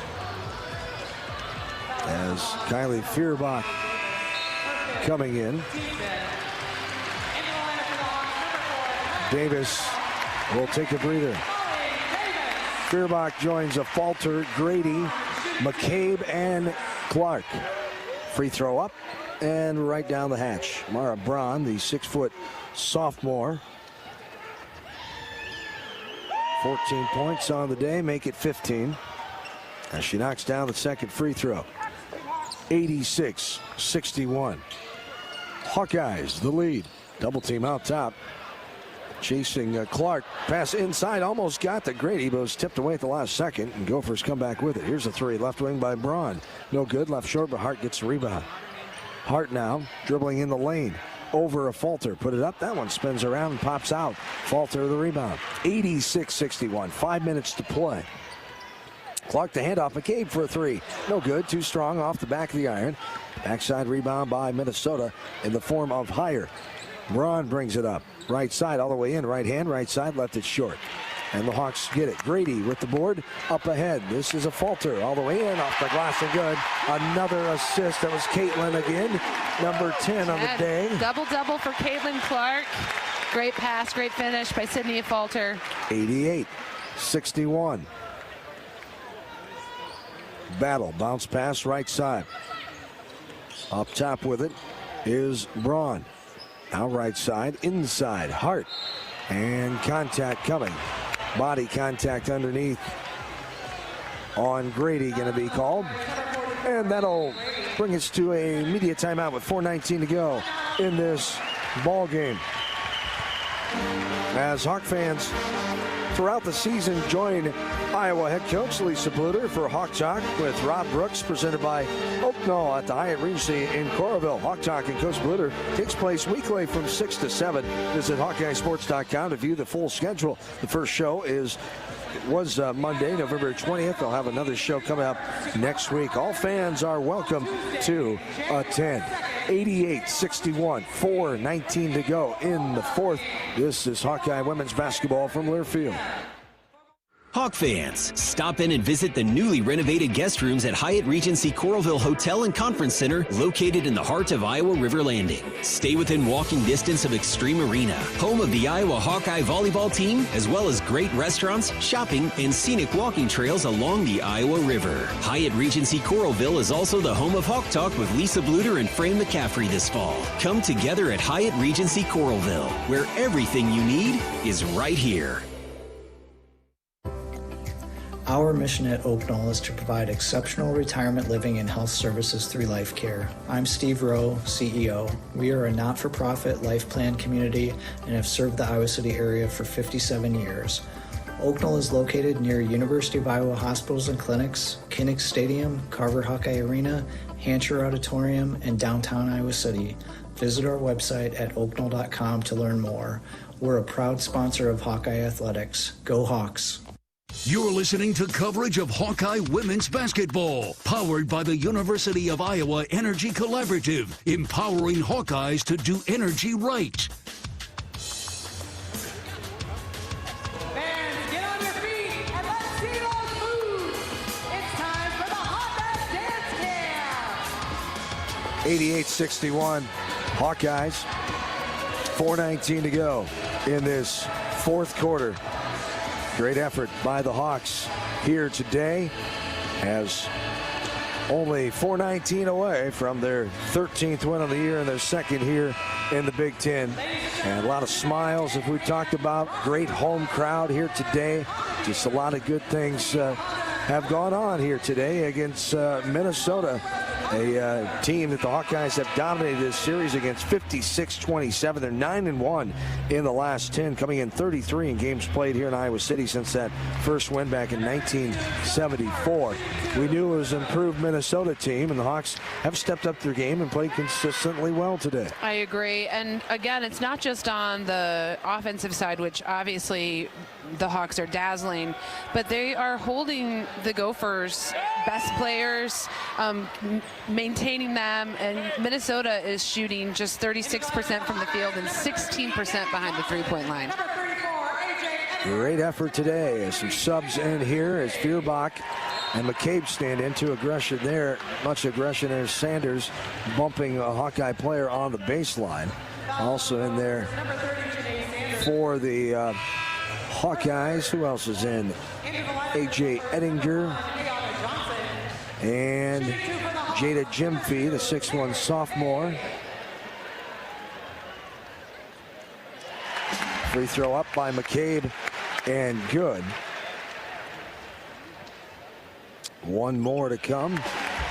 Speaker 2: As Kylie Feuerbach coming in. Davis will take a breather. Feuerbach joins a falter. Grady, McCabe, and Clark. Free throw up and right down the hatch. Mara Braun, the 6-foot sophomore. 14 points on the day, make it 15. as she knocks down the second free throw. 86-61. Hawkeyes the lead. Double team out top. Chasing Clark. Pass inside. Almost got to Grady, but was tipped away at the last second. And Gophers come back with it. Here's a three. Left wing by Braun. No good. Left short, but Hart gets the rebound. Hart now dribbling in the lane. Over a Falter. Put it up. That one spins around and pops out. Falter the rebound. 86-61. 5 minutes to play. Clark the handoff. McCabe for a three. No good. Too strong off the back of the iron. Backside rebound by Minnesota in the form of Heyer. Braun brings it up. Right side all the way in. Right hand, right side, left it short. And the Hawks get it. Grady with the board up ahead. This is a Falter all the way in, off the glass and good. Another assist. That was Caitlin again. Number 10 on the day.
Speaker 3: Double-double for Caitlin Clark. Great pass, great finish by Sydney Falter.
Speaker 2: 88-61. Battle, bounce pass right side. Up top with it is Braun. Now right side, inside, Hart. And contact coming. Body contact underneath on Grady going to be called. And that'll bring us to a media timeout with 4:19 to go in this ball game. As Hawk fans throughout the season join Iowa head coach Lisa Bluder for Hawk Talk with Rob Brooks, presented by Oaknall at the Hyatt Regency in Coralville. Hawk Talk and Coach Bluder takes place weekly from 6 to 7. Visit HawkeyeSports.com to view the full schedule. The first show was Monday, November 20th. They'll have another show coming up next week. All fans are welcome to attend. 88-61, 4:19 to go in the fourth. This is Hawkeye women's basketball from Learfield.
Speaker 10: Hawk fans, stop in and visit the newly renovated guest rooms at Hyatt Regency Coralville Hotel and Conference Center, located in the heart of Iowa River Landing. Stay within walking distance of Extreme Arena, home of the Iowa Hawkeye volleyball team, as well as great restaurants, shopping, and scenic walking trails along the Iowa River. Hyatt Regency Coralville is also the home of Hawk Talk with Lisa Bluder and Fran McCaffrey this fall. Come together at Hyatt Regency Coralville, where everything you need is right here.
Speaker 18: Our mission at Oaknall is to provide exceptional retirement living and health services through life care. I'm Steve Rowe, CEO. We are a not-for-profit life plan community and have served the Iowa City area for 57 years. Oaknall is located near University of Iowa hospitals and clinics, Kinnick Stadium, Carver Hawkeye Arena, Hancher Auditorium, and downtown Iowa City. Visit our website at oaknall.com to learn more. We're a proud sponsor of Hawkeye Athletics. Go Hawks!
Speaker 1: You're listening to coverage of Hawkeye women's basketball, powered by the University of Iowa Energy Collaborative, empowering Hawkeyes to do energy right.
Speaker 17: Fans, get on your feet and let's see those moves. It's time for the Hawkeye dance camp.
Speaker 2: 88-61, Hawkeyes. 4:19 to go in this fourth quarter. Great effort by the Hawks here today, as only 4:19 away from their 13th win of the year and their second here in the Big Ten. And a lot of smiles, as we talked about. Great home crowd here today. Just a lot of good things have gone on here today against Minnesota, a team that the Hawkeyes have dominated this series against 56-27. They're 9-1 in the last 10, coming in 33 in games played here in Iowa City since that first win back in 1974. We knew it was an improved Minnesota team, and the Hawks have stepped up their game and played consistently well today.
Speaker 3: I agree. And again, it's not just on the offensive side, which obviously the Hawks are dazzling, but they are holding the Gophers' best players, maintaining them, and Minnesota is shooting just 36% from the field and 16% behind the three-point line.
Speaker 2: Great effort today as some subs in here as Feuerbach and McCabe stand into aggression there. Much aggression as Sanders bumping a Hawkeye player on the baseline. Also in there for the Hawkeyes. Who else is in? A.J. Ettinger and Jada Jimfee, the 6'1" sophomore. Free throw up by McCabe and good. One more to come.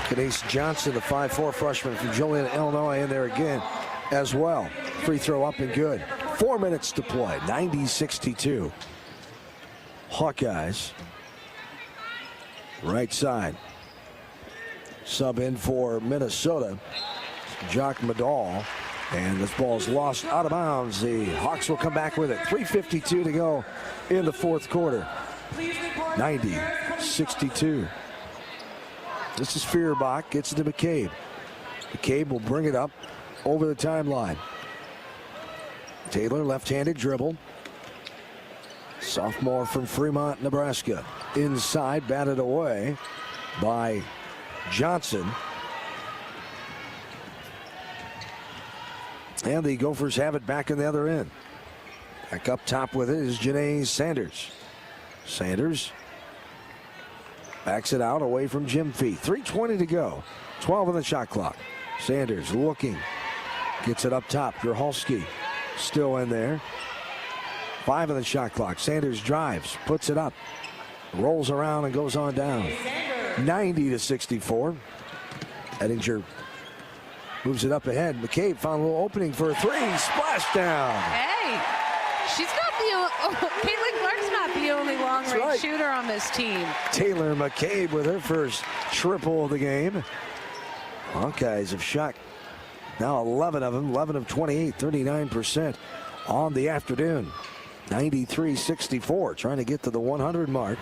Speaker 2: Kenise Johnson, the 5'4" freshman from Joliet, Illinois, in there again as well. Free throw up and good. 4 minutes to play. 90-62. Hawkeyes. Right side. Sub in for Minnesota. Jock Medall. And this ball's lost out of bounds. The Hawks will come back with it. 3:52 to go in the fourth quarter. 90-62. This is Feuerbach. Gets it to McCabe. McCabe will bring it up over the timeline. Taylor, left-handed dribble. Sophomore from Fremont, Nebraska. Inside, batted away by Johnson. And the Gophers have it back in the other end. Back up top with it is Janae Sanders. Sanders backs it out away from Jim Fee. 3:20 to go. 12 on the shot clock. Sanders looking. Gets it up top. Grhalski still in there. 5 on the shot clock. Sanders drives. Puts it up. Rolls around and goes on down. 90-64. Ettinger moves it up ahead. McCabe found a little opening for a three. Splash down.
Speaker 3: Hey, she's not Caitlin Clark's not the only long-range shooter on this team.
Speaker 2: Taylor McCabe with her first triple of the game. Hawkeyes have shot now 11 of them, 11 of 28, 39% on the afternoon. 93-64, trying to get to the 100 mark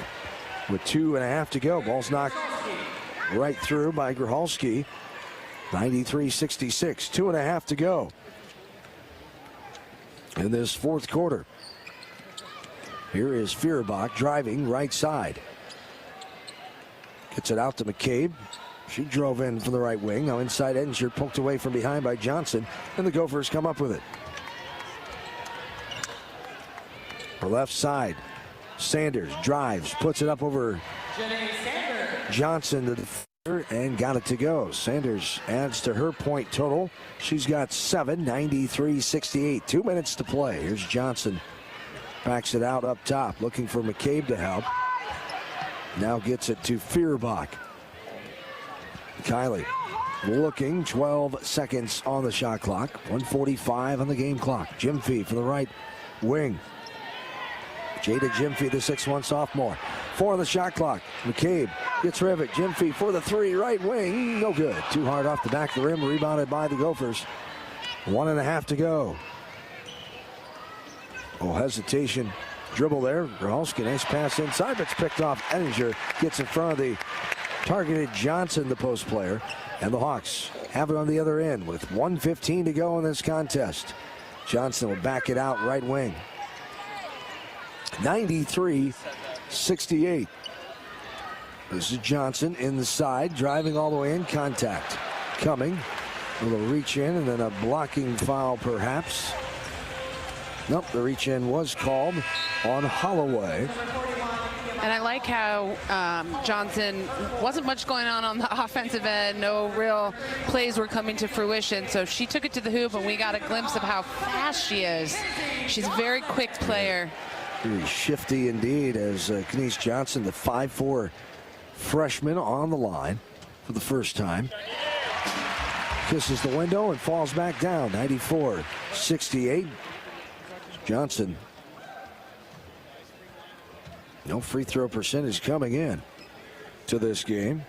Speaker 2: with 2.5 to go. Ball's knocked right through by Grhalski. 93-66, 2.5 to go in this fourth quarter. Here is Feuerbach driving right side. Gets it out to McCabe. She drove in from the right wing. Now inside Ettinger, poked away from behind by Johnson, and the Gophers come up with it. Her left side, Sanders drives, puts it up over Johnson, the defender, and got it to go. Sanders adds to her point total. She's got 7, 93-68. 2 minutes to play. Here's Johnson. Backs it out up top, looking for McCabe to help. Now gets it to Feuerbach. Kylie looking, 12 seconds on the shot clock. 1:45 on the game clock. Jim Fee for the right wing. Jada Jim Fee, the 6'1" sophomore. 4 on the shot clock. McCabe gets rid of it. Jim Fee for the 3, right wing. No good. Too hard off the back of the rim. Rebounded by the Gophers. 1.5 to go. Oh, hesitation. Dribble there. Grhalski, nice pass inside, but it's picked off. Ettinger gets in front of the targeted Johnson, the post player. And the Hawks have it on the other end with 1:15 to go in this contest. Johnson will back it out right wing. 93-68. This is Johnson in the side, driving all the way in. Contact coming. A little reach in and then a blocking foul perhaps. Nope, the reach in was called on Holloway.
Speaker 3: And I like how Johnson, wasn't much going on the offensive end. No real plays were coming to fruition. So she took it to the hoop, and we got a glimpse of how fast she is. She's a very quick player.
Speaker 2: Very shifty indeed, as Kenise Johnson, the 5'4" freshman, on the line for the first time. Kisses the window and falls back down. 94-68. Johnson. No free throw percentage coming in to this game.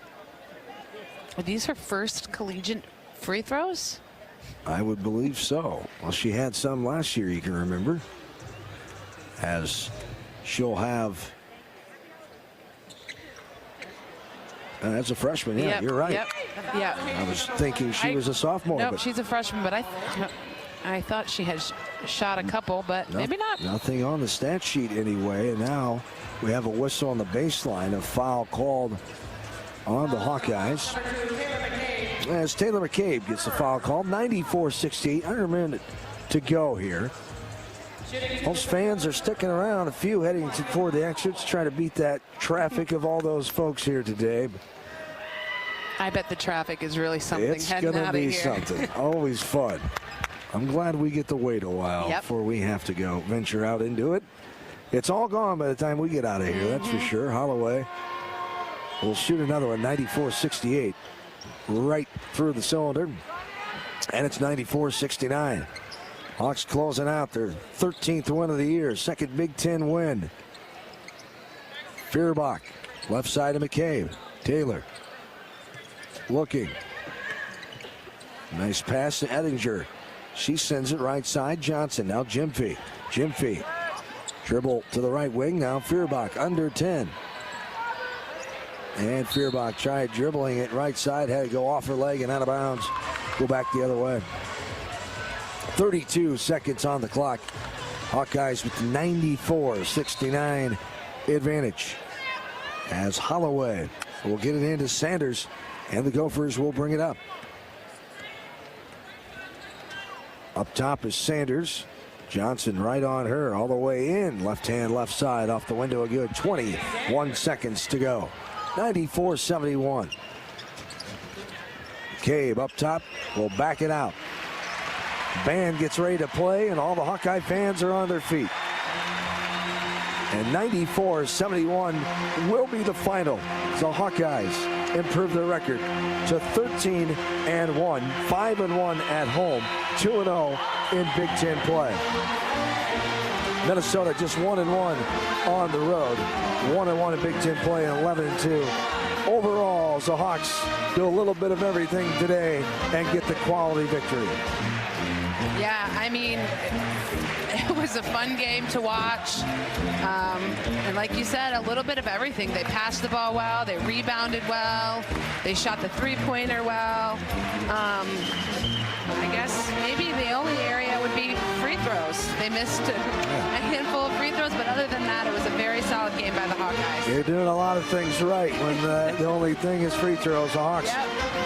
Speaker 3: Are these her first collegiate free throws?
Speaker 2: I would believe so. Well, she had some last year, you can remember. As she'll have. As a freshman, yeah, you're right.
Speaker 3: Yep. Yeah.
Speaker 2: I was thinking she was a sophomore.
Speaker 3: No,
Speaker 2: but
Speaker 3: she's a freshman, but I thought she had shot a couple, but maybe not.
Speaker 2: Nothing on the stat sheet anyway, and now we have a whistle on the baseline, a foul called on the Hawkeyes. As Taylor McCabe gets the foul called. 94-68, under a minute to go here. Most fans are sticking around, a few heading toward the exits, trying to beat that traffic of all those folks here today.
Speaker 3: I bet the traffic is really something.
Speaker 2: It's going to be something. Always fun. I'm glad we get to wait a while before we have to go venture out into it. It's all gone by the time we get out of here, that's for sure. Holloway will shoot another one, 94-68, right through the cylinder. And it's 94-69. Hawks closing out their 13th win of the year, second Big Ten win. Feuerbach, left side of McCabe. Taylor looking. Nice pass to Ettinger. She sends it right side. Johnson, now Gyamfi. Gyamfi, dribble to the right wing. Now Feuerbach, under 10. And Feuerbach tried dribbling it right side. Had to go off her leg and out of bounds. Go back the other way. 32 seconds on the clock. Hawkeyes with 94-69 advantage. As Holloway will get it into Sanders, and the Gophers will bring it up. Up top is Sanders. Johnson right on her, all the way in. Left hand, left side, off the window, a good 21 seconds to go. 94-71. Cabe up top will back it out. Band gets ready to play, and all the Hawkeye fans are on their feet. And 94-71 will be the final. The Hawkeyes improve their record to 13-1, 5-1 at home, 2-0 in Big Ten play. Minnesota just 1-1 on the road, 1-1 in Big Ten play, and 11-2. Overall, the Hawks do a little bit of everything today and get the quality victory.
Speaker 3: Yeah, I mean, it was a fun game to watch. And like you said, a little bit of everything. They passed the ball well. They rebounded well. They shot the three-pointer well. I guess maybe the only area would be free throws. They missed a handful of free throws, but other than that, it was a very solid game by the Hawkeyes.
Speaker 2: They're doing a lot of things right when the only thing is free throws. The Hawks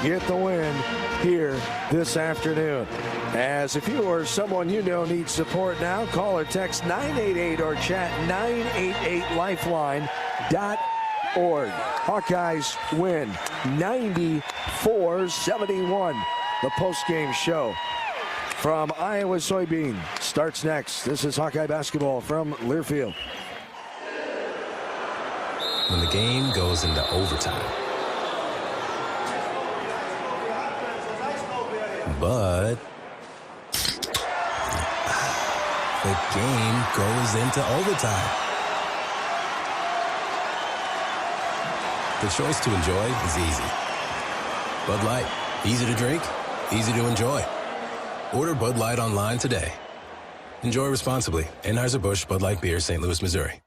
Speaker 2: get the win here this afternoon. As if you or someone you know needs support now, call or text 988 or chat 988lifeline.org. Hawkeyes win 94-71. The postgame show from Iowa Soybean starts next. This is Hawkeye basketball from Learfield.
Speaker 5: When the game goes into overtime. But the game goes into overtime. The choice to enjoy is easy. Bud Light, easy to drink, easy to enjoy. Order Bud Light online today. Enjoy responsibly. Anheuser-Busch Bud Light Beer, St. Louis, Missouri.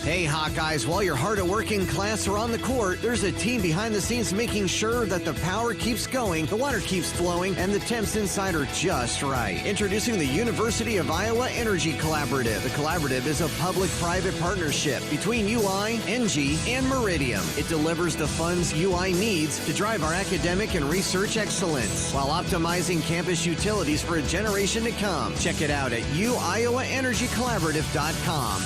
Speaker 4: Hey, Hawkeyes, while you're hard at work in class or on the court, there's a team behind the scenes making sure that the power keeps going, the water keeps flowing, and the temps inside are just right. Introducing the University of Iowa Energy Collaborative. The collaborative is a public-private partnership between UI, NG, and Meridium. It delivers the funds UI needs to drive our academic and research excellence while optimizing campus utilities for a generation to come. Check it out at uiowaenergycollaborative.com.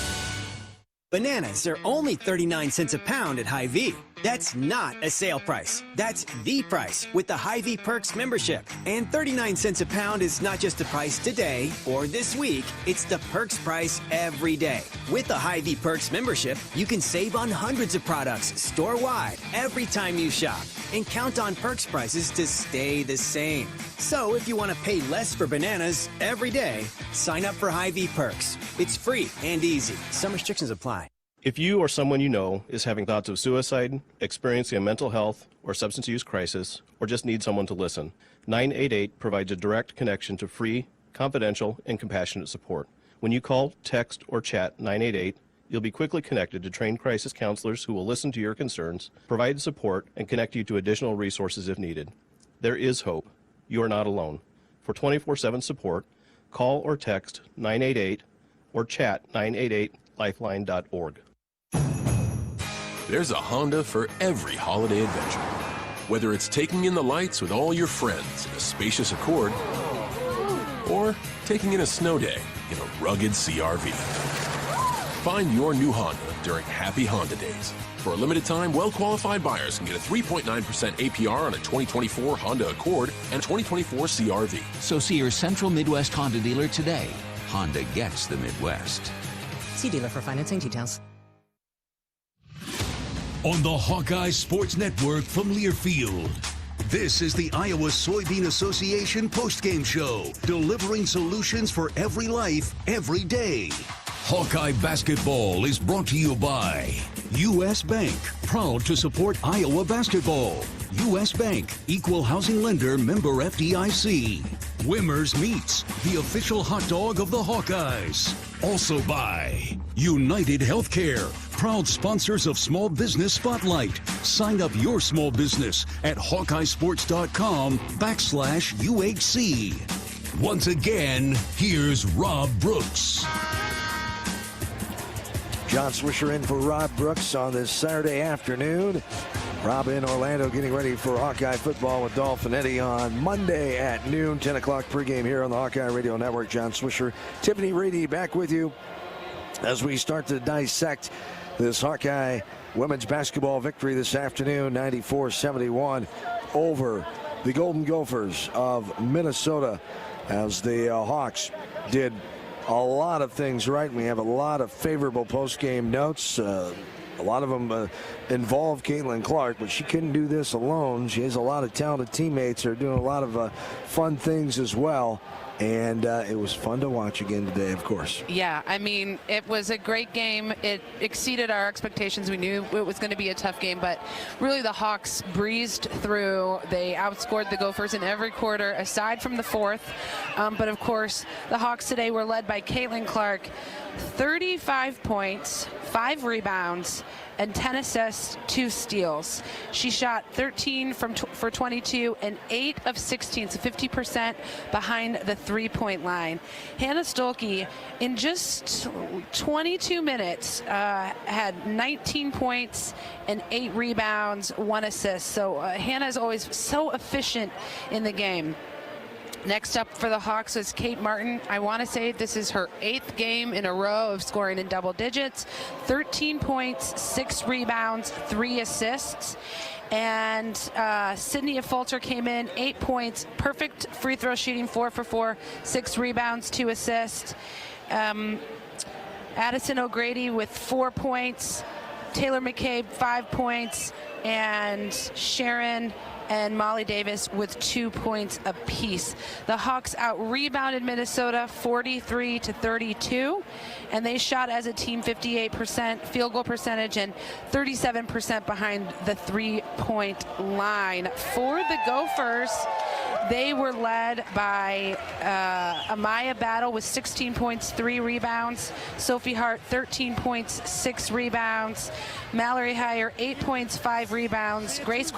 Speaker 20: Bananas are only 39 cents a pound at Hy-Vee. That's not a sale price. That's the price with the Hy-Vee Perks membership. And 39 cents a pound is not just the price today or this week. It's the Perks price every day. With the Hy-Vee Perks membership, you can save on hundreds of products store-wide every time you shop. And count on Perks prices to stay the same. So if you want to pay less for bananas every day, sign up for Hy-Vee Perks. It's free and easy. Some restrictions apply.
Speaker 9: If you or someone you know is having thoughts of suicide, experiencing a mental health or substance use crisis, or just need someone to listen, 988 provides a direct connection to free, confidential, and compassionate support. When you call, text, or chat 988, you'll be quickly connected to trained crisis counselors who will listen to your concerns, provide support, and connect you to additional resources if needed. There is hope. You are not alone. For 24/7 support, call or text 988 or chat 988lifeline.org.
Speaker 22: There's a Honda for every holiday adventure. Whether it's taking in the lights with all your friends in a spacious Accord, or taking in a snow day in a rugged CR-V. Find your new Honda during Happy Honda Days. For a limited time, well-qualified buyers can get a 3.9% APR on a 2024 Honda Accord and 2024 CR-V.
Speaker 23: So see your Central Midwest Honda dealer today. Honda gets the Midwest.
Speaker 12: See dealer for financing details.
Speaker 1: on the Hawkeye Sports Network from Learfield. This is the Iowa Soybean Association postgame show, delivering solutions for every life, every day. Hawkeye basketball is brought to you by U.S. Bank, proud to support Iowa basketball. U.S. Bank, equal housing lender, member FDIC. Wimmer's Meats, the official hot dog of the Hawkeyes. Also by United Healthcare, proud sponsors of Small Business Spotlight. Sign up your small business at HawkeyeSports.com/UHC. Once again, here's Rob Brooks.
Speaker 2: John Swisher in for Rob Brooks on this Saturday afternoon. Rob in Orlando getting ready for Hawkeye football with Dolphinetti on Monday at noon, 10 o'clock pregame here on the Hawkeye Radio Network. John Swisher, Tiffany Reedy back with you as we start to dissect this Hawkeye women's basketball victory this afternoon, 94-71 over the Golden Gophers of Minnesota, as the Hawks did a lot of things right. We have a lot of favorable post-game notes. A lot of them involve Caitlin Clark, but she couldn't do this alone. She has a lot of talented teammates who are doing a lot of fun things as well. And it was fun to watch again today, of course.
Speaker 3: Yeah, I mean, it was a great game. It exceeded our expectations. We knew it was going to be a tough game, but really the Hawks breezed through. They outscored the Gophers in every quarter, aside from the fourth. But, of course, the Hawks today were led by Caitlin Clark. 35 points, 5 rebounds, and 10 assists, 2 steals. She shot 13 for 22 and 8 of 16, so 50% behind the three-point line. Hannah Stolke, in just 22 minutes, had 19 points and 8 rebounds, 1 assist. So Hannah is always so efficient in the game. Next up for the Hawks is Kate Martin. I want to say this is her 8th game in a row of scoring in double digits. 13 points, 6 rebounds, 3 assists. And Sydney Fulter came in, 8 points, perfect free throw shooting, 4 for 4, 6 rebounds, 2 assists. Addison O'Grady with 4 points. Taylor McCabe, 5 points. And Sharon and Molly Davis with 2 points apiece. The Hawks out-rebounded Minnesota 43-32, and they shot as a team 58% field goal percentage and 37% behind the three-point line. For the Gophers, they were led by Amaya Battle with 16 points, 3 rebounds. Sophie Hart, 13 points, 6 rebounds. Mallory Heyer, 8 points, 5 rebounds. Grace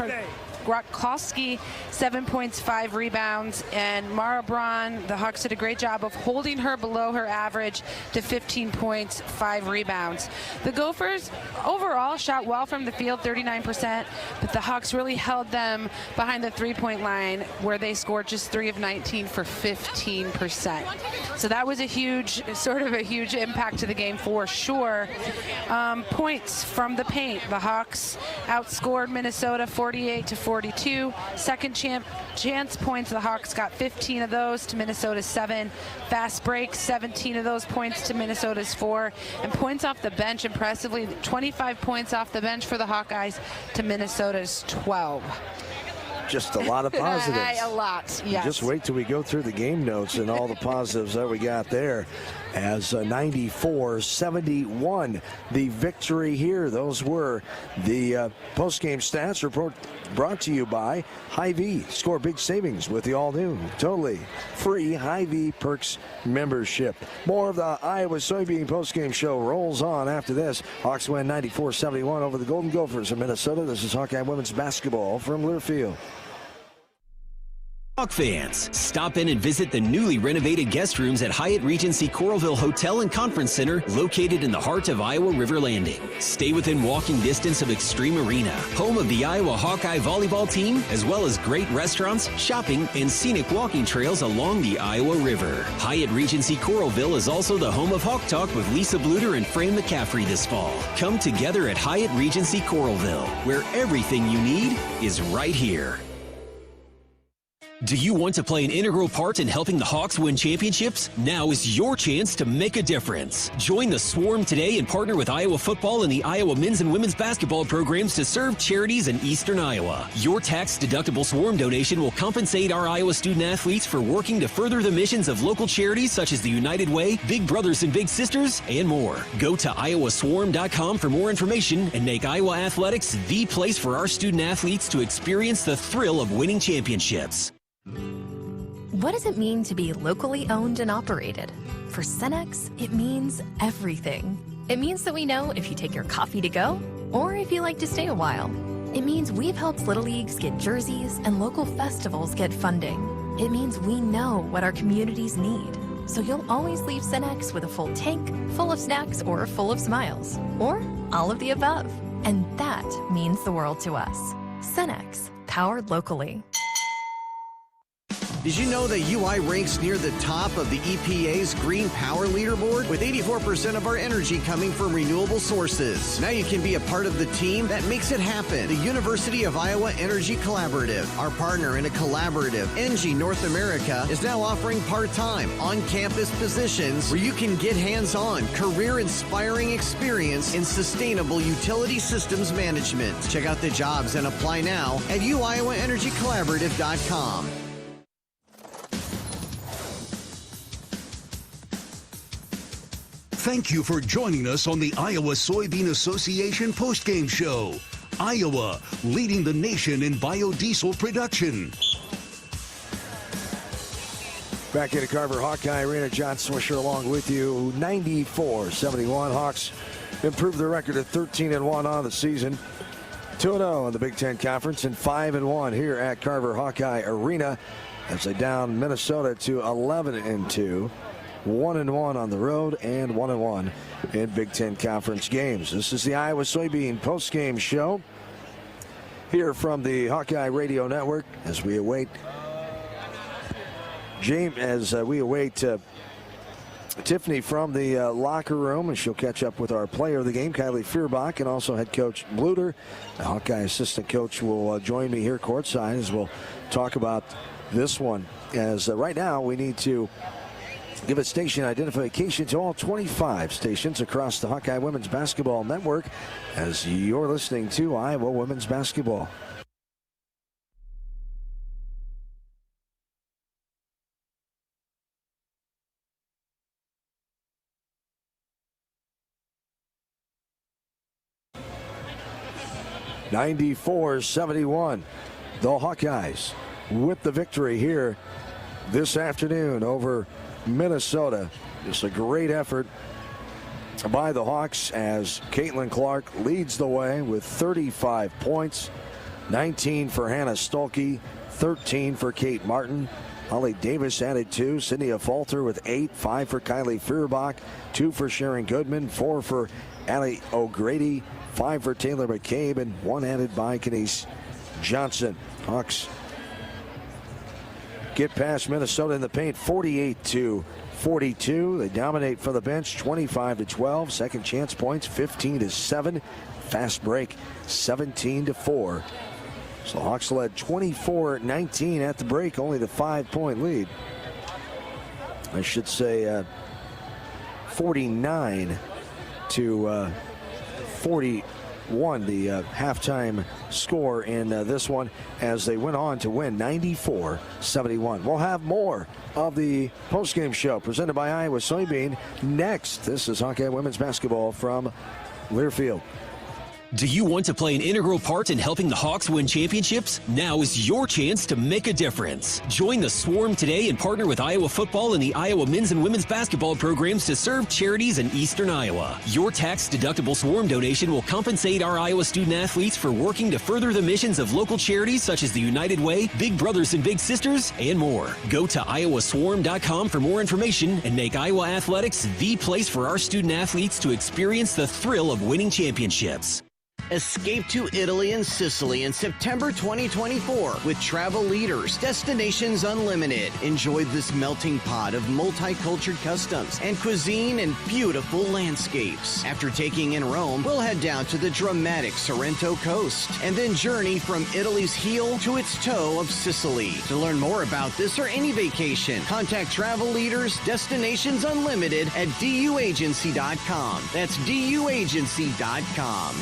Speaker 3: Grotkowski, 7 points, 5 rebounds. And Mara Braun, the Hawks did a great job of holding her below her average to 15 points, 5 rebounds. The Gophers overall shot well from the field, 39%, but the Hawks really held them behind the three-point line, where they scored just 3 of 19 for 15%. So that was a huge impact to the game for sure. Points from the paint. The Hawks outscored Minnesota 48-42. Second chance points, the Hawks got 15 of those to Minnesota's 7. Fast breaks, 17 of those points to Minnesota's 4. And points off the bench, impressively, 25 points off the bench for the Hawkeyes to Minnesota's 12.
Speaker 2: Just a lot of positives.
Speaker 3: A lot, yes.
Speaker 2: Just wait till we go through the game notes and all the positives that we got there. As 94-71, the victory here. Those were the post-game stats report brought to you by Hy-Vee. Score big savings with the all-new, totally free Hy-Vee Perks membership. More of the Iowa Soybean post-game show rolls on after this. Hawks win 94-71 over the Golden Gophers of Minnesota. This is Hawkeye women's basketball from Learfield.
Speaker 10: Hawk fans, stop in and visit the newly renovated guest rooms at Hyatt Regency Coralville Hotel and Conference Center, located in the heart of Iowa River Landing. Stay within walking distance of Extreme Arena, home of the Iowa Hawkeye volleyball team, as well as great restaurants, shopping, and scenic walking trails along the Iowa River. Hyatt Regency Coralville is also the home of Hawk Talk with Lisa Bluder and Fran McCaffrey this fall. Come together at Hyatt Regency Coralville, where everything you need is right here. Do you want to play an integral part in helping the Hawks win championships? Now is your chance to make a difference. Join the Swarm today and partner with Iowa football and the Iowa men's and women's basketball programs to serve charities in eastern Iowa. Your tax-deductible Swarm donation will compensate our Iowa student athletes for working to further the missions of local charities such as the United Way, Big Brothers and Big Sisters, and more. Go to iowaswarm.com for more information and make Iowa athletics the place for our student athletes to experience the thrill of winning championships.
Speaker 15: What does it mean to be locally owned and operated? For Cenex, it means everything. It means that we know if you take your coffee to go or if you like to stay a while. It means we've helped Little Leagues get jerseys and local festivals get funding. It means we know what our communities need. So you'll always leave Cenex with a full tank, full of snacks, or full of smiles. Or all of the above. And that means the world to us. Cenex, powered locally.
Speaker 4: Did you know that UI ranks near the top of the EPA's Green Power Leaderboard? With 84% of our energy coming from renewable sources. Now you can be a part of the team that makes it happen. The University of Iowa Energy Collaborative, our partner in a collaborative, ENGIE North America, is now offering part-time, on-campus positions where you can get hands-on, career-inspiring experience in sustainable utility systems management. Check out the jobs and apply now at uiowaenergycollaborative.com.
Speaker 1: Thank you for joining us on the Iowa Soybean Association postgame show. Iowa, leading the nation in biodiesel production.
Speaker 2: Back into Carver Hawkeye Arena, John Swisher along with you. 94-71. Hawks improved their record to 13-1 on the season. 2-0 in the Big Ten Conference and 5-1 here at Carver Hawkeye Arena as they down Minnesota to 11-2. 1-1 on the road and 1-1 in Big Ten Conference games. This is the Iowa Soybean postgame show here from the Hawkeye Radio Network as we await Tiffany from the locker room, and she'll catch up with our player of the game, Kylie Feuerbach, and also head coach Bluder. The Hawkeye assistant coach will join me here courtside as we'll talk about this one. As right now we need to give a station identification to all 25 stations across the Hawkeye Women's Basketball Network as you're listening to Iowa Women's Basketball. (94-71). The Hawkeyes with the victory here this afternoon over Minnesota. Just a great effort by the Hawks as Caitlin Clark leads the way with 35 points, 19 for Hannah Stolke, 13 for Kate Martin. Holly Davis added 2. Cynthia Falter with 8, 5 for Kylie Feuerbach, 2 for Sharon Goodman, 4 for Allie O'Grady, 5 for Taylor McCabe, and 1 added by Kenise Johnson. Hawks get past Minnesota in the paint 48-42. They dominate from the bench 25-12. Second chance points 15-7. Fast break 17-4. So Hawks led 24-19 at the break, only the 5-point lead. I should say 49-41, the halftime score in this one as they went on to win 94-71. We'll have more of the postgame show presented by Iowa Soybean next. This is Hawkeye Women's Basketball from Learfield.
Speaker 10: Do you want to play an integral part in helping the Hawks win championships? Now is your chance to make a difference. Join the Swarm today and partner with Iowa football and the Iowa men's and women's basketball programs to serve charities in eastern Iowa. Your tax-deductible Swarm donation will compensate our Iowa student athletes for working to further the missions of local charities such as the United Way, Big Brothers and Big Sisters, and more. Go to iowaswarm.com for more information and make Iowa athletics the place for our student athletes to experience the thrill of winning championships.
Speaker 4: Escape to Italy and Sicily in September 2024 with travel leaders, Destinations Unlimited. Enjoy this melting pot of multicultural customs and cuisine and beautiful landscapes. After taking in Rome, we'll head down to the dramatic Sorrento coast and then journey from Italy's heel to its toe of Sicily. To learn more about this or any vacation, contact travel leaders, Destinations Unlimited at duagency.com. That's duagency.com.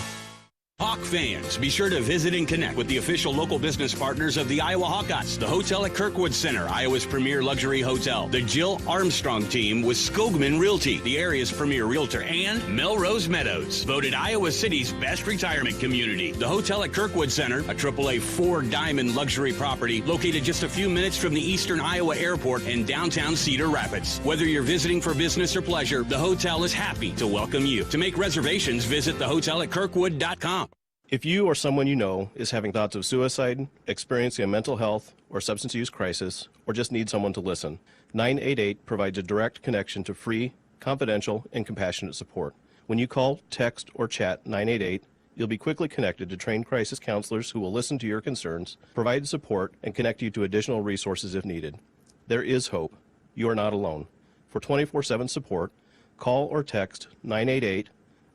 Speaker 13: Hawk fans, be sure to visit and connect with the official local business partners of the Iowa Hawkeyes, the hotel at Kirkwood Center, Iowa's premier luxury hotel, the Jill Armstrong team with Skogman Realty, the area's premier realtor, and Melrose Meadows, voted Iowa City's best retirement community. The hotel at Kirkwood Center, a AAA 4-diamond luxury property located just a few minutes from the Eastern Iowa Airport and downtown Cedar Rapids. Whether you're visiting for business or pleasure, the hotel is happy to welcome you. To make reservations, visit thehotelatKirkwood.com.
Speaker 9: If you or someone you know is having thoughts of suicide, experiencing a mental health or substance use crisis, or just need someone to listen, 988 provides a direct connection to free, confidential, and compassionate support. When you call, text, or chat 988, you'll be quickly connected to trained crisis counselors who will listen to your concerns, provide support, and connect you to additional resources if needed. There is hope. You are not alone. For 24/7 support, call or text 988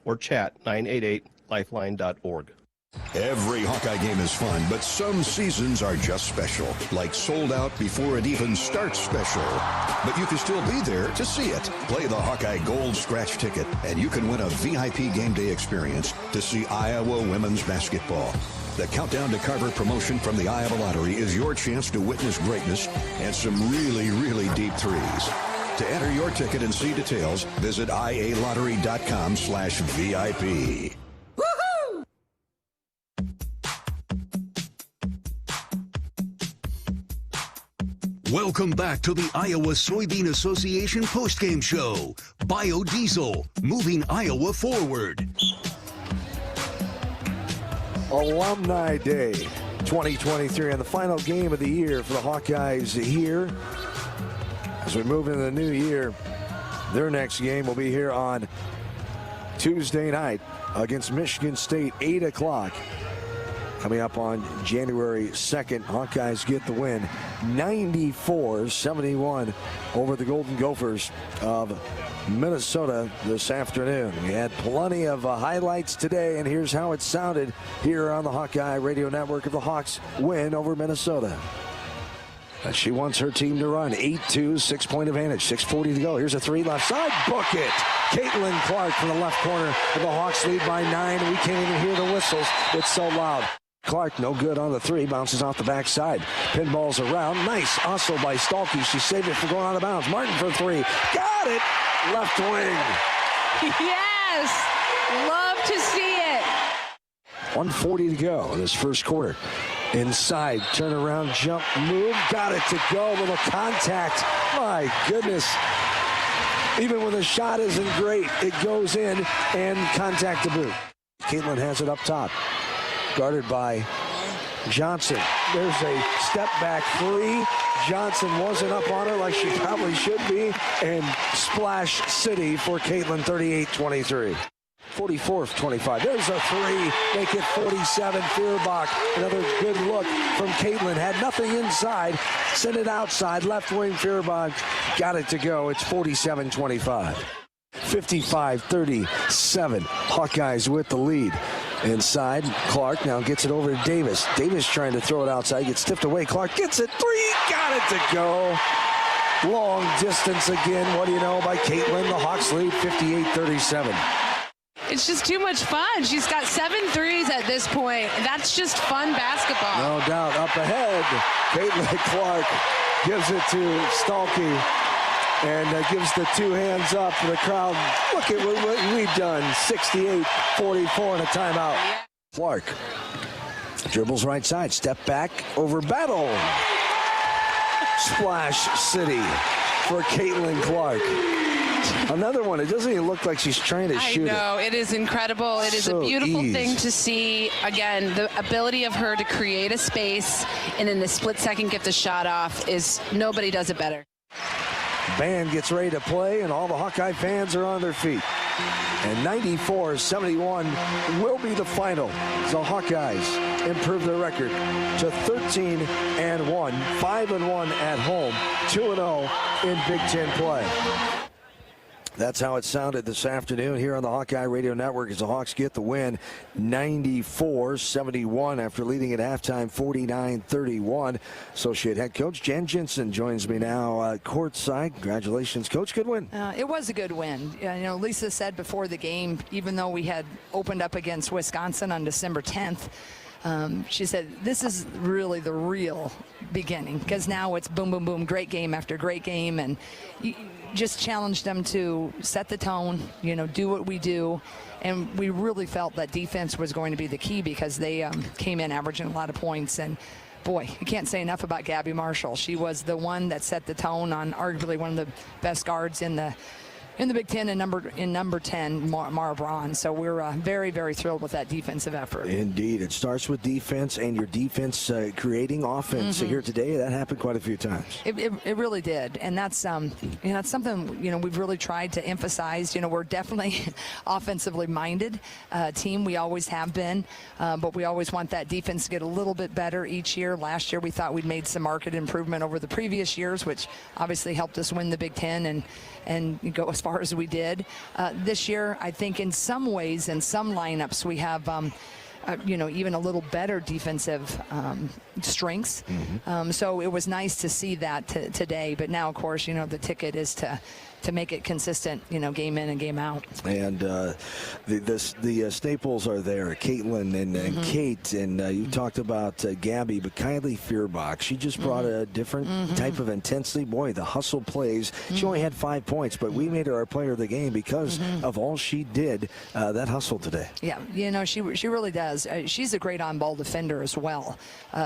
Speaker 9: or chat 988lifeline.org.
Speaker 16: Every Hawkeye game is fun, but some seasons are just special, like sold out before it even starts special. But you can still be there to see it. Play the Hawkeye Gold Scratch ticket, and you can win a VIP game day experience to see Iowa women's basketball. The Countdown to Carver promotion from the Iowa Lottery is your chance to witness greatness and some really, really deep threes. To enter your ticket and see details, visit ialottery.com/VIP.
Speaker 1: Welcome back to the Iowa Soybean Association postgame show. Biodiesel, moving Iowa forward.
Speaker 2: Alumni Day 2023 and the final game of the year for the Hawkeyes here. As we move into the new year, their next game will be here on Tuesday night against Michigan State, 8 o'clock. Coming up on January 2nd, Hawkeyes get the win 94-71 over the Golden Gophers of Minnesota this afternoon. We had plenty of highlights today, and here's how it sounded here on the Hawkeye Radio Network of the Hawks win over Minnesota. She wants her team to run 8-2, 6-point advantage, 6:40 to go. Here's a three left side, book it. Caitlin Clark from the left corner, and the Hawks lead by 9. We can't even hear the whistles. It's so loud. Clark, no good on the three, bounces off the backside. Pinballs around, nice hustle by Stalky. She saved it from going out of bounds. Martin for three, got it, left wing.
Speaker 3: Yes, love to see it.
Speaker 2: 1:40 to go in this first quarter. Inside, turn around, jump, move, got it to go. Little contact, my goodness. Even when the shot isn't great, it goes in and contact to boot. Caitlin has it up top. Guarded by Johnson. There's a step back three. Johnson wasn't up on her like she probably should be. And Splash City for Caitlin, 38-23. 44th, 25. There's a three. Make it 47. Feuerbach. Another good look from Caitlin. Had nothing inside. Sent it outside. Left wing Feuerbach. Got it to go. It's 47-25. 55-37. Hawkeyes with the lead. Inside, Clark now gets it over to Davis. Davis trying to throw it outside, gets stiffed away. Clark gets it, three, got it to go. Long distance again, what do you know, by Caitlin. The Hawks lead 58-37.
Speaker 3: It's just too much fun. She's got 7 threes at this point. That's just fun basketball.
Speaker 2: No doubt. Up ahead, Caitlin Clark gives it to Stalky. And gives the two hands up for the crowd. Look at what we've done. 68-44 and a timeout. Clark dribbles right side. Step back over Battle. Splash City for Caitlin Clark. Another one. It doesn't even look like she's trying to shoot it.
Speaker 3: I know. It is incredible. It is a beautiful thing to see. Again, the ability of her to create a space and in the split second get the shot off is nobody does it better.
Speaker 2: band gets ready to play, and all the Hawkeye fans are on their feet. And 94-71 will be the final. The Hawkeyes improve their record to 13-1, 5-1 at home, 2-0 in Big Ten play. That's how it sounded this afternoon here on the Hawkeye Radio Network as the Hawks get the win 94-71 after leading at halftime 49-31. Associate head coach Jen Jensen joins me now courtside. Congratulations, Coach. Good win.
Speaker 8: It was a good win. Lisa said before the game, even though we had opened up against Wisconsin on December 10th, she said, this is really the real beginning, because now it's boom, boom, boom, great game after great game, and just challenged them to set the tone, do what we do. And we really felt that defense was going to be the key, because they came in averaging a lot of points. And boy, you can't say enough about Gabby Marshall. She was the one that set the tone on arguably one of the best guards in the Big Ten, in number 10, Mara Braun. So we're very, very thrilled with that defensive effort.
Speaker 2: Indeed. It starts with defense, and your defense creating offense. Here today, that happened quite a few times.
Speaker 8: It really did. And that's that's something we've really tried to emphasize. We're definitely offensively minded team. We always have been, but we always want that defense to get a little bit better each year. Last year we thought we'd made some marked improvement over the previous years, which obviously helped us win the Big Ten and go as far as we did. This year, I think in some ways, in some lineups, we have even a little better defensive strengths. So it was nice to see that today. But now, of course, the ticket is to make it consistent, game in and game out. And
Speaker 2: the staples are there, Caitlin and Kate, and you talked about Gabby, but Kylie Feuerbach, she just brought a different type of intensity. Boy, the hustle plays. She only had 5 points, but we made her our player of the game because of all she did, that hustle today.
Speaker 8: Yeah, she really does. She's a great on-ball defender as well.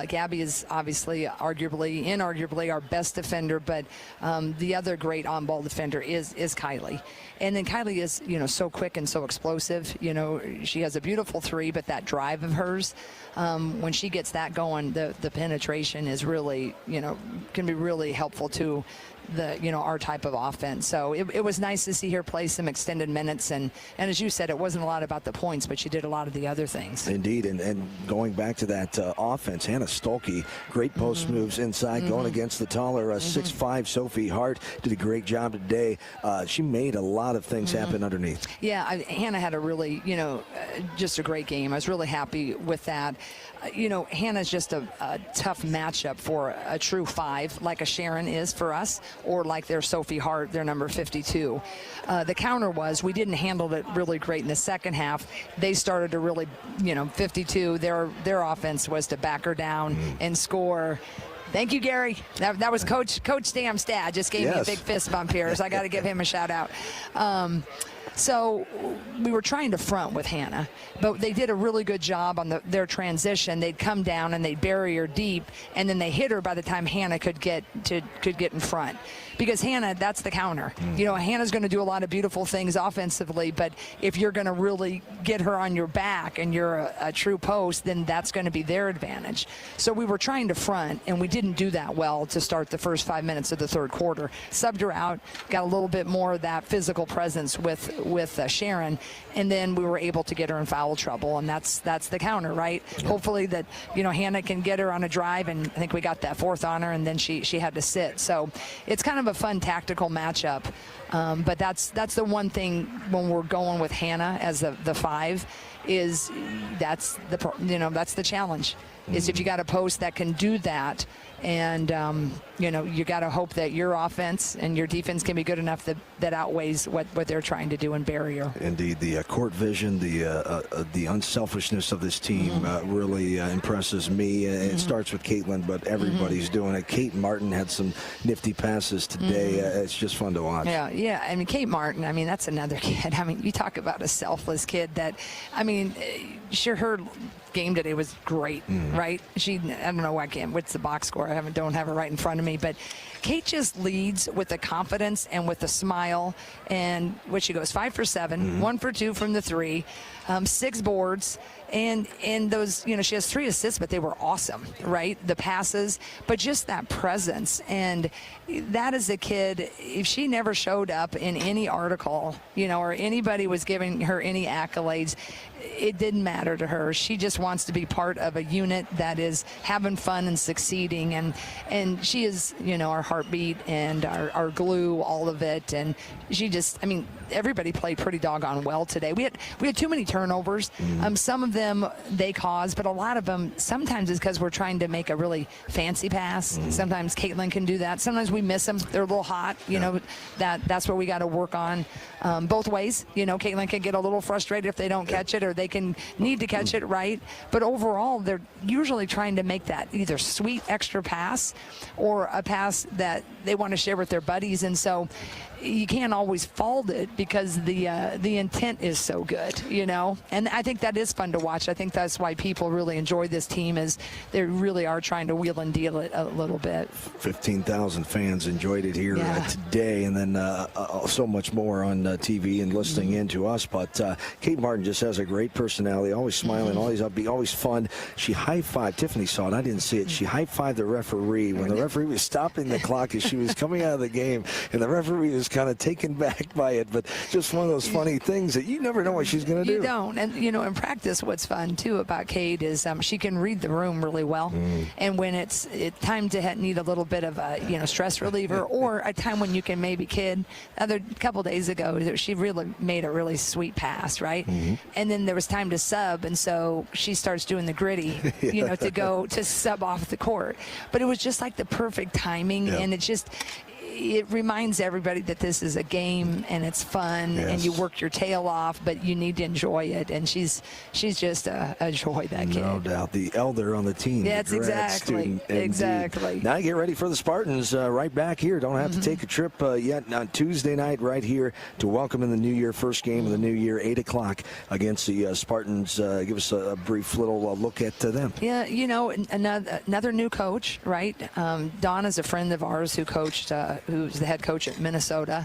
Speaker 8: Gabby is obviously inarguably our best defender, but the other great on-ball defender is Kylie. And then Kylie is, so quick and so explosive. She has a beautiful three, but that drive of hers, when she gets that going, the penetration is really, can be really helpful to our type of offense. So it was nice to see her play some extended minutes, and as you said, it wasn't a lot about the points, but she did a lot of the other things.
Speaker 2: Indeed, and going back to that offense, Hannah Stolke, great post moves inside, going against the taller 6'5" Sophie Hart, did a great job today. She made a lot of things happen underneath.
Speaker 8: Yeah, Hannah had a really, just a great game. I was really happy with that. Hannah's just a tough matchup for a true 5, like a Sharon is for us, or like their Sophie Hart, their number 52. The counter was we didn't handle it really great in the second half. They started to really, 52. Their offense was to back her down and score. Thank you, Gary. That was Coach Stamstad. Just gave me a big fist bump here, so I got to give him a shout out. So we were trying to front with Hannah, but they did a really good job on their transition. They'd come down and they'd bury her deep, and then they hit her by the time Hannah could get in front. Because Hannah, that's the counter. Hannah's going to do a lot of beautiful things offensively, but if you're going to really get her on your back and you're a true post, then that's going to be their advantage. So we were trying to front, and we didn't do that well to start the first 5 minutes of the third quarter. Subbed her out, got a little bit more of that physical presence with Sharon, and then we were able to get her in foul trouble, and that's the counter, right? Hopefully that Hannah can get her on a drive, and I think we got that fourth on her, and then she had to sit. So it's kind of a fun tactical matchup, but that's the one thing when we're going with Hannah as the 5 is that's the challenge. Is if you got a post that can do that, and you got to hope that your offense and your defense can be good enough that outweighs what they're trying to do in barrier.
Speaker 2: Indeed, the court vision, the unselfishness of this team really impresses me. It starts with Caitlin, but everybody's doing it. Kate Martin had some nifty passes today. It's just fun to watch.
Speaker 8: Yeah. I mean, Kate Martin, that's another kid. You talk about a selfless kid that, sure, her game today was great, right? I don't know what's the box score. I don't have it right in front of me, but Kate just leads with the confidence and with the smile. And what she goes 5 for 7, 1 for 2 from the 3, 6 boards. And those, she has 3 assists, but they were awesome, right? The passes, but just that presence. And that is a kid, if she never showed up in any article, or anybody was giving her any accolades, it didn't matter to her. She just wants to be part of a unit that is having fun and succeeding. And she is, our heartbeat and our glue, all of it. And she just, everybody played pretty doggone well today. We had too many turnovers. Some of them they caused, but a lot of them sometimes is because we're trying to make a really fancy pass. Sometimes Caitlin can do that. Sometimes we miss them. They're a little hot. That's where we got to work on both ways. Caitlin can get a little frustrated if they don't catch it, or they can need to catch it, right? But overall, they're usually trying to make that either sweet extra pass or a pass that they want to share with their buddies. And so you can't always fault it because the intent is so good, And I think that is fun to watch. I think that's why people really enjoy this team, is they really are trying to wheel and deal it a little bit.
Speaker 2: 15,000 fans enjoyed it here today, and then so much more on TV and listening in to us. But Kate Martin just has a great personality, always smiling, always upbeat, always fun. She high-fived, Tiffany saw it, I didn't see it, she high-fived the referee when the referee was stopping the clock as she was coming out of the game, and the referee was kind of taken back by it. But just one of those funny things that you never know what she's going to do.
Speaker 8: You don't. And, in practice, what's fun, too, about Kate is she can read the room really well. And when it's time to need a little bit of a, stress reliever or a time when you can maybe kid. A couple days ago, she really made a really sweet pass, right? And then there was time to sub, and so she starts doing the gritty, to go to sub off the court. But it was just like the perfect timing, and it reminds everybody that this is a game and it's fun, and you work your tail off, but you need to enjoy it. And she's just a joy, that kid.
Speaker 2: No doubt. The elder on the team.
Speaker 8: That's exactly. Exactly.
Speaker 2: Now get ready for the Spartans right back here. Don't have to take a trip yet on Tuesday night right here to welcome in the new year. First game of the new year, 8 o'clock against the Spartans. Give us a brief little look at them.
Speaker 8: Yeah, another new coach, right? Dawn is a friend of ours who coached who's the head coach at Minnesota.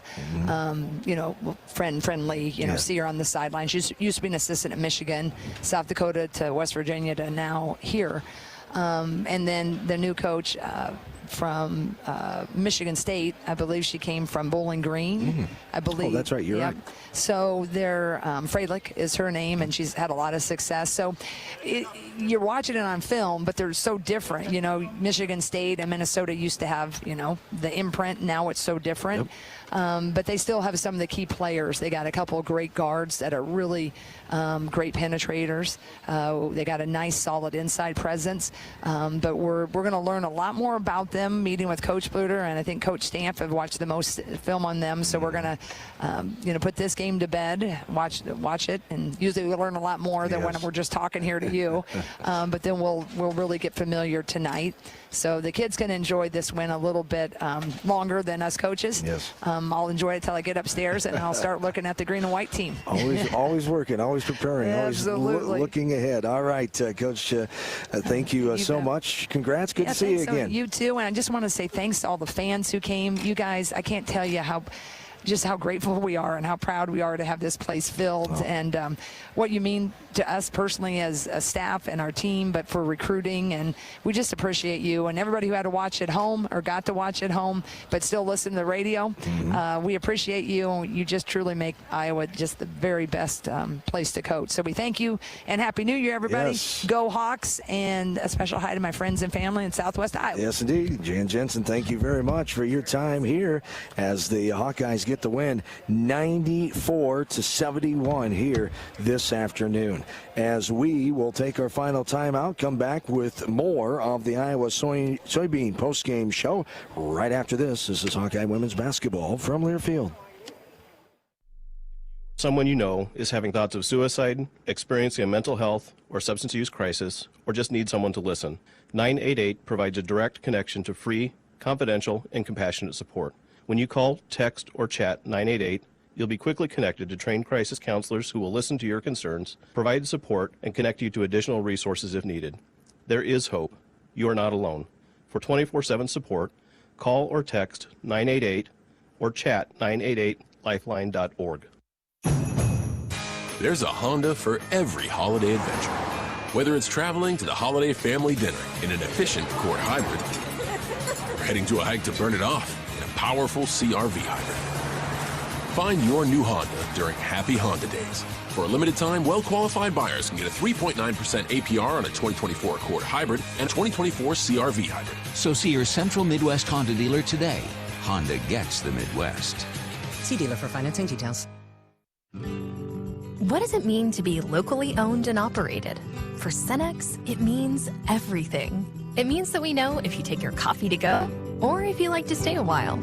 Speaker 8: Friendly, see her on the sideline. She used to be an assistant at Michigan, South Dakota to West Virginia to now here. And then the new coach from Michigan State, I believe she came from Bowling Green, I believe.
Speaker 2: Oh, that's right, you're right.
Speaker 8: So they're, Freilich is her name, and she's had a lot of success. So you're watching it on film, but they're so different. Michigan State and Minnesota used to have, the imprint. Now it's so different. But they still have some of the key players. They got a couple of great guards that are really great penetrators. They got a nice, solid inside presence. But we're going to learn a lot more about them meeting with Coach Bluder, and I think Coach Stamp have watched the most film on them. So we're going to put this game to bed, watch it, and usually we learn a lot more than when we're just talking here to you. But then we'll really get familiar tonight. So the kids can enjoy this win a little bit longer than us coaches.
Speaker 2: Yes.
Speaker 8: I'll enjoy it till I get upstairs, and I'll start looking at the green and white team.
Speaker 2: Always working, always preparing,
Speaker 8: Absolutely.
Speaker 2: always looking ahead. All right, Coach, thank you so much. Congrats. Good to see you again.
Speaker 8: You too. And I just want to say thanks to all the fans who came. You guys, I can't tell you how grateful we are and how proud we are to have this place filled, and what you mean to us personally as a staff and our team, but for recruiting. And we just appreciate you and everybody who had to watch at home or got to watch at home but still listen to the radio. We appreciate you. You just truly make Iowa just the very best place to coach. So we thank you, and Happy New Year, everybody.
Speaker 2: Yes.
Speaker 8: Go Hawks, and a special hi to my friends and family in Southwest Iowa.
Speaker 2: Yes, indeed. Jan Jensen, thank you very much for your time here as the Hawkeyes get the win 94-71 here this afternoon. As we will take our final timeout, come back with more of the Iowa soybean postgame show right after this. This is Hawkeye women's basketball from Learfield.
Speaker 9: Someone you know is having thoughts of suicide, experiencing a mental health or substance use crisis, or just need someone to listen. 988 provides a direct connection to free, confidential, and compassionate support. When you call, text, or chat 988, you'll be quickly connected to trained crisis counselors who will listen to your concerns, provide support, and connect you to additional resources if needed. There is hope. You are not alone. For 24/7 support, Call or text 988 or chat 988lifeline.org.
Speaker 22: There's a Honda for every holiday adventure. Whether it's traveling to the holiday family dinner in an efficient Accord hybrid, or heading to a hike to burn it off in a powerful CR-V hybrid. Find your new Honda during Happy Honda Days. For a limited time, well-qualified buyers can get a 3.9% APR on a 2024 Accord Hybrid and 2024 CR-V Hybrid.
Speaker 23: So see your Central Midwest Honda dealer today. Honda gets the Midwest.
Speaker 12: See dealer for financing details.
Speaker 15: What does it mean to be locally owned and operated? For Cenex, it means everything. It means that we know if you take your coffee to go or if you like to stay a while.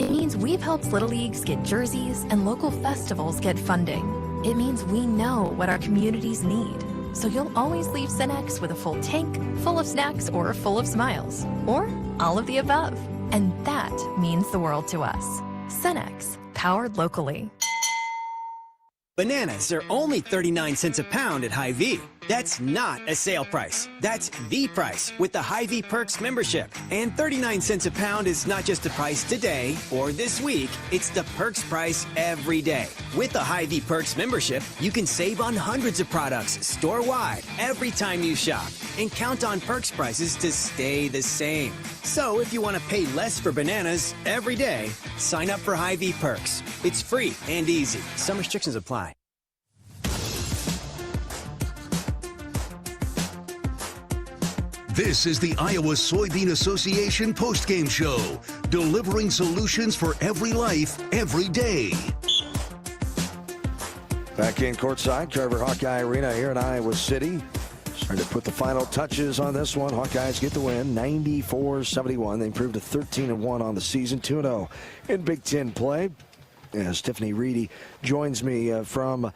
Speaker 15: It means we've helped Little Leagues get jerseys and local festivals get funding. It means we know what our communities need. So you'll always leave Cenex with a full tank, full of snacks, or full of smiles. Or all of the above. And that means the world to us. Cenex, powered locally.
Speaker 20: Bananas are only 39 cents a pound at Hy-Vee. That's not a sale price. That's the price with the Hy-Vee Perks membership. And 39 cents a pound is not just the price today or this week. It's the Perks price every day. With the Hy-Vee Perks membership, you can save on hundreds of products store-wide every time you shop. And count on Perks prices to stay the same. So if you want to pay less for bananas every day, sign up for Hy-Vee Perks. It's free and easy. Some restrictions apply.
Speaker 1: This is the Iowa Soybean Association postgame show, delivering solutions for every life, every day.
Speaker 2: Back in courtside, Trevor Hawkeye Arena here in Iowa City. Starting to put the final touches on this one. Hawkeyes get the win, 94-71. They improved to 13-1 on the season, 2-0 in Big Ten play. As Tiffany Reedy joins me from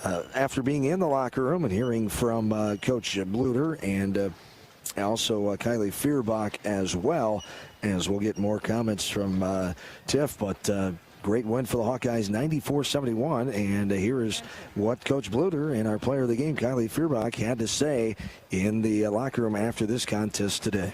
Speaker 2: after being in the locker room and hearing from Coach Bluder and also Kylie Feuerbach as well, as we'll get more comments from Tiff. But great win for the Hawkeyes, 94-71. And here is what Coach Bluder and our player of the game, Kylie Feuerbach, had to say in the locker room after this contest today.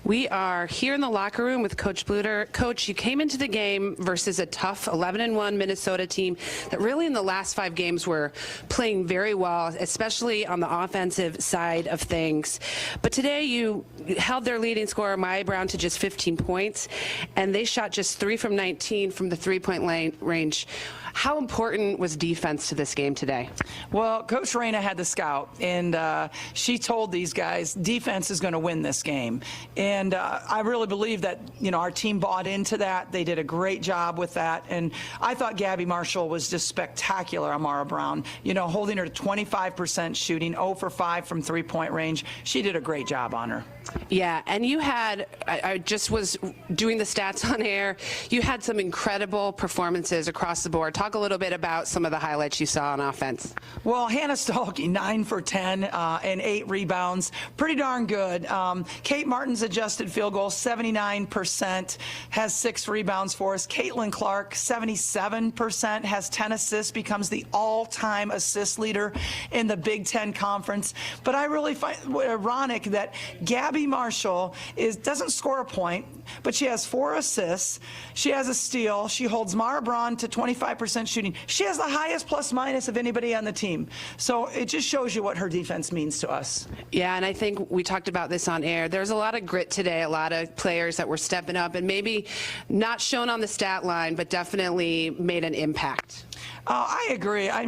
Speaker 3: We are here in the locker room with Coach Bluder. Coach, you came into the game versus a tough 11-1 Minnesota team that really in the last 5 games were playing very well, especially on the offensive side of things. But today you held their leading scorer, Maya Brown, to just 15 points, and they shot just 3 from 19 from the three-point range. How important was defense to this game today?
Speaker 7: Well, Coach Reyna had the scout, and she told these guys defense is going to win this game. And I really believe that, you know, our team bought into that. They did a great job with that. And I thought Gabby Marshall was just spectacular on Mara Brown, you know, holding her to 25% shooting, 0 for 5 from three-point range. She did a great job on her.
Speaker 3: Yeah, and you had, I just was doing the stats on air, you had some incredible performances across the board. Talk a little bit about some of the highlights you saw on offense.
Speaker 7: Well, Hannah Stahlke, 9 for 10 and 8 rebounds. Pretty darn good. Kate Martin's adjusted field goal, 79%, has 6 rebounds for us. Caitlin Clark, 77%, has 10 assists, becomes the all-time assist leader in the Big Ten Conference. But I really find it ironic that Gabby Marshall doesn't score a point, but she has 4 assists. She has a steal. She holds Mara Braun to 25% shooting. She has the highest plus-minus of anybody on the team. So it just shows you what her defense means to us.
Speaker 3: Yeah, and I think we talked about this on air. There's a lot of grit today, a lot of players that were stepping up and maybe not shown on the stat line, but definitely made an impact.
Speaker 7: I agree. I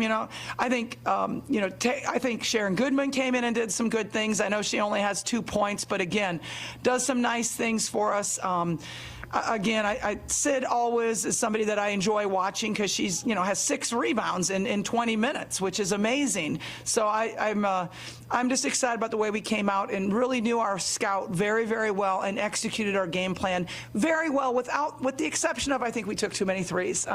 Speaker 7: think I think Sharon Goodman came in and did some good things. I know she only has 2 points, but again, does some nice things for us. Again, Sid always is somebody that I enjoy watching because she's, has 6 rebounds in 20 minutes, which is amazing. So I'm just excited about the way we came out and really knew our scout very, very well and executed our game plan very well with the exception of I think we took too many threes.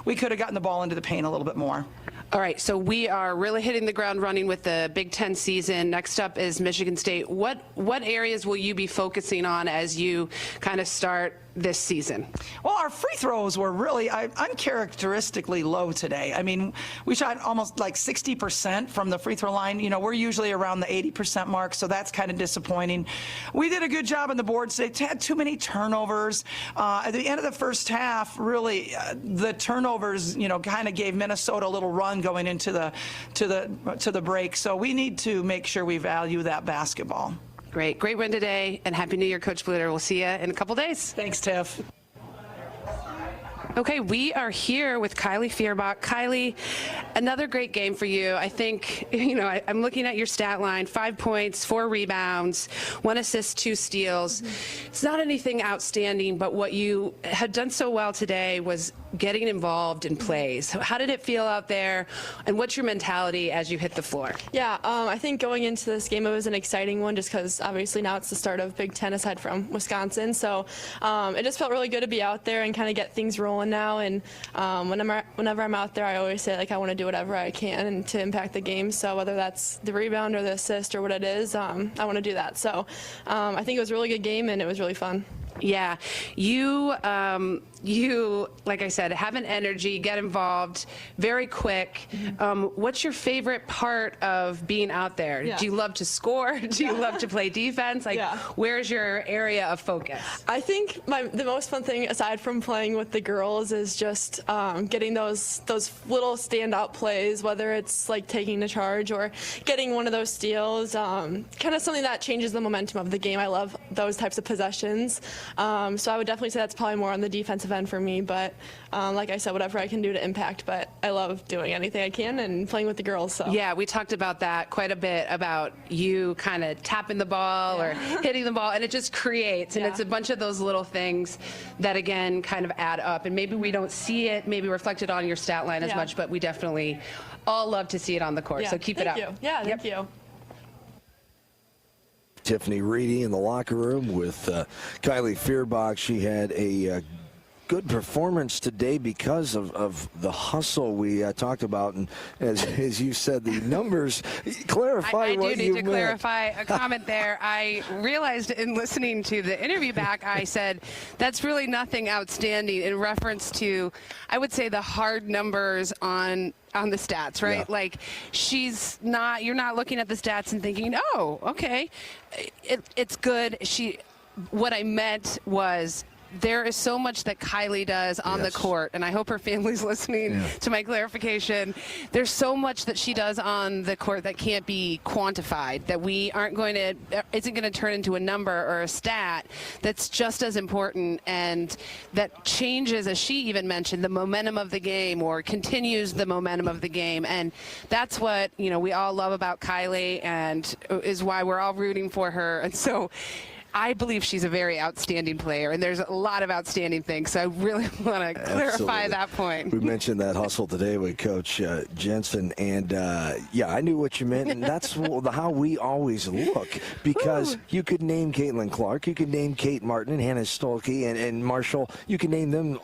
Speaker 7: We could have gotten the ball into the paint a little bit more.
Speaker 3: All right, so we are really hitting the ground running with the Big Ten season. Next up is Michigan State. What areas will you be focusing on as you kind of start this season?
Speaker 7: Well, our free throws were really uncharacteristically low today. I mean, we shot almost like 60% from the free throw line. You know, we're usually around the 80% mark, so that's kind of disappointing. We did a good job on the boards. They had too many turnovers. At the end of the first half, really, the turnovers, you know, kind of gave Minnesota a little run going into the break. So we need to make sure we value that basketball.
Speaker 3: Great win today, and Happy New Year, Coach Bluder. We'll see you in a couple days.
Speaker 7: Thanks, Tiff.
Speaker 3: Okay, we are here with Kylie Fierbach. Kylie, another great game for you. I think, you know, I'm looking at your stat line, 5 points, 4 rebounds, 1 assist, 2 steals. It's not anything outstanding, but what you had done so well today was getting involved in plays. How did it feel out there, and what's your mentality as you hit the floor?
Speaker 6: Yeah, I think going into this game, it was an exciting one just because obviously now it's the start of Big Ten aside from Wisconsin. So it just felt really good to be out there and kind of get things rolling now. And whenever I'm out there, I always say, like, I want to do whatever I can to impact the game. So whether that's the rebound or the assist or what it is, I want to do that. So I think it was a really good game, and it was really fun.
Speaker 3: Yeah, you, like I said, have an energy, get involved, very quick. What's your favorite part of being out there?
Speaker 6: Yeah.
Speaker 3: Do you love to score? Do you love to play defense? Like, where's your area of focus?
Speaker 6: I think the most fun thing, aside from playing with the girls, is just getting those little standout plays, whether it's like taking the charge or getting one of those steals, kind of something that changes the momentum of the game. I love those types of possessions. So I would definitely say that's probably more on the defensive end for me, but like I said, whatever I can do to impact, but I love doing anything I can and playing with the girls. So
Speaker 3: yeah, we talked about that quite a bit, about you kind of tapping the ball or hitting the ball, and it just creates, and it's a bunch of those little things that again kind of add up, and maybe we don't see it maybe reflected on your stat line as much, but we definitely all love to see it on the court. So keep it up.
Speaker 6: Thank you. Yeah, thank you.
Speaker 2: Tiffany Reedy in the locker room with Kylie Fierbach. She had a good performance today because of the hustle we talked about, and as you said, the numbers. Clarify
Speaker 3: I
Speaker 2: what
Speaker 3: do need
Speaker 2: you
Speaker 3: to
Speaker 2: meant.
Speaker 3: clarify a comment there. I realized in listening to the interview back, I said that's really nothing outstanding in reference to, I would say, the hard numbers on the stats, right?
Speaker 2: Yeah.
Speaker 3: Like, you're not looking at the stats and thinking, oh, okay, it's good. What I meant was, there is so much that Kylie does on the court, and I hope her family's listening to my clarification. There's so much that she does on the court that can't be quantified, that isn't going to turn into a number or a stat that's just as important, and that changes, as she even mentioned, the momentum of the game, or continues the momentum of the game. And that's what, you know, we all love about Kylie, and is why we're all rooting for her. And so I believe she's a very outstanding player, and there's a lot of outstanding things, so I really want to clarify that point.
Speaker 2: We mentioned that hustle today with Coach Jensen, and yeah, I knew what you meant, and that's how we always look, because you could name Caitlin Clark, you could name Kate Martin and Hannah Stolke and Marshall, you can name them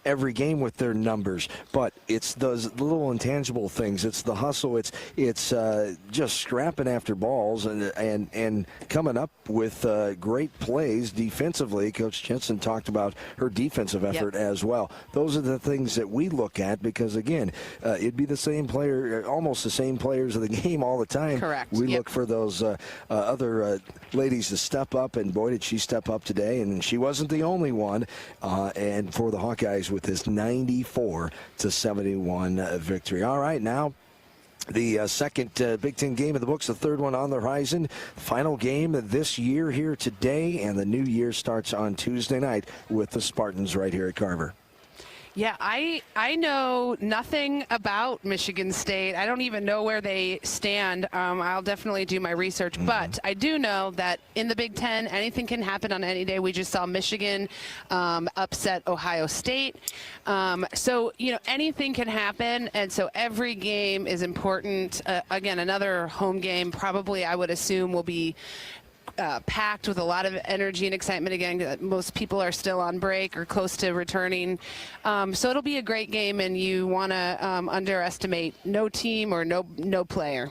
Speaker 2: every game with their numbers, but it's those little intangible things. It's the hustle. It's just scrapping after balls and coming up with great plays defensively. Coach Jensen talked about her defensive effort as well. Those are the things that we look at, because again, it'd be the same player, almost the same players of the game all the time.
Speaker 3: Correct.
Speaker 2: We look for those other ladies to step up, and boy, did she step up today, and she wasn't the only one. And for the Hawkeyes, with this 94-71 victory. All right, now the second Big Ten game of the books, the third one on the horizon. Final game this year here today, and the new year starts on Tuesday night with the Spartans right here at Carver.
Speaker 3: Yeah, I know nothing about Michigan State. I don't even know where they stand. I'll definitely do my research, but I do know that in the Big Ten, anything can happen on any day. We just saw Michigan upset Ohio State. So, you know, anything can happen, and so every game is important. Again, another home game probably, I would assume, will be packed with a lot of energy and excitement. Again, most people are still on break or close to returning. So it'll be a great game, and you want to underestimate no team or no player.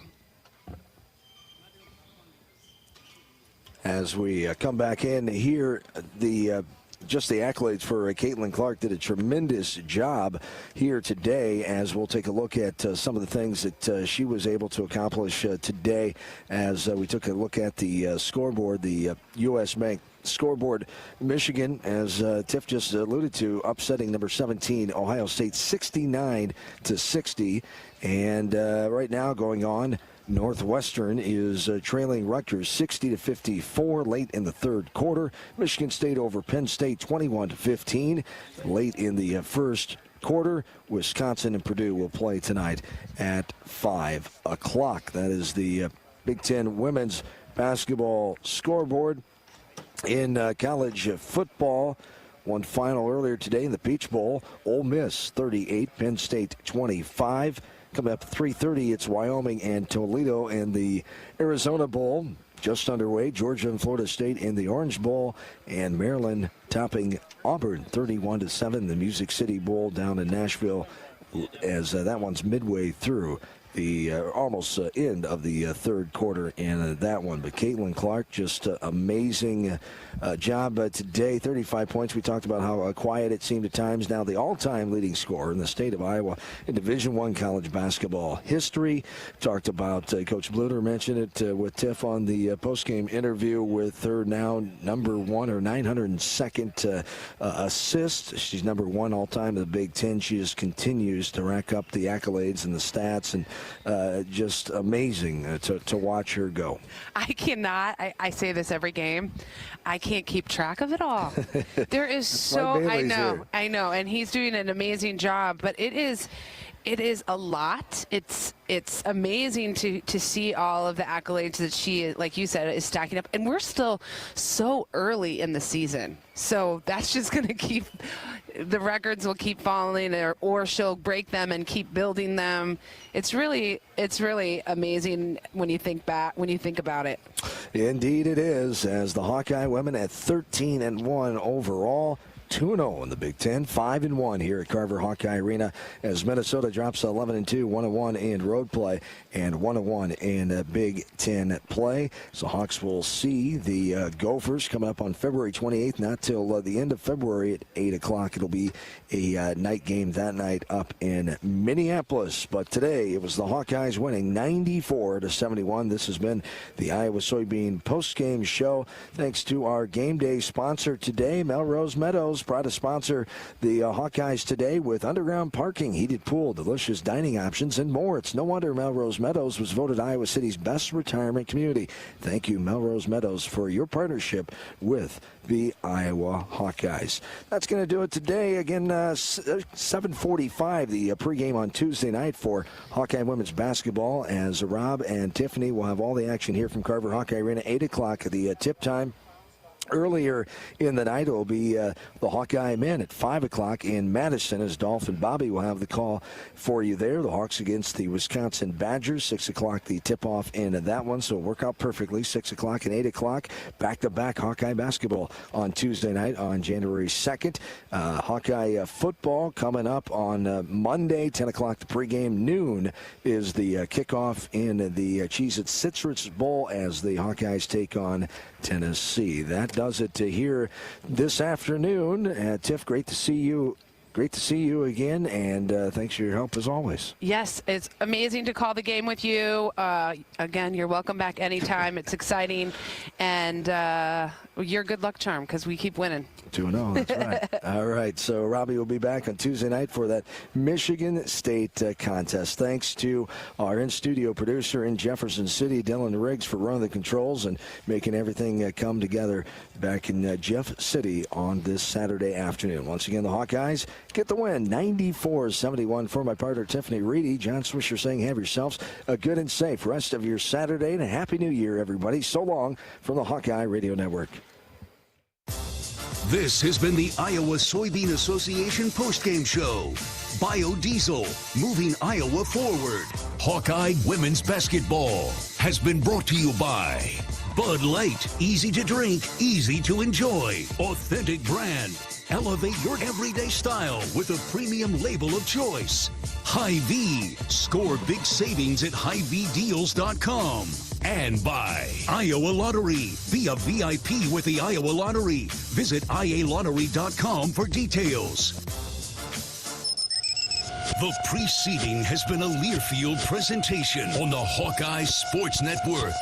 Speaker 2: As we come back in here, the just the accolades for Caitlin Clark. Did a tremendous job here today, as we'll take a look at some of the things that she was able to accomplish today as we took a look at the scoreboard, the U.S. Bank scoreboard. Michigan, as Tiff just alluded to, upsetting number 17 Ohio State 69-60, and right now going on, Northwestern is trailing Rutgers 60-54 late in the third quarter. Michigan State over Penn State 21-15 late in the first quarter. Wisconsin and Purdue will play tonight at 5 o'clock. That is the Big Ten women's basketball scoreboard. In college football, one final earlier today in the Peach Bowl, Ole Miss 38, Penn State 25. Coming up 3:30, it's Wyoming and Toledo, and the Arizona Bowl just underway. Georgia and Florida State in the Orange Bowl, and Maryland topping Auburn 31-7. The Music City Bowl down in Nashville, as that one's midway through the almost end of the third quarter in that one. But Caitlin Clark, just amazing job today. 35 points. We talked about how quiet it seemed at times. Now the all-time leading scorer in the state of Iowa in Division I college basketball history. Talked about Coach Bluder mentioned it with Tiff on the postgame interview with her now number one or 902nd assist. She's number one all-time in the Big Ten. She just continues to rack up the accolades and the stats, and just amazing to watch her go.
Speaker 3: I cannot. I say this every game. I can't keep track of it all. There is so I know, and he's doing an amazing job. But it is a lot. It's amazing to see all of the accolades that she, like you said, is stacking up. And we're still so early in the season, so that's just going to keep. The records will keep falling, or she'll break them and keep building them. It's really amazing when you think about it.
Speaker 2: Indeed it is, as the Hawkeye women at 13-1 overall. 2-0 in the Big Ten, 5-1 here at Carver Hawkeye Arena, as Minnesota drops 11-2, 1-1 in road play and 1-1 in Big Ten play. So Hawks will see the Gophers coming up on February 28th, not till the end of February at 8 o'clock. It'll be a night game that night up in Minneapolis. But today it was the Hawkeyes winning 94-71. This has been the Iowa Soybean postgame show. Thanks to our game day sponsor today, Melrose Meadows. Proud to sponsor the Hawkeyes today with underground parking, heated pool, delicious dining options, and more. It's no wonder Melrose Meadows was voted Iowa City's best retirement community. Thank you, Melrose Meadows, for your partnership with the Iowa Hawkeyes. That's going to do it today. Again, 7:45, the pregame on Tuesday night for Hawkeye women's basketball, as Rob and Tiffany will have all the action here from Carver Hawkeye Arena, 8 o'clock at the tip time. Earlier in the night, it will be the Hawkeye men at 5 o'clock in Madison, as Dolph and Bobby will have the call for you there. The Hawks against the Wisconsin Badgers, 6 o'clock the tip-off in that one, so it'll work out perfectly. 6 o'clock and 8 o'clock, back-to-back Hawkeye basketball on Tuesday night on January 2nd. Hawkeye football coming up on Monday, 10 o'clock the pregame. Noon is the kickoff in the Cheez-It Citrus Bowl as the Hawkeyes take on Tennessee. That does it to here this afternoon. Tiff, great to see you. Great to see you again, and thanks for your help as always.
Speaker 3: Yes, it's amazing to call the game with you. Again, you're welcome back anytime. It's exciting, and you're a good luck charm because we keep winning.
Speaker 2: 2-0, that's right. All right, so Robbie will be back on Tuesday night for that Michigan State contest. Thanks to our in-studio producer in Jefferson City, Dylan Riggs, for running the controls and making everything come together back in Jeff City on this Saturday afternoon. Once again, the Hawkeyes get the win, 94-71. For my partner, Tiffany Reedy, John Swisher saying have yourselves a good and safe rest of your Saturday, and a Happy New Year, everybody. So long from the Hawkeye Radio Network.
Speaker 1: This has been the Iowa Soybean Association postgame show. Biodiesel, moving Iowa forward. Hawkeye women's basketball has been brought to you by Bud Light, easy to drink, easy to enjoy. Authentic brand. Elevate your everyday style with a premium label of choice. Hy-Vee. Score big savings at HyVeeDeals.com. And by Iowa Lottery. Be a VIP with the Iowa Lottery. Visit ialottery.com for details. The preceding has been a Learfield presentation on the Hawkeye Sports Network.